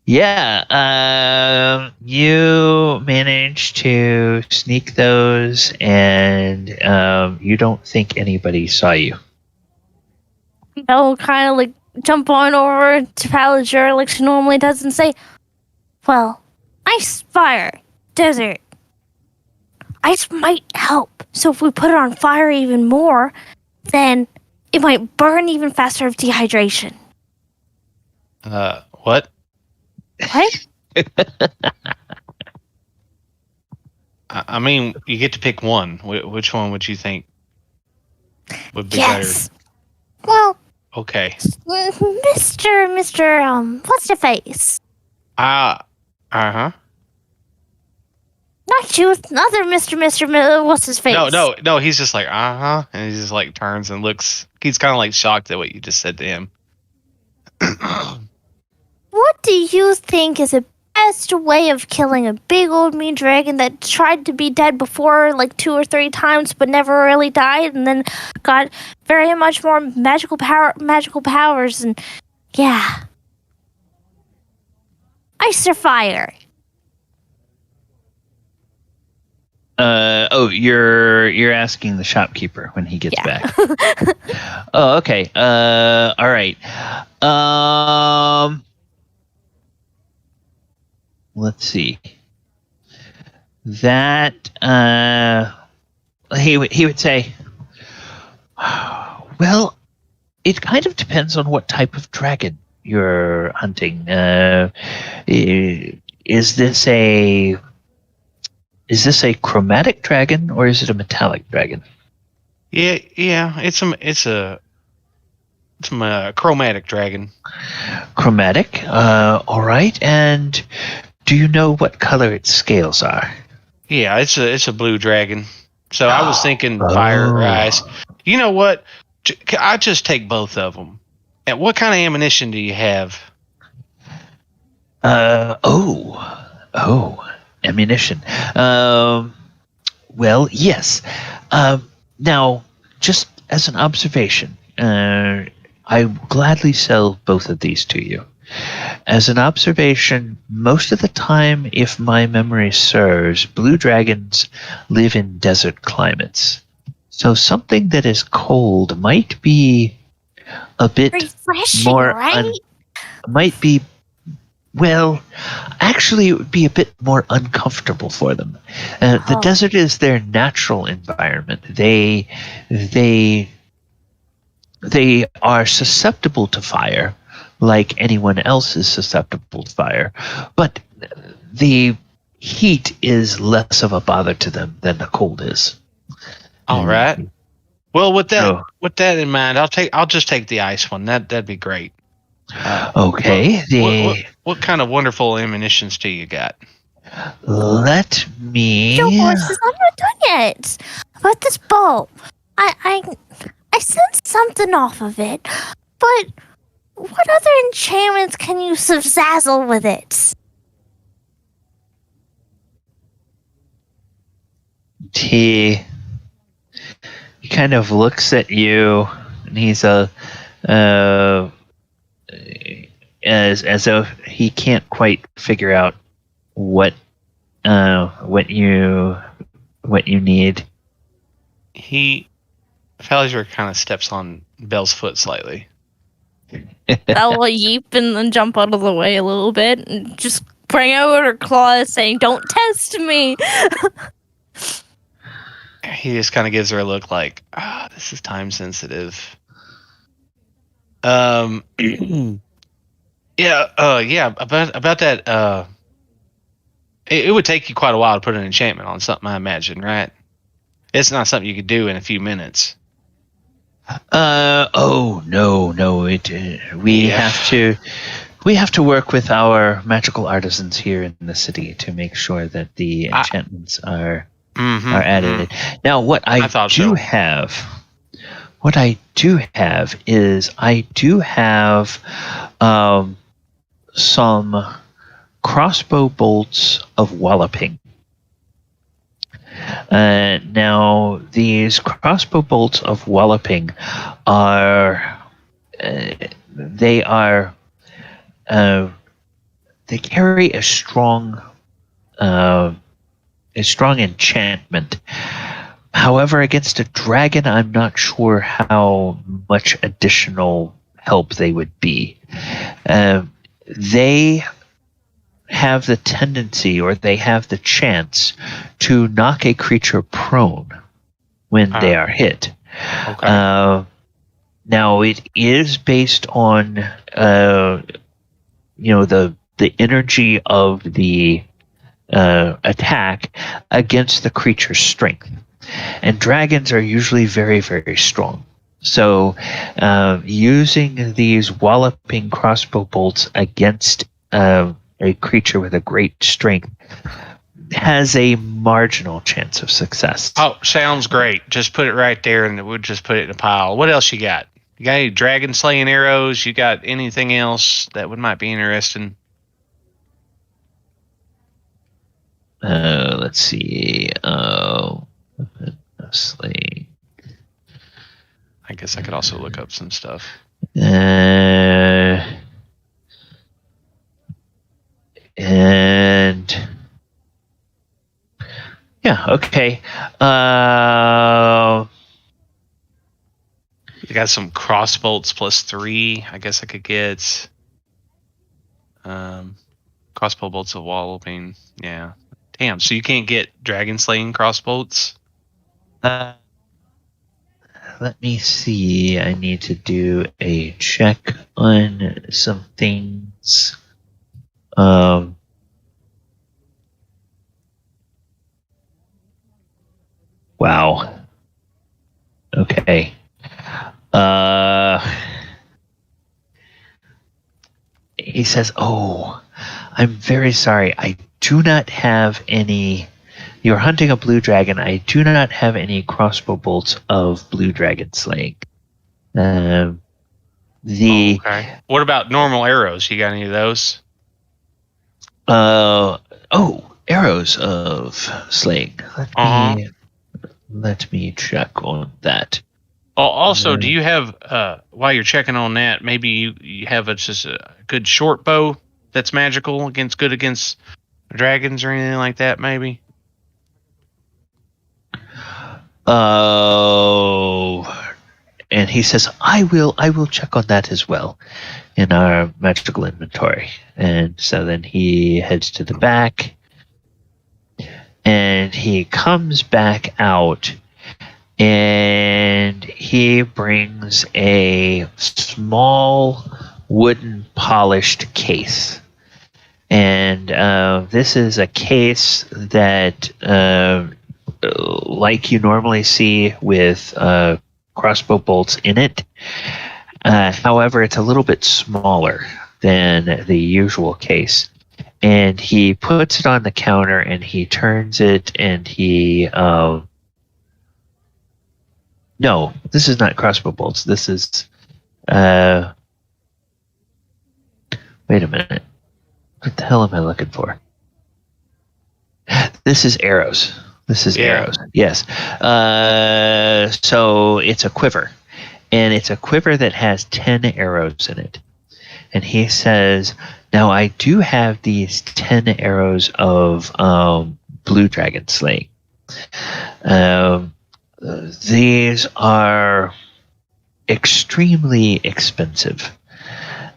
Yeah, you managed to sneak those, and you don't think anybody saw you. Belle kind of jump on over to Falazure like she normally does and say, well, ice, fire, desert. Ice might help. So if we put it on fire even more, then it might burn even faster of dehydration. What? What? I mean, you get to pick one. Which one would you think would be better? Well, okay. Mr. What's your face? Uh-huh. Not you, other Mr. What's his face? No, he's just like, uh-huh. And he just turns and looks, he's kind of shocked at what you just said to him. What do you think is the best way of killing a big old mean dragon that tried to be dead before 2 or 3 times but never really died and then got very much more magical powers and yeah. Ice or fire? You're asking the shopkeeper when he gets back. Oh, okay. All right. Let's see. That he would say, well, it kind of depends on what type of dragon you're hunting. Is this a chromatic dragon or is it a metallic dragon? Yeah. It's a chromatic dragon. Chromatic. All right. And do you know what color its scales are? Yeah, it's a blue dragon. So I was thinking fire or Oh. ice. You know what? I just take both of them. And what kind of ammunition do you have? Ammunition. Well, yes. Now, just as an observation, I will gladly sell both of these to you. As an observation, most of the time, if my memory serves, blue dragons live in desert climates. So something that is cold might be a bit refreshing, more right? might be, well, actually it would be a bit more uncomfortable for them. The desert is their natural environment. They are susceptible to fire like anyone else is susceptible to fire, but the heat is less of a bother to them than the cold is. All right. Well, with that in mind, I'll just take the ice one. That'd be great. Okay. What kind of wonderful ammunitions do you got? Let me. Yo, horses, I'm not done yet. About this bow, I sense something off of it, but what other enchantments can you zazzle with it? He kind of looks at you, and he's as though he can't quite figure out what you need. Falazure kind of steps on Belle's foot slightly. Belle will yeep and then jump out of the way a little bit and just bring out her claws saying, "Don't test me." He just kind of gives her a look like, this is time sensitive. Yeah, about that, it would take you quite a while to put an enchantment on something, I imagine, right? It's not something you could do in a few minutes. No. We have to work with our magical artisans here in the city to make sure that the enchantments are added. Now, what I do have is I do have some crossbow bolts of walloping. Now, these crossbow bolts of walloping are they carry a strong enchantment. However, against a dragon, I'm not sure how much additional help they would be. They have the tendency, or they have the chance, to knock a creature prone when they are hit. Okay. Now, it is based on the energy of the attack against the creature's strength. And dragons are usually very, very strong. So using these walloping crossbow bolts against a creature with a great strength has a marginal chance of success. Oh, sounds great. Just put it right there and we'll just put it in a pile. What else you got? You got any dragon slaying arrows? You got anything else that might be interesting? Let's see. Slaying. I guess I could also look up some stuff. And yeah, okay. You got some crossbolts +3. I guess I could get crossbow bolts of walloping. Yeah. Damn. So you can't get dragon slaying crossbolts? let me see. I need to do a check on some things. Wow. Okay. He says, "Oh, I'm very sorry. I do not have any. You're hunting a blue dragon. I do not have any crossbow bolts of blue dragon slaying. Okay. What about normal arrows? You got any of those? Arrows of slaying. Let me check on that. Also, do you have, while you're checking on that, maybe you have just a good short bow that's magical against dragons or anything like that, maybe? And he says, I will check on that as well in our magical inventory. And so then he heads to the back, and he comes back out, and he brings a small wooden polished case. And this is a case that, like you normally see with crossbow bolts in it. However, it's a little bit smaller than the usual case. And he puts it on the counter, and he turns it, and he... No, this is not crossbow bolts. This is... Wait a minute. What the hell am I looking for? This is arrows. Arrows. Yes. So it's a quiver. And it's a quiver that has 10 arrows in it. And he says, now I do have these 10 arrows of blue dragon slaying. These are extremely expensive.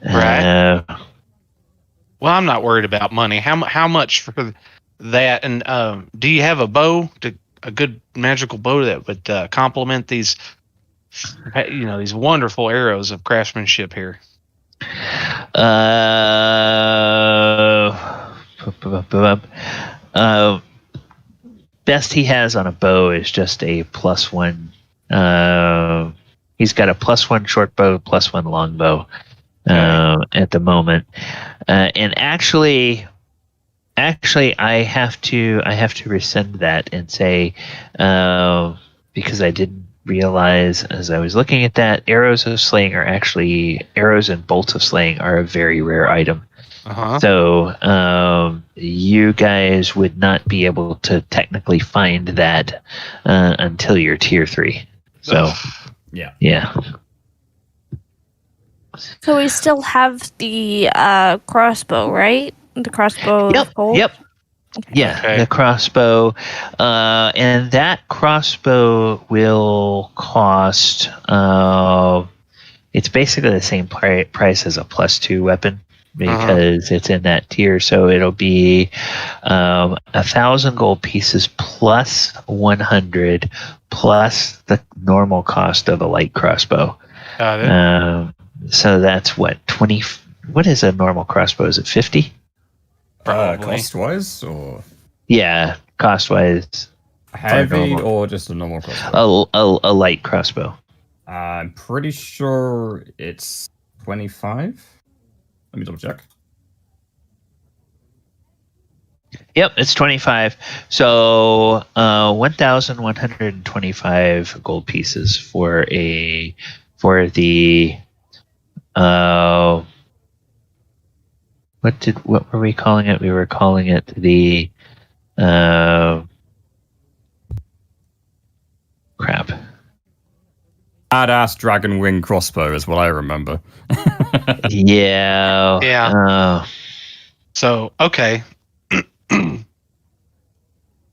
Right. Well, I'm not worried about money. How much for that? And do you have a bow, a good magical bow that would complement these, these wonderful arrows of craftsmanship here? Best he has on a bow is just a +1. He's got a +1 short bow, +1 long bow at the moment. And actually, I have to rescind that and say, because I didn't realize as I was looking at that, arrows and bolts of slaying are a very rare item. Uh-huh. So you guys would not be able to technically find that until you're tier 3. So yeah. So we still have the crossbow, right? The crossbow. Yep. Yeah, okay. The crossbow, and that crossbow will cost. It's basically the same price as a +2 weapon because it's in that tier. So it'll be 1,000 gold pieces plus 100 plus the normal cost of a light crossbow. Got it. So that's what 20. What is a normal crossbow? Is it 50? Cost-wise, or cost-wise, heavy or just a normal crossbow? A light crossbow. I'm pretty sure it's 25. Let me double check. Yep, it's 25. So 1,125 gold pieces for the. What were we calling it? We were calling it the crap. Badass dragon wing crossbow is what I remember. Yeah. So okay.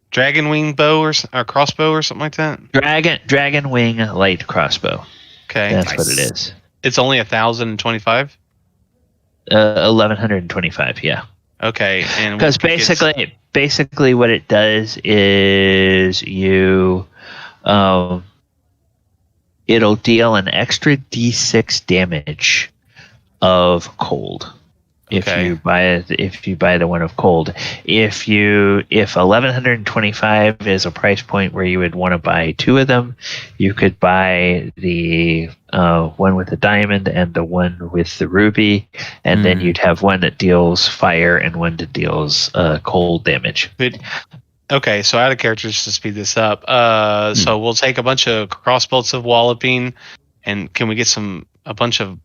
Dragon wing bow or crossbow or something like that. Dragon wing light crossbow. Okay, that's what it is. It's only 1,025. 1,125. Yeah. Okay, and because basically what it does is you it'll deal an extra d6 damage of cold. If you buy the one of cold, if 1125 is a price point where you would want to buy 2 of them, you could buy the one with the diamond and the one with the ruby, and then you'd have one that deals fire and one that deals cold damage. Okay, so out of character, just to speed this up, so we'll take a bunch of crossbolts of walloping, and can we get a bunch of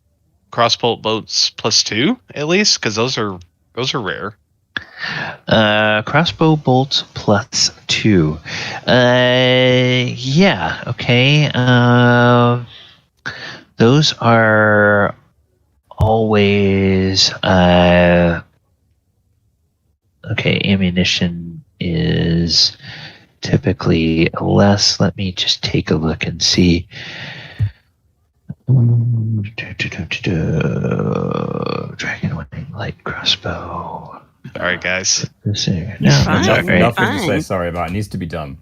crossbolt bolts +2 at least, because those are rare. Crossbow bolts +2. Yeah. Okay. Those are always okay. Ammunition is typically less. Let me just take a look and see. Dragon Wing light crossbow. Sorry, guys. Fine, Nothing to fine. say sorry about. It needs to be done.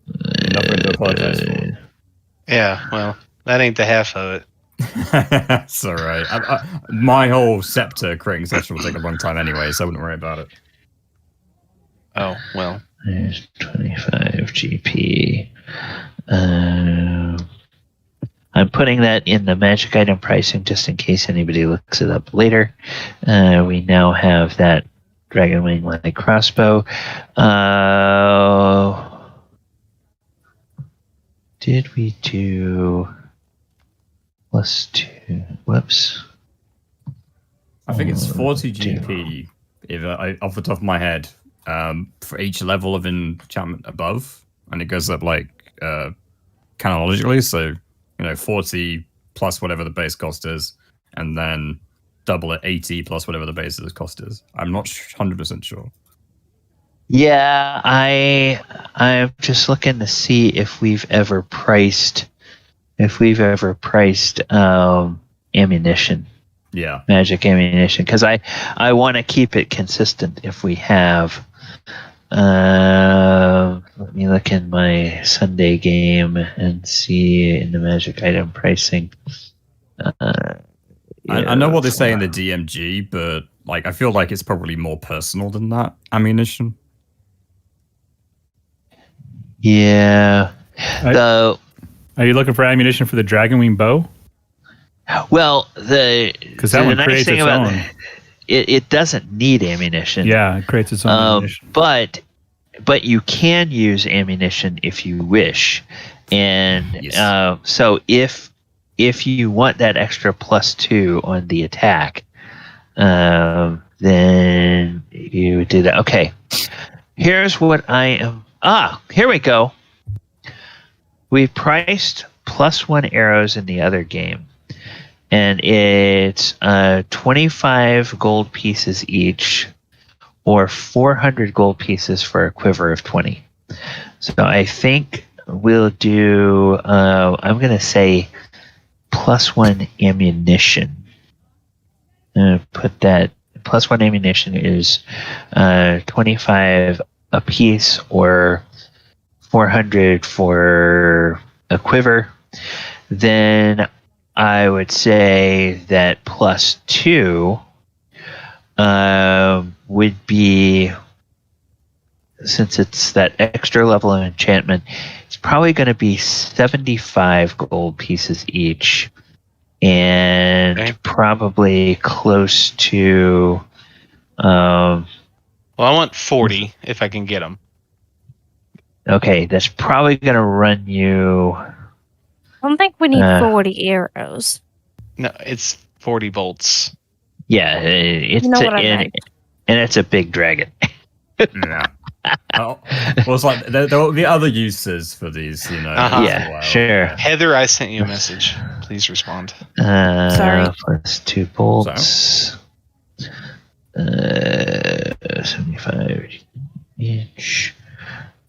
Nothing to apologize for. Yeah, well, that ain't the half of it. It's all right. My whole scepter creating session will take a long time anyway, so I wouldn't worry about it. Oh, well. There's 25 GP. I'm putting that in the magic item pricing just in case anybody looks it up later. We now have that Dragon Wing light crossbow. Did we do +2? Whoops. I think it's 40 GP, off the top of my head, for each level of enchantment above, and it goes up canonically, so 40 plus whatever the base cost is, and then double it 80 plus whatever the base cost is. I'm not 100% sure. Yeah, I'm just looking to see if we've ever priced ammunition. Yeah, magic ammunition, because I want to keep it consistent. If we have, let me look in my Sunday game and see in the magic item pricing. I know what they say in the DMG, but I feel like it's probably more personal than that ammunition. Yeah. Are you looking for ammunition for the Dragon Wing bow? Well, because that one creates its own. It doesn't need ammunition. Yeah, it creates its own ammunition. But you can use ammunition if you wish, and yes. So if you want that extra +2 on the attack, then you do that. Okay, here's what I am. Here we go. We priced +1 arrows in the other game. And it's 25 gold pieces each, or 400 gold pieces for a quiver of 20. So I think we'll do, I'm going to say +1 ammunition. Put that, +1 ammunition is 25 a piece, or 400 for a quiver. Then I would say that +2 would be, since it's that extra level of enchantment, it's probably going to be 75 gold pieces each, and probably close to. Well, I want 40 if I can get them. Okay, that's probably going to run you. I don't think we need 40 arrows. No, it's 40 bolts. Yeah, it's You know what I meant. and it's a big dragon. Yeah. Well, it's like there will be other uses for these, Yeah, well. sure. Heather, I sent you a message. Please respond. Sorry. +2 bolts. 75 each.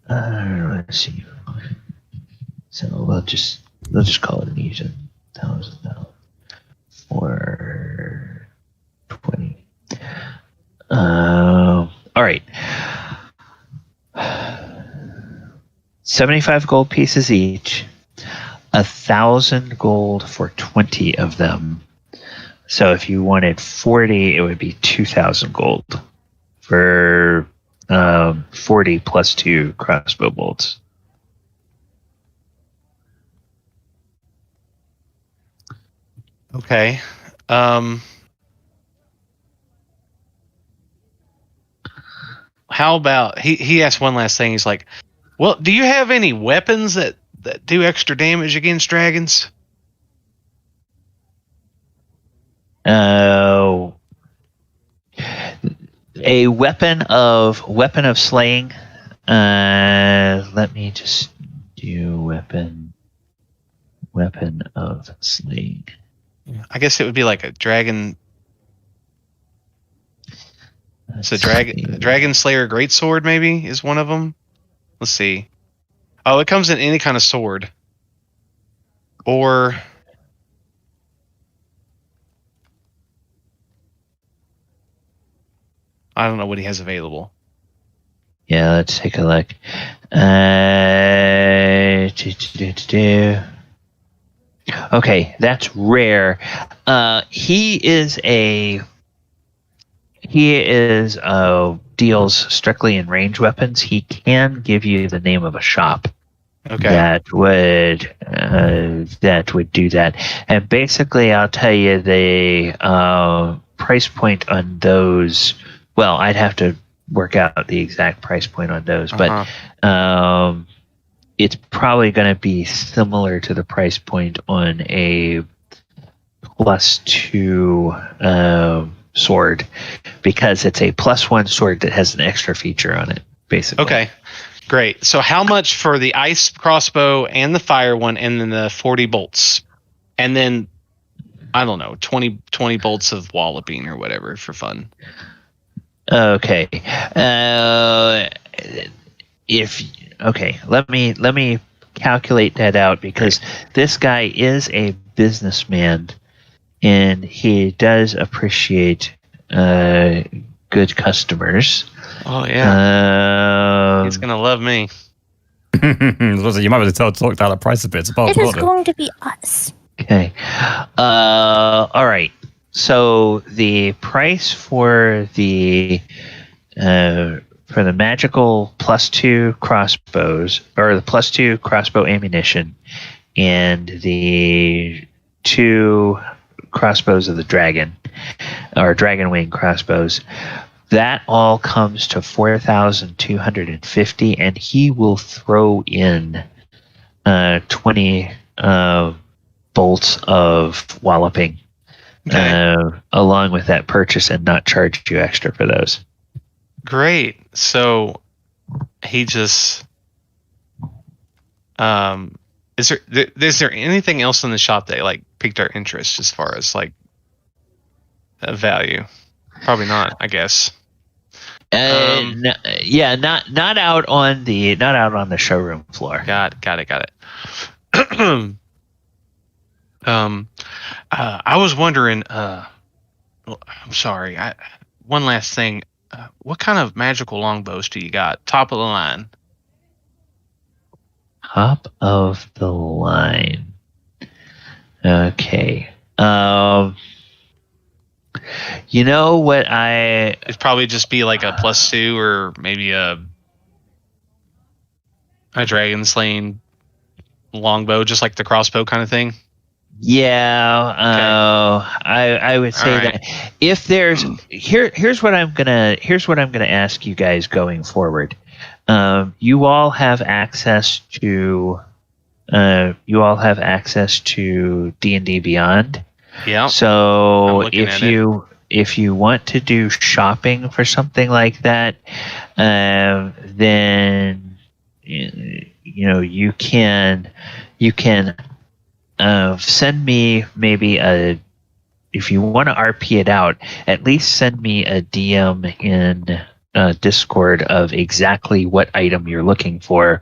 Let's see. So we'll just call it an easy 1,000 for 20. All right. 75 gold pieces each. 1,000 gold for 20 of them. So if you wanted 40, it would be 2,000 gold for 40 plus 2 crossbow bolts. Okay. How about he asked one last thing. He's like, "Well, do you have any weapons that do extra damage against dragons?" A weapon of slaying. Let me just do weapon of slaying. I guess it would be like a dragon. So Dragon Slayer Greatsword maybe is one of them. Let's see. Oh, it comes in any kind of sword. Or I don't know what he has available. Yeah, let's take a look. Okay, that's rare. He deals strictly in range weapons. He can give you the name of a shop that would do that. And basically, I'll tell you the price point on those. Well, I'd have to work out the exact price point on those, but it's probably going to be similar to the price point on a +2 sword, because it's a +1 sword that has an extra feature on it, basically. Okay, great. So how much for the ice crossbow and the fire one, and then the 40 bolts, and then I don't know, 20 bolts of walloping or whatever for fun? Okay. Let me calculate that out, because this guy is a businessman and he does appreciate good customers. Oh yeah. He's gonna love me. You might have to talk down the price a bit. It is going to be us. Okay. All right. So the price for the magical +2 crossbows, or the +2 crossbow ammunition, and the 2 crossbows of the dragon, or dragon wing crossbows, that all comes to 4,250, and he will throw in 20 bolts of walloping along with that purchase, and not charge you extra for those. Great. So he just is there anything else in the shop that like piqued our interest as far as like value? Probably not, I guess. Not out on the showroom floor. Got it. I was wondering. I'm sorry. One last thing. What kind of magical longbows do you got? Top of the line. Top of the line. Okay. You know what It'd probably just be like a +2, or maybe a dragon slaying longbow, just like the crossbow kind of thing. Yeah, I would say that if there's here's what I'm gonna ask you guys going forward. You all have access to D&D Beyond. Yeah. So if you want to do shopping for something like that, then you can send me maybe if you want to RP it out, at least send me a DM in Discord of exactly what item you're looking for.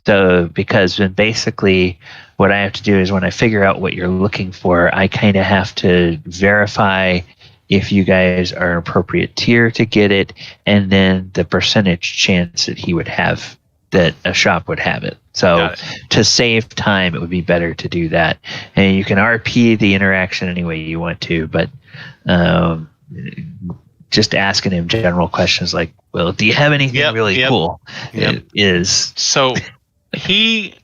So, because then basically what I have to do is, when I figure out what you're looking for, I kind of have to verify if you guys are an appropriate tier to get it, and then the percentage chance that he would have that a shop would have it. So to save time, it would be better to do that. And you can RP the interaction any way you want to, but just asking him general questions like, well, do you have anything really cool? It is. So he's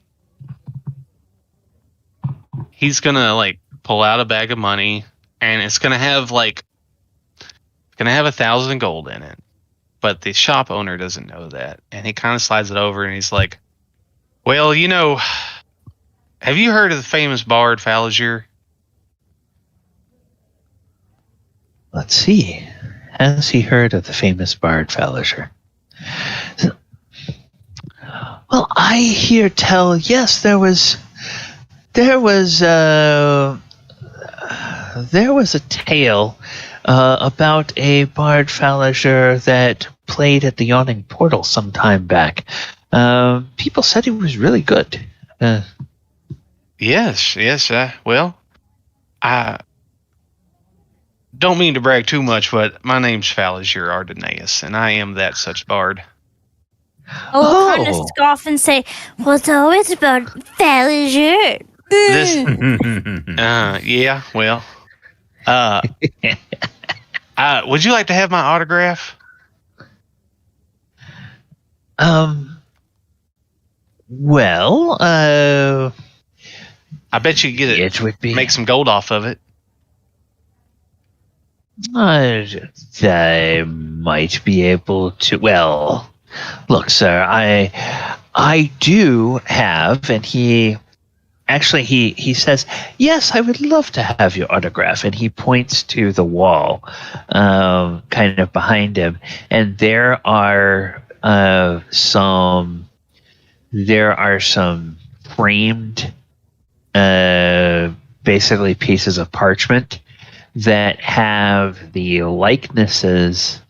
gonna like pull out a bag of money, and it's gonna have 1,000 gold in it. But the shop owner doesn't know that. And he kind of slides it over and he's like, well, have you heard of the famous bard Falazure? Let's see. Has he heard of the famous bard Falazure? Well, I hear tell, yes, there was a tale about a bard Falazure that played at the Yawning Portal some time back. People said he was really good. Yes. Well, I don't mean to brag too much, but my name's Falazure Ardenaeus, and I am that such bard. I'll kind of scoff and say, well, it's always about Falazure. Yeah, well. Would you like to have my autograph? Well, I bet you could get it would be, make some gold off of it. I might be able to. Well, look, sir, I do have, and he says, yes, I would love to have your autograph, and he points to the wall, kind of behind him, and there are some framed, basically pieces of parchment that have the likenesses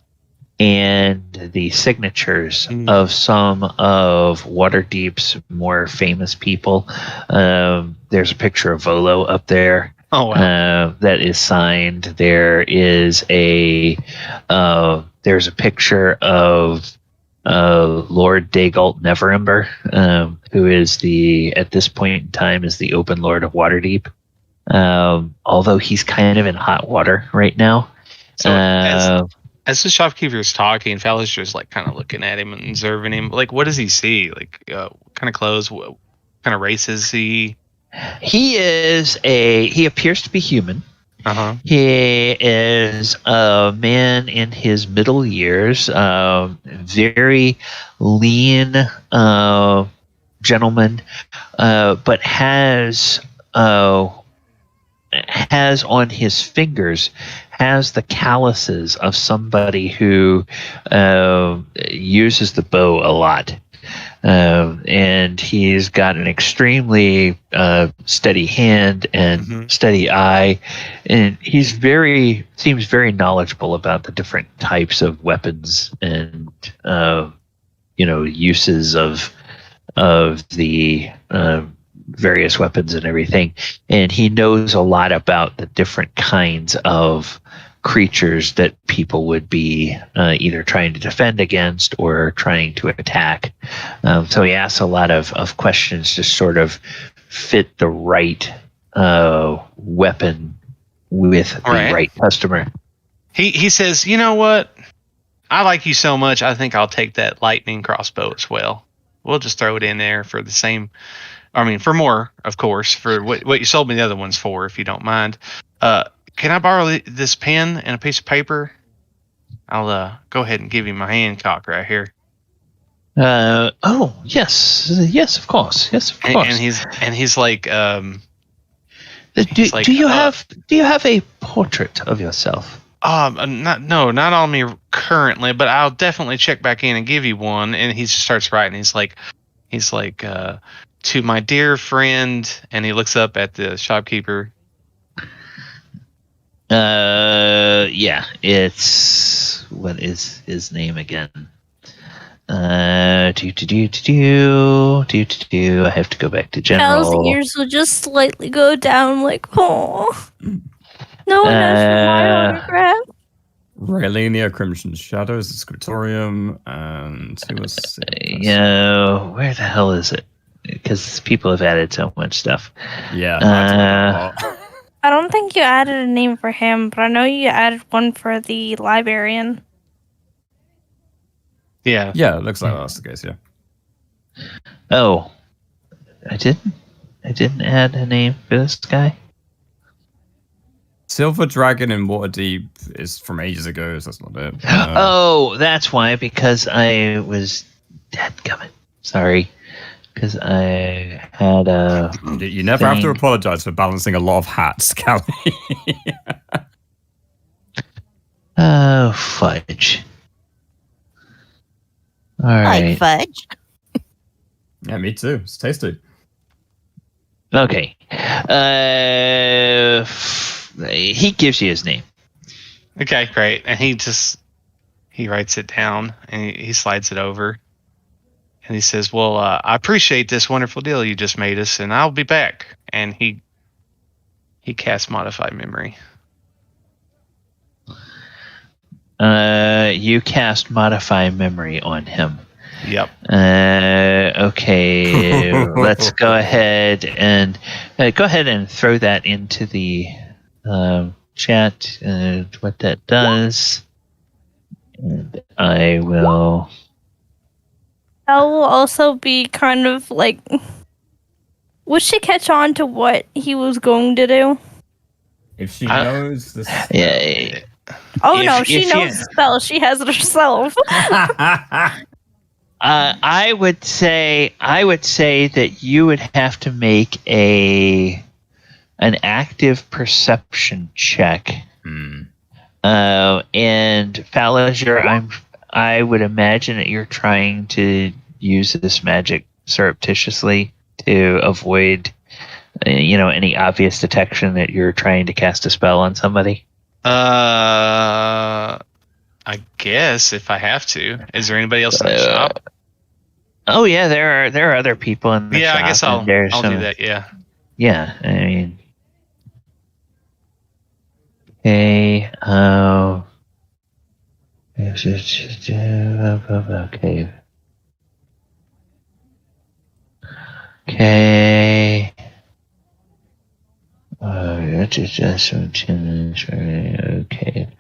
and the signatures of some of Waterdeep's more famous people. There's a picture of Volo up there. Oh, wow. That is signed. There is there's a picture of Lord Dagult Neverember, who is at this point in time is the Open Lord of Waterdeep. Although he's kind of in hot water right now. So as the shopkeeper is talking, Falusure's like kind of looking at him and observing him. Like, what does he see? Like, what kind of clothes? What kind of race is he? He appears to be human. Uh-huh. He is a man in his middle years, very lean gentleman, but has on his fingers the calluses of somebody who uses the bow a lot. And he's got an extremely steady hand and steady eye, and he's seems very knowledgeable about the different types of weapons and uses of the various weapons and everything. And he knows a lot about the different kinds of creatures that people would be either trying to defend against or trying to attack. So he asks a lot of questions to sort of fit the right weapon with the right customer. He says, you know what? I like you so much, I think I'll take that lightning crossbow as well. We'll just throw it in there for the same. I mean, for more, of course, for what you sold me the other ones for, if you don't mind. Can I borrow this pen and a piece of paper? I'll go ahead and give you my Hancock right here. Oh, yes, of course. And he's like, do you have a portrait of yourself? Not on me currently, but I'll definitely check back in and give you one. And he starts writing. He's like, to my dear friend, and he looks up at the shopkeeper. Yeah, it's, what is his name again? I have to go back to general. Cal's ears will just slightly go down, like, oh, no one asked for my autograph. Raelenia, Crimson Shadows, the Scriptorium, and who was where the hell is it? Because people have added so much stuff. Yeah. I don't think you added a name for him, but I know you added one for the Librarian. Yeah. Yeah, it looks like that's the case, yeah. Oh. I didn't add a name for this guy. Silver Dragon in Waterdeep is from ages ago, so that's not it. Oh, that's why, because I was dadgummit. Sorry. Because I had a. You never have to apologize for balancing a lot of hats, Callie. Oh, fudge. All right. Like fudge. Yeah, me too. It's tasty. Okay. He gives you his name. Okay, great. And he writes it down and he slides it over. And he says, well, I appreciate this wonderful deal you just made us, and I'll be back. And he casts Modify Memory. You cast Modify Memory on him. Yep. Okay. Let's go ahead and throw that into the chat. What that does, and I will. That will also be kind of like. Would she catch on to what he was going to do? If she knows the spell. Yeah. Oh, she knows the spell. She has it herself. I would say that you would have to make an active perception check. And Falazure, I would imagine that you're trying to use this magic surreptitiously to avoid, any obvious detection that you're trying to cast a spell on somebody. I guess if I have to. Is there anybody else in the shop? Oh yeah, there are other people in the shop. Yeah, I guess I'll do that. Yeah. Yeah, I mean. Okay. Okay. Okay.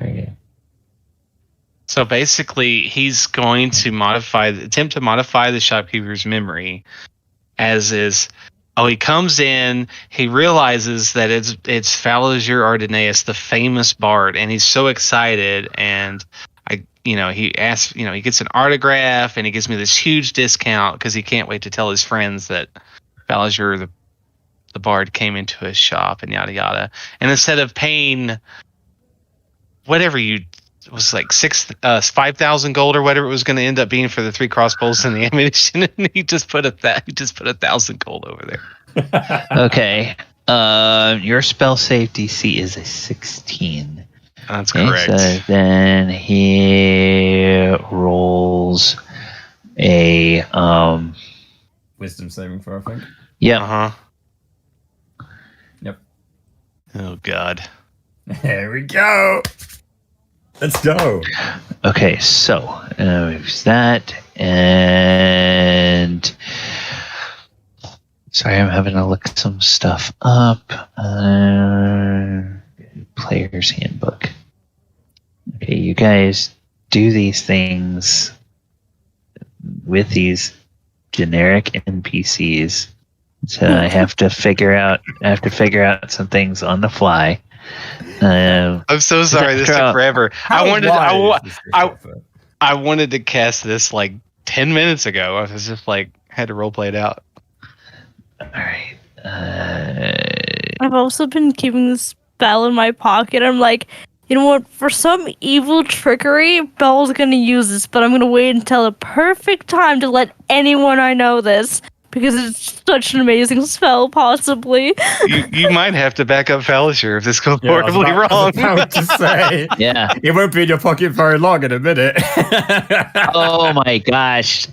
Okay. So basically, he's going to attempt to modify the shopkeeper's memory, as is. Oh, he comes in. He realizes that it's Falazure Ardenaeus, the famous bard, and he's so excited. And he asks, he gets an autograph, and he gives me this huge discount because he can't wait to tell his friends that Falazure, the bard, came into his shop, and yada yada. And instead of paying whatever it was like 5,000 gold or whatever it was going to end up being for the 3 crossbows and the ammunition, and he just put 1,000 gold over there. Okay. Your spell save DC is a 16. That's correct. So then he rolls a Wisdom saving throw, I think. Yeah. Yep. Oh God. There we go. Let's go. Okay, so that, and sorry, I'm having to look some stuff up. Player's handbook. Okay, you guys do these things with these generic NPCs, so I have to figure out some things on the fly. I'm so sorry. This took forever. I wanted to cast this like 10 minutes ago. I was just like had to role play it out. All right. I've also been keeping this spell in my pocket. I'm like, you know what? For some evil trickery, Belle's gonna use this, but I'm gonna wait until the perfect time to let anyone I know this. Because it's such an amazing spell, possibly. You might have to back up Falazure if this goes horribly wrong. I was about to say, yeah, it won't be in your pocket very long in a minute. Oh my gosh!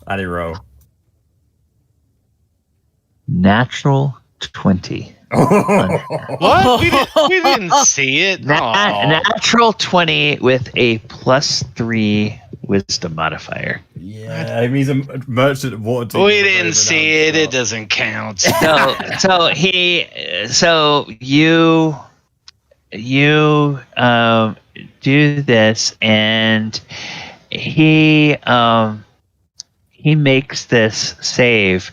Addy roll. Natural 20. What? We didn't see it. Natural 20 with a +3 wisdom modifier. Yeah, he's a merchant of water. We didn't see it. It doesn't count. So you do this, and he makes this save,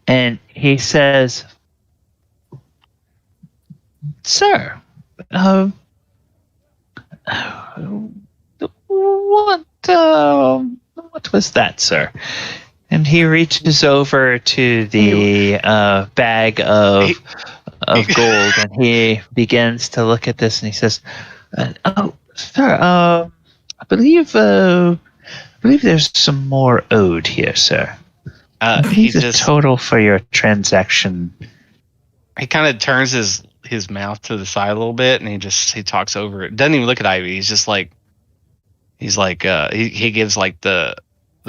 and he says, "Sir, what was that, sir?" And he reaches over to the bag of gold, and he begins to look at this, and he says, "Oh, sir, I believe there's some more owed here, sir. He's a total for your transaction." He kind of turns his mouth to the side a little bit, and he talks over it. Doesn't even look at Ivy. He's just like, he gives like the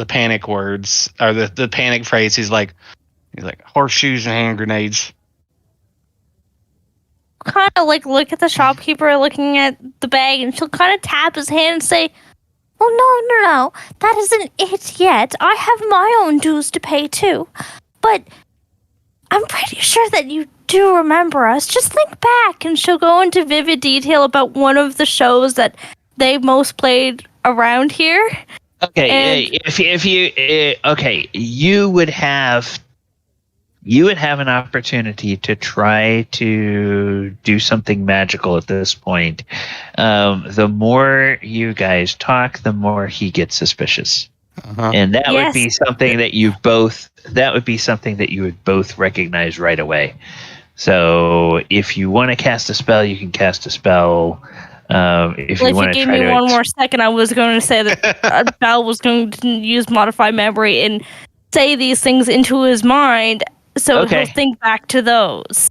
panic words, or the panic phrase. He's like horseshoes and hand grenades. Kind of like look at the shopkeeper looking at the bag, and she'll kind of tap his hand and say, "Oh, no, that isn't it yet. I have my own dues to pay too. But I'm pretty sure that you do remember us. Just think back." And she'll go into vivid detail about one of the shows that they most played around here. Okay, And- if you okay, you would have an opportunity to try to do something magical at this point. The more you guys talk, the more he gets suspicious, and that would be something that you would both recognize right away. So if you want to cast a spell, you can cast a spell. If you gave me one more second, I was going to say that Val was going to use modify memory and say these things into his mind, so he'll think back to those.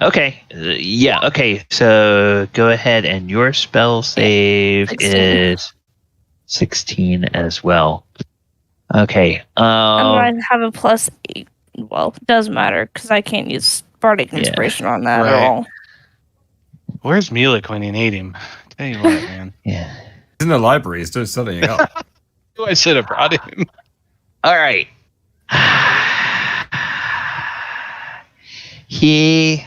Okay. Okay. So go ahead, and your spell save 16. is 16 as well. Okay. I have a +8. Well, it doesn't matter because I can't use bardic inspiration on that at all. Where's Mulek when you need him? Tell you what, man. Yeah. He's in the library. He's just studying up. I should have brought him. All right. He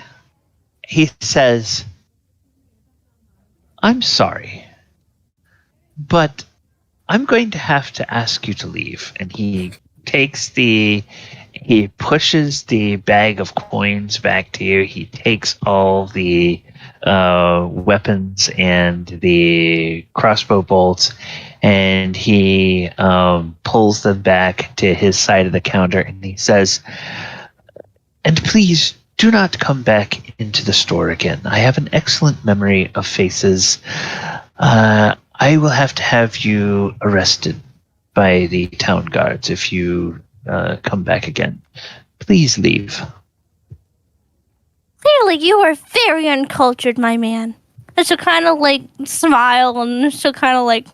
says, "I'm sorry, but I'm going to have to ask you to leave." And he pushes the bag of coins back to you. He takes all the weapons and the crossbow bolts, and he pulls them back to his side of the counter, and he says, "And please do not come back into the store again. I have an excellent memory of faces. I will have to have you arrested by the town guards if you come back again. Please leave." Clearly, you are very uncultured, my man. And she'll kind of like smile, and she'll kind of like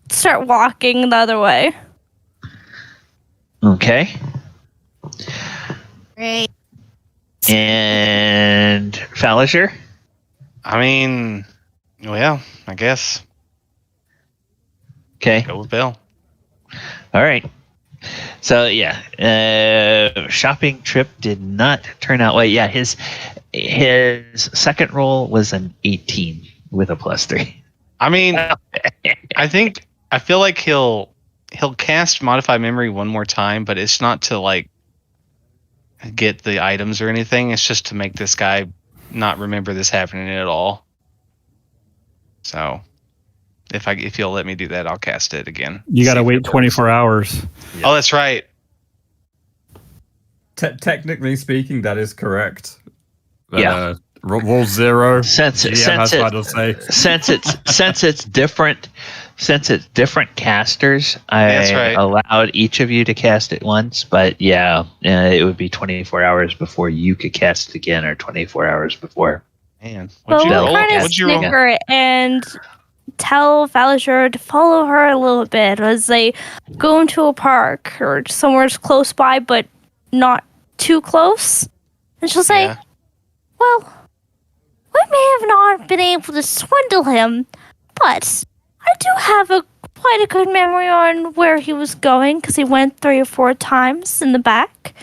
start walking the other way. Okay. Great. And Falazure? I mean, well, I guess. Okay. Go with Bill. All right. So shopping trip did not turn out well. Yeah, his second roll was an 18 with a +3. I mean, I feel like he'll cast modify memory one more time, but it's not to like get the items or anything. It's just to make this guy not remember this happening at all. So if you'll let me do that, I'll cast it again. You got to wait 24 hours. Yeah. Oh, that's right. Technically speaking, that is correct. Yeah. Roll 0. Since it's different casters, I allowed each of you to cast it once, but it would be 24 hours before you could cast it again, or 24 hours before. Man, what'd you roll? What'd you roll? And tell Falazure to follow her a little bit as they go into a park or somewhere close by, but not too close. And she'll say, well, we may have not been able to swindle him, but I do have quite a good memory on where he was going, because he went 3 or 4 times in the back.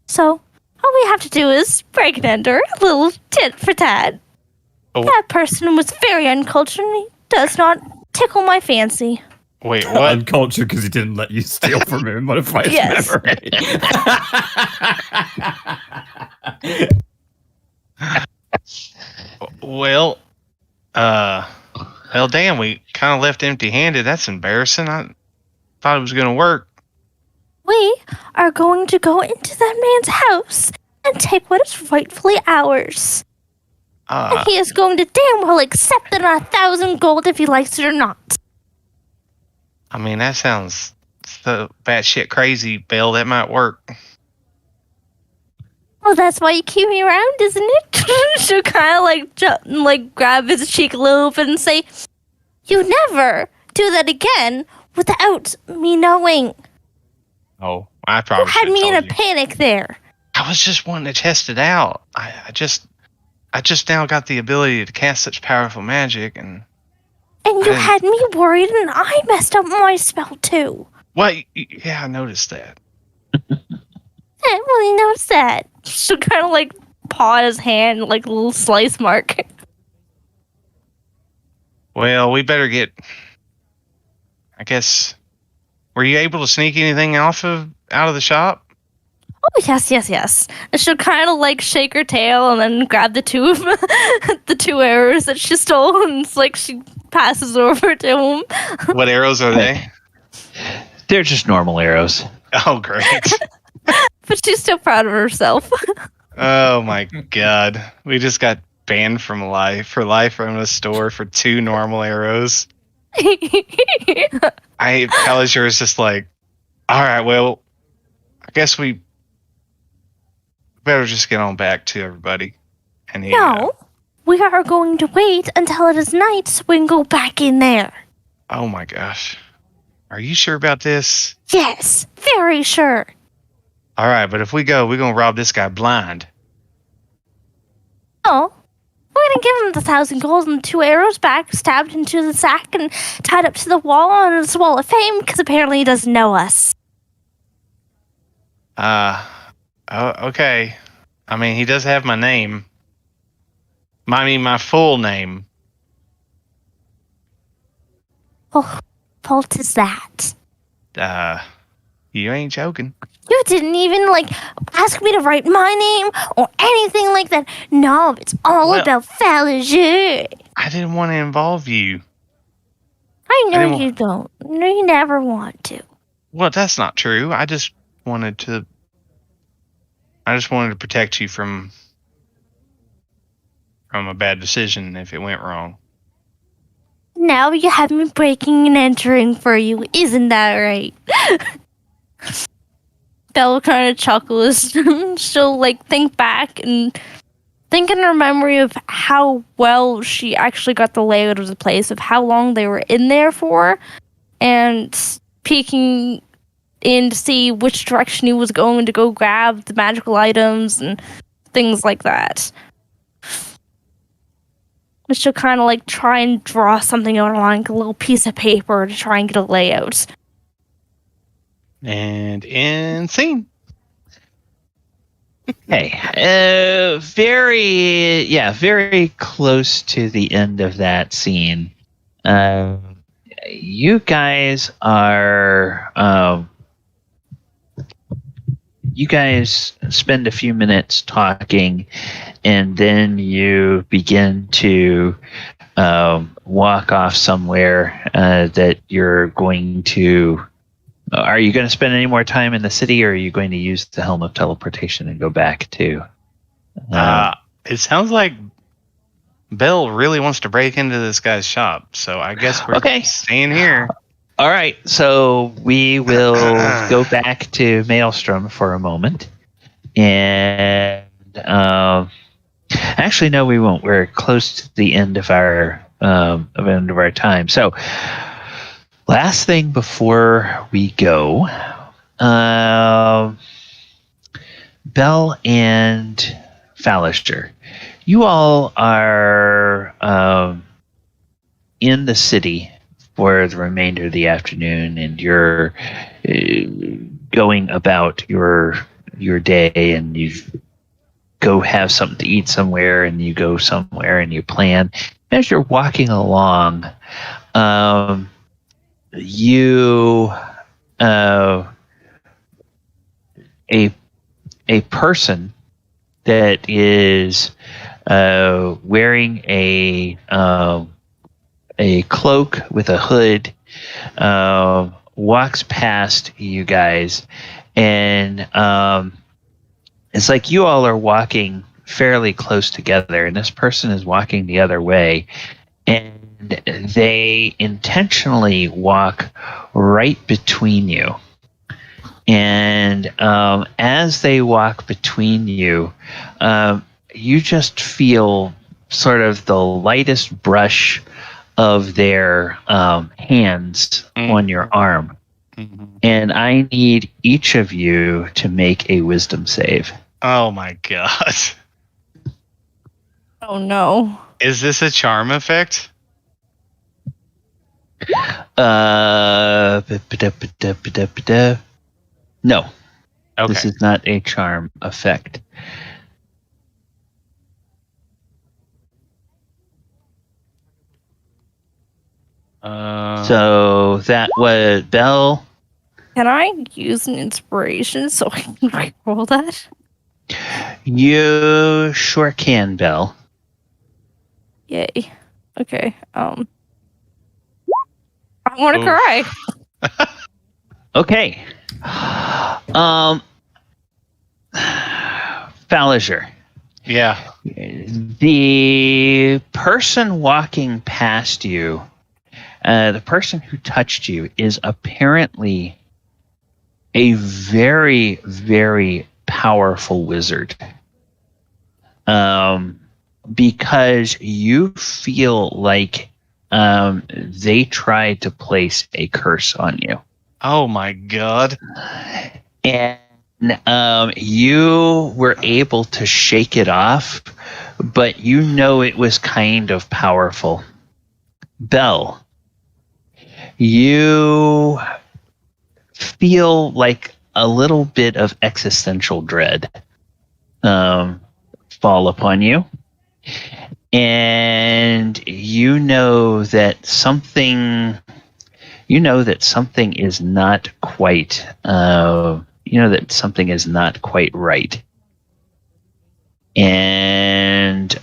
So all we have to do is break it under, a little tit for tat. Oh. That person was very uncultured, and he does not tickle my fancy. Wait, what? Uncultured because he didn't let you steal from him and modify his memory. Well, damn, we kind of left empty-handed. That's embarrassing. I thought it was going to work. We are going to go into that man's house and take what is rightfully ours. And he is going to damn well accept it on 1,000 gold if he likes it or not. I mean, that sounds so batshit crazy, Bill. That might work. Well, that's why you keep me around, isn't it? She'll kind of grab his cheek a little bit and say, "You never do that again without me knowing." Oh, I probably you had me in a panic there. I was just wanting to test it out. I just now got the ability to cast such powerful magic, and you had me worried, and I messed up my spell too. What? Yeah, I noticed that. Well, you noticed that. She'll kind of paw his hand like a little slice mark. Well, we better get. I guess. Were you able to sneak anything out of the shop? Oh yes. And she'll kind of shake her tail and then grab the two arrows that she stole, and it's she passes over to him. What arrows are they? They're just normal arrows. Oh, great. But she's still proud of herself. Oh my god. We just got banned from life from the store for 2 normal arrows. Falazure is just all right, well, I guess we better just get on back to everybody. And no, we are going to wait until it is night so we can go back in there. Oh my gosh. Are you sure about this? Yes, very sure. All right, but if we go, we're going to rob this guy blind. Oh, we're going to give him the 1,000 gold and 2 arrows back, stabbed into the sack and tied up to the wall on his wall of fame, because apparently he doesn't know us. Okay. I mean, he does have my name. My full name. Oh, fault is that? You ain't joking. You didn't even ask me to write my name or anything like that. No, it's all about Falazure. I didn't want to involve you. I know you don't. No, you never want to. Well, that's not true. I just wanted to protect you from a bad decision if it went wrong. Now you have me breaking and entering for you, isn't that right? Belle kind of chuckles. She'll think back and think in her memory of how well she actually got the layout of the place, of how long they were in there for, and peeking in to see which direction he was going to go grab the magical items and things like that. She'll kind of try and draw something out on a little piece of paper to try and get a layout. And end scene. Okay. Very close to the end of that scene. You guys are. You guys spend a few minutes talking, and then you begin to walk off somewhere that you're going to. Are you going to spend any more time in the city, or are you going to use the Helm of Teleportation and go back to? It sounds like Bill really wants to break into this guy's shop, so I guess we're staying here. All right, so we will go back to Maelstrom for a moment, and actually, no, we won't. We're close to the end of our time. So, last thing before we go, Belle and Falazure. You all are in the city for the remainder of the afternoon, and you're going about your day, and you go have something to eat somewhere, and you go somewhere, and you plan. As you're walking along, you a person that is wearing a cloak with a hood walks past you guys, and it's like you all are walking fairly close together, and this person is walking the other way, and they intentionally walk right between you. And as they walk between you, you just feel sort of the lightest brush of their hands on your arm. Mm-hmm. And I need each of you to make a wisdom save. Oh my god. Oh no. Is this a charm effect? No. Okay. This is not a charm effect. So that was Belle. Can I use an inspiration so I can roll that? You sure can, Belle. Yay. Okay. I want to cry. Okay. Falazure. Yeah. The person walking past you, the person who touched you, is apparently a very, very powerful wizard. Because you feel like they tried to place a curse on you. Oh my god. And you were able to shake it off, but you know it was kind of powerful. Belle, you feel like a little bit of existential dread fall upon you. And you know that something is not quite right. And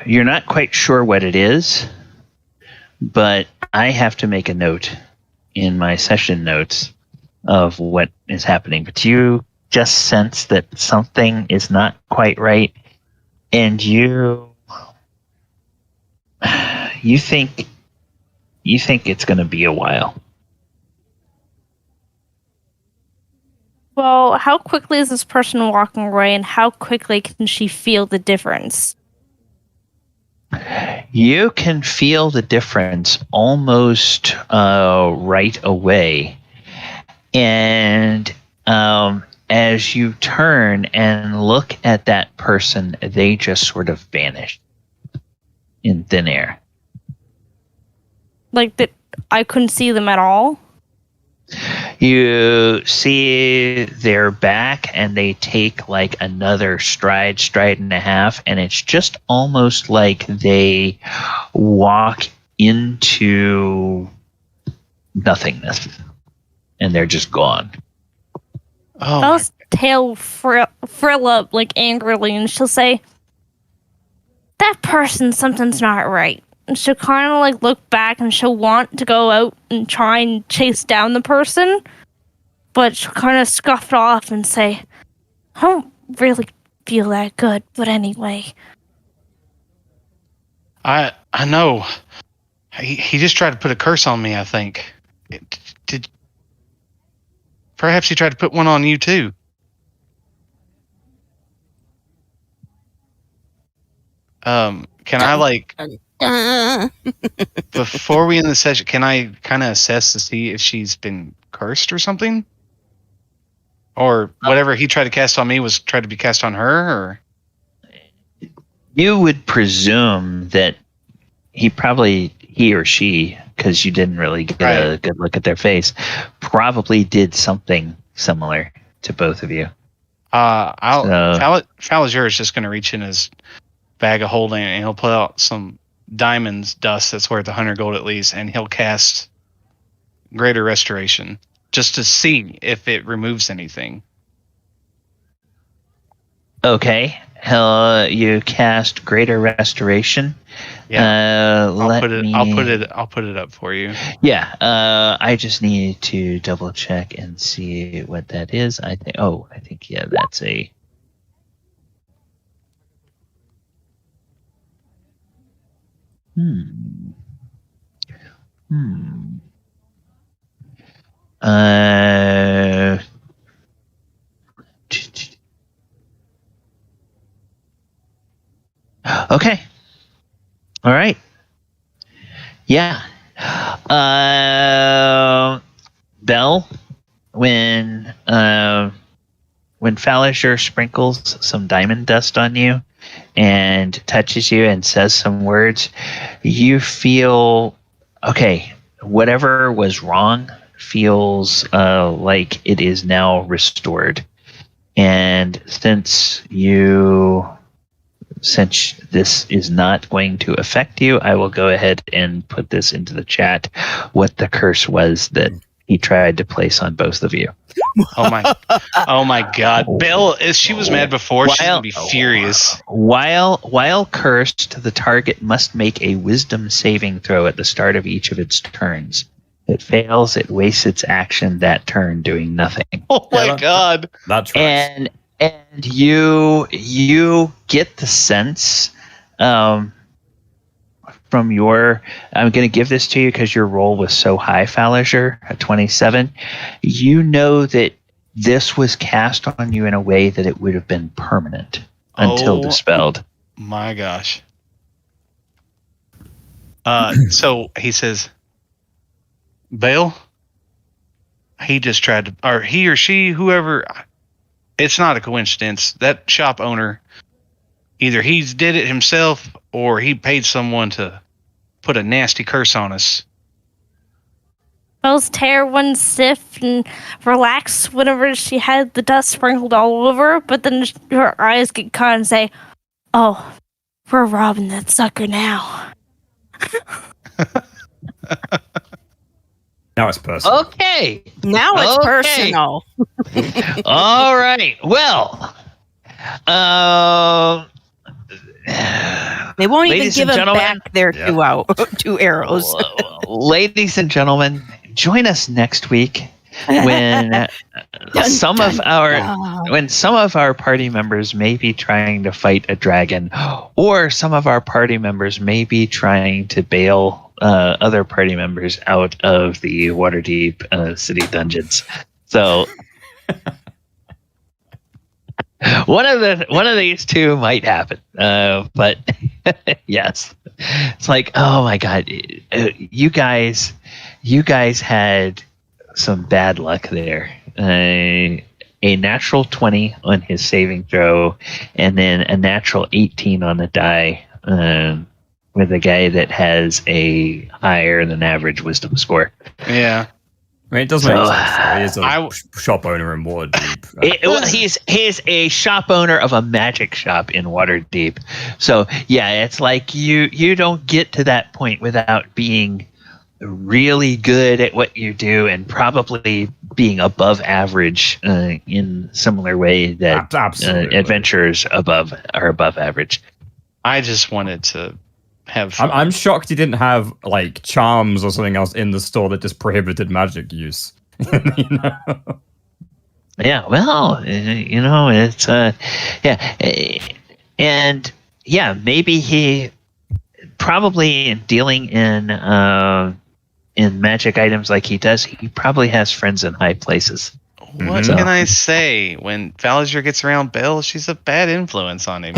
you're not quite sure what it is, but I have to make a note in my session notes of what is happening. But you just sense that something is not quite right, and you think it's going to be a while. Well, how quickly is this person walking away, and how quickly can she feel the difference? You can feel the difference almost right away. And as you turn and look at that person, they just sort of vanish in thin air. Like that, I couldn't see them at all? You see their back, and they take like another stride and a half, and it's just almost like they walk into nothingness, and they're just gone. Oh. Belle's tail frill up like angrily, and she'll say, "That person, something's not right." And she'll kind of like look back, and she'll want to go out and try and chase down the person, but she'll kind of scuff it off and say, "I don't really feel that good, but anyway." I know. He just tried to put a curse on me, I think. Perhaps he tried to put one on you too. Can I like Before we end the session, can I kind of assess to see if she's been cursed or something? Or whatever he tried to cast on me was tried to be cast on her? Or? You would presume that he or she, because you didn't really get a good look at their face, probably did something similar to both of you. Falazure is just going to reach in his bag of holding and he'll pull out some diamonds dust that's worth 100 gold at least, and he'll cast Greater Restoration just to see if it removes anything. Okay. You cast Greater Restoration. Yeah. I'll put it up for you. Yeah. I just need to double check and see what that is. I think that's a. Okay. All right. Yeah. Belle, when Falazure sprinkles some diamond dust on you and touches you and says some words, you feel okay. Whatever was wrong feels like it is now restored. And since this is not going to affect you, I will go ahead and put this into the chat, what the curse was that he tried to place on both of you. Oh my God. Belle, if she was mad before, she's going to be furious. While cursed, the target must make a wisdom saving throw at the start of each of its turns. If it fails, it wastes its action that turn doing nothing. Oh my God. That's right. And you get the sense from your... I'm going to give this to you because your roll was so high, Falazure, at 27. You know that this was cast on you in a way that it would have been permanent until dispelled. My gosh. So he says, Bale, he just tried to... Or he or she, whoever... It's not a coincidence. That shop owner, either he did it himself or he paid someone to put a nasty curse on us. Belle's tear one stiff and relax whenever she had the dust sprinkled all over, but then her eyes get caught and say, "Oh, we're robbing that sucker now." Now it's personal. Okay. Now it's personal. All right. Well, they won't even give them back their 2 arrows. Ladies and gentlemen, join us next week when some of our party members may be trying to fight a dragon, or some of our party members may be trying to bail other party members out of the Waterdeep city dungeons. So one of these two might happen. But yes, it's like, oh my God, you guys had some bad luck there. A natural 20 on his saving throw, and then a natural 18 on the die. With a guy that has a higher than average wisdom score. Yeah. I mean, it does make sense. He is a shop owner in Waterdeep. He's a shop owner of a magic shop in Waterdeep. So, yeah, it's like you don't get to that point without being really good at what you do and probably being above average in similar way that adventurers are above average. I just wanted to have fun. I'm shocked he didn't have like charms or something else in the store that just prohibited magic use. You know? Yeah, well, it's and yeah, maybe he probably dealing in magic items like he does. He probably has friends in high places. What can I say? When Falazure gets around Belle, she's a bad influence on him.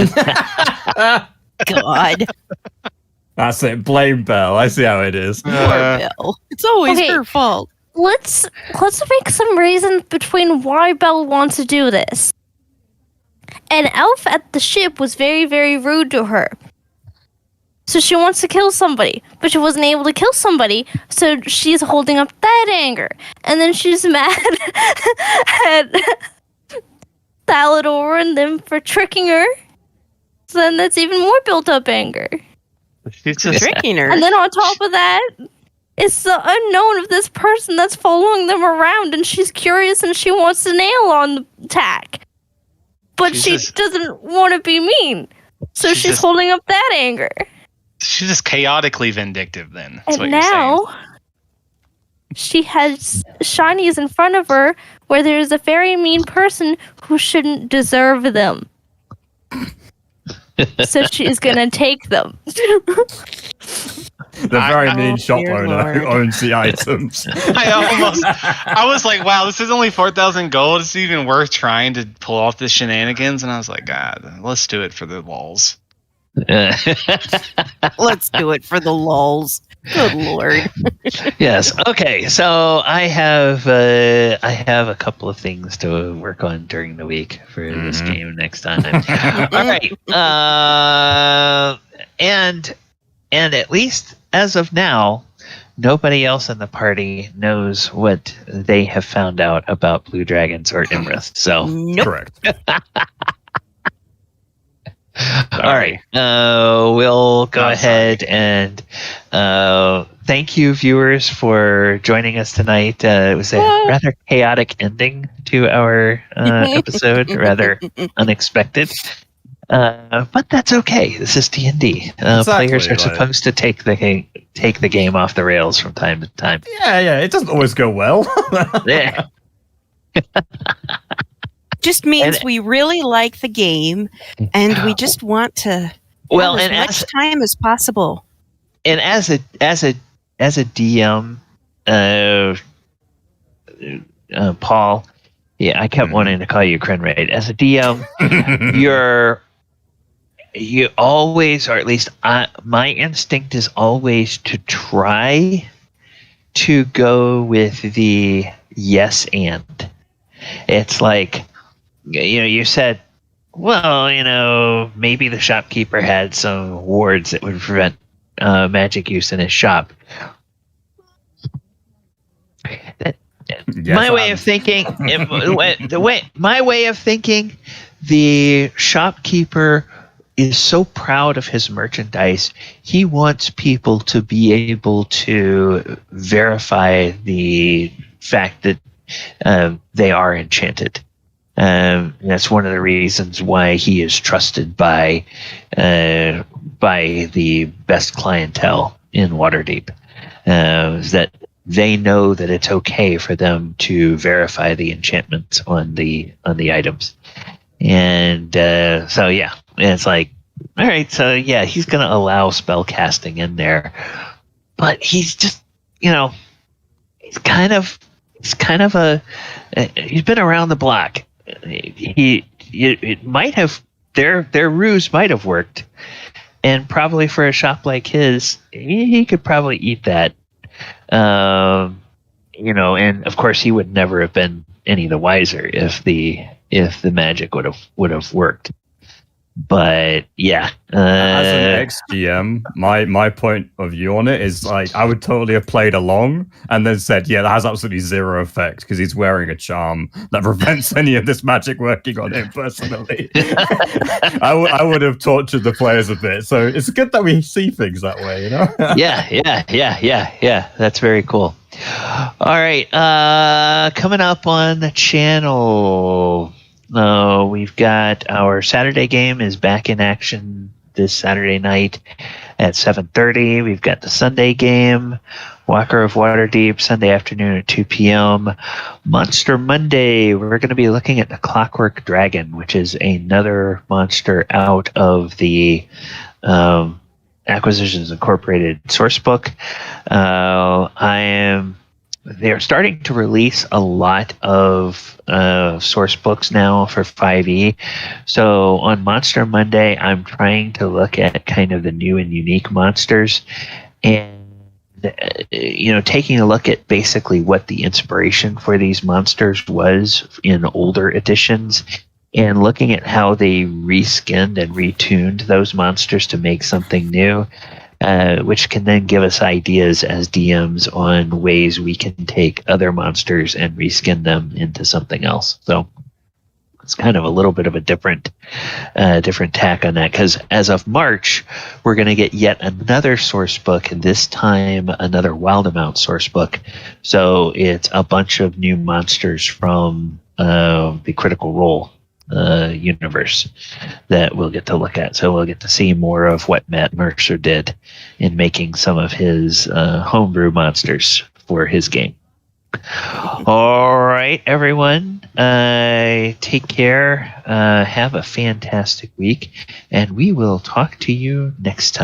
God. That's it. Blame Belle. I see how it is. Poor Belle. It's always her fault. Let's make some reasons between why Belle wants to do this. An elf at the ship was very, very rude to her. So she wants to kill somebody, but she wasn't able to kill somebody, so she's holding up that anger. And then she's mad at Thaldohr and them for tricking her. So then that's even more built up anger. She's just Tricking her. And then on top of that, it's the unknown of this person that's following them around, and she's curious and she wants to nail on the tack. But she doesn't want to be mean. So she's holding up that anger. She's just chaotically vindictive then. That's And what now you're saying. she has shinies in front of her where there's a very mean person who shouldn't deserve them. So she's gonna take them. The very mean shop owner who owns the items. I was like, wow, this is only 4,000 gold. It's even worth trying to pull off this shenanigans. And I was like, God, let's do it for the lulz. Let's do it for the lulz. Good lord. Yes. Okay. So I have a couple of things to work on during the week for this game next time. All right. And at least as of now, nobody else in the party knows what they have found out about blue dragons or Iymrith. So Correct. all right. We'll go ahead and thank you, viewers, for joining us tonight. It was a rather chaotic ending to our episode, rather unexpected. But that's okay. This is D&D. Players are supposed to take the game off the rails from time to time. Yeah. It doesn't always go well. Yeah. Just means we really like the game, and we just want to have as much time as possible. And as a DM, Paul, yeah, I kept wanting to call you Krenraid. As a DM, you always, or at least my instinct is always to try to go with the yes and. It's like, you said, well, maybe the shopkeeper had some wards that would prevent magic use in his shop. My way of thinking, the shopkeeper is so proud of his merchandise. He wants people to be able to verify the fact that they are enchanted. That's one of the reasons why he is trusted by the best clientele in Waterdeep. Is that they know that it's okay for them to verify the enchantments on the items, and so yeah, it's like, all right, so yeah, he's going to allow spell casting in there, but he's just, he's kind of he's been around the block. It might have, their ruse might have worked, and probably for a shop like his, he could probably eat that. And of course he would never have been any the wiser if the magic would have worked. But yeah, as an ex-GM, my point of view on it is like, I would totally have played along and then said, yeah, that has absolutely zero effect because he's wearing a charm that prevents any of this magic working on him personally. I would have tortured the players a bit. So it's good that we see things that way, Yeah. That's very cool. All right, coming up on the channel. We've got our Saturday game is back in action this Saturday night at 7:30. We've got the Sunday game, Walker of Waterdeep, Sunday afternoon at 2 p.m. Monster Monday, we're going to be looking at the Clockwork Dragon, which is another monster out of the Acquisitions Incorporated source book. I am they're starting to release a lot of source books now for 5e. So on Monster Monday, I'm trying to look at kind of the new and unique monsters, and taking a look at basically what the inspiration for these monsters was in older editions, and looking at how they reskinned and retuned those monsters to make something new. Which can then give us ideas as DMs on ways we can take other monsters and reskin them into something else. So it's kind of a little bit of a different tack on that, because as of March, we're going to get yet another source book, and this time another Wild Amount source book. So it's a bunch of new monsters from the Critical Role universe that we'll get to look at. So we'll get to see more of what Matt Mercer did in making some of his homebrew monsters for his game. All right, everyone. Take care. Have a fantastic week, and we will talk to you next time.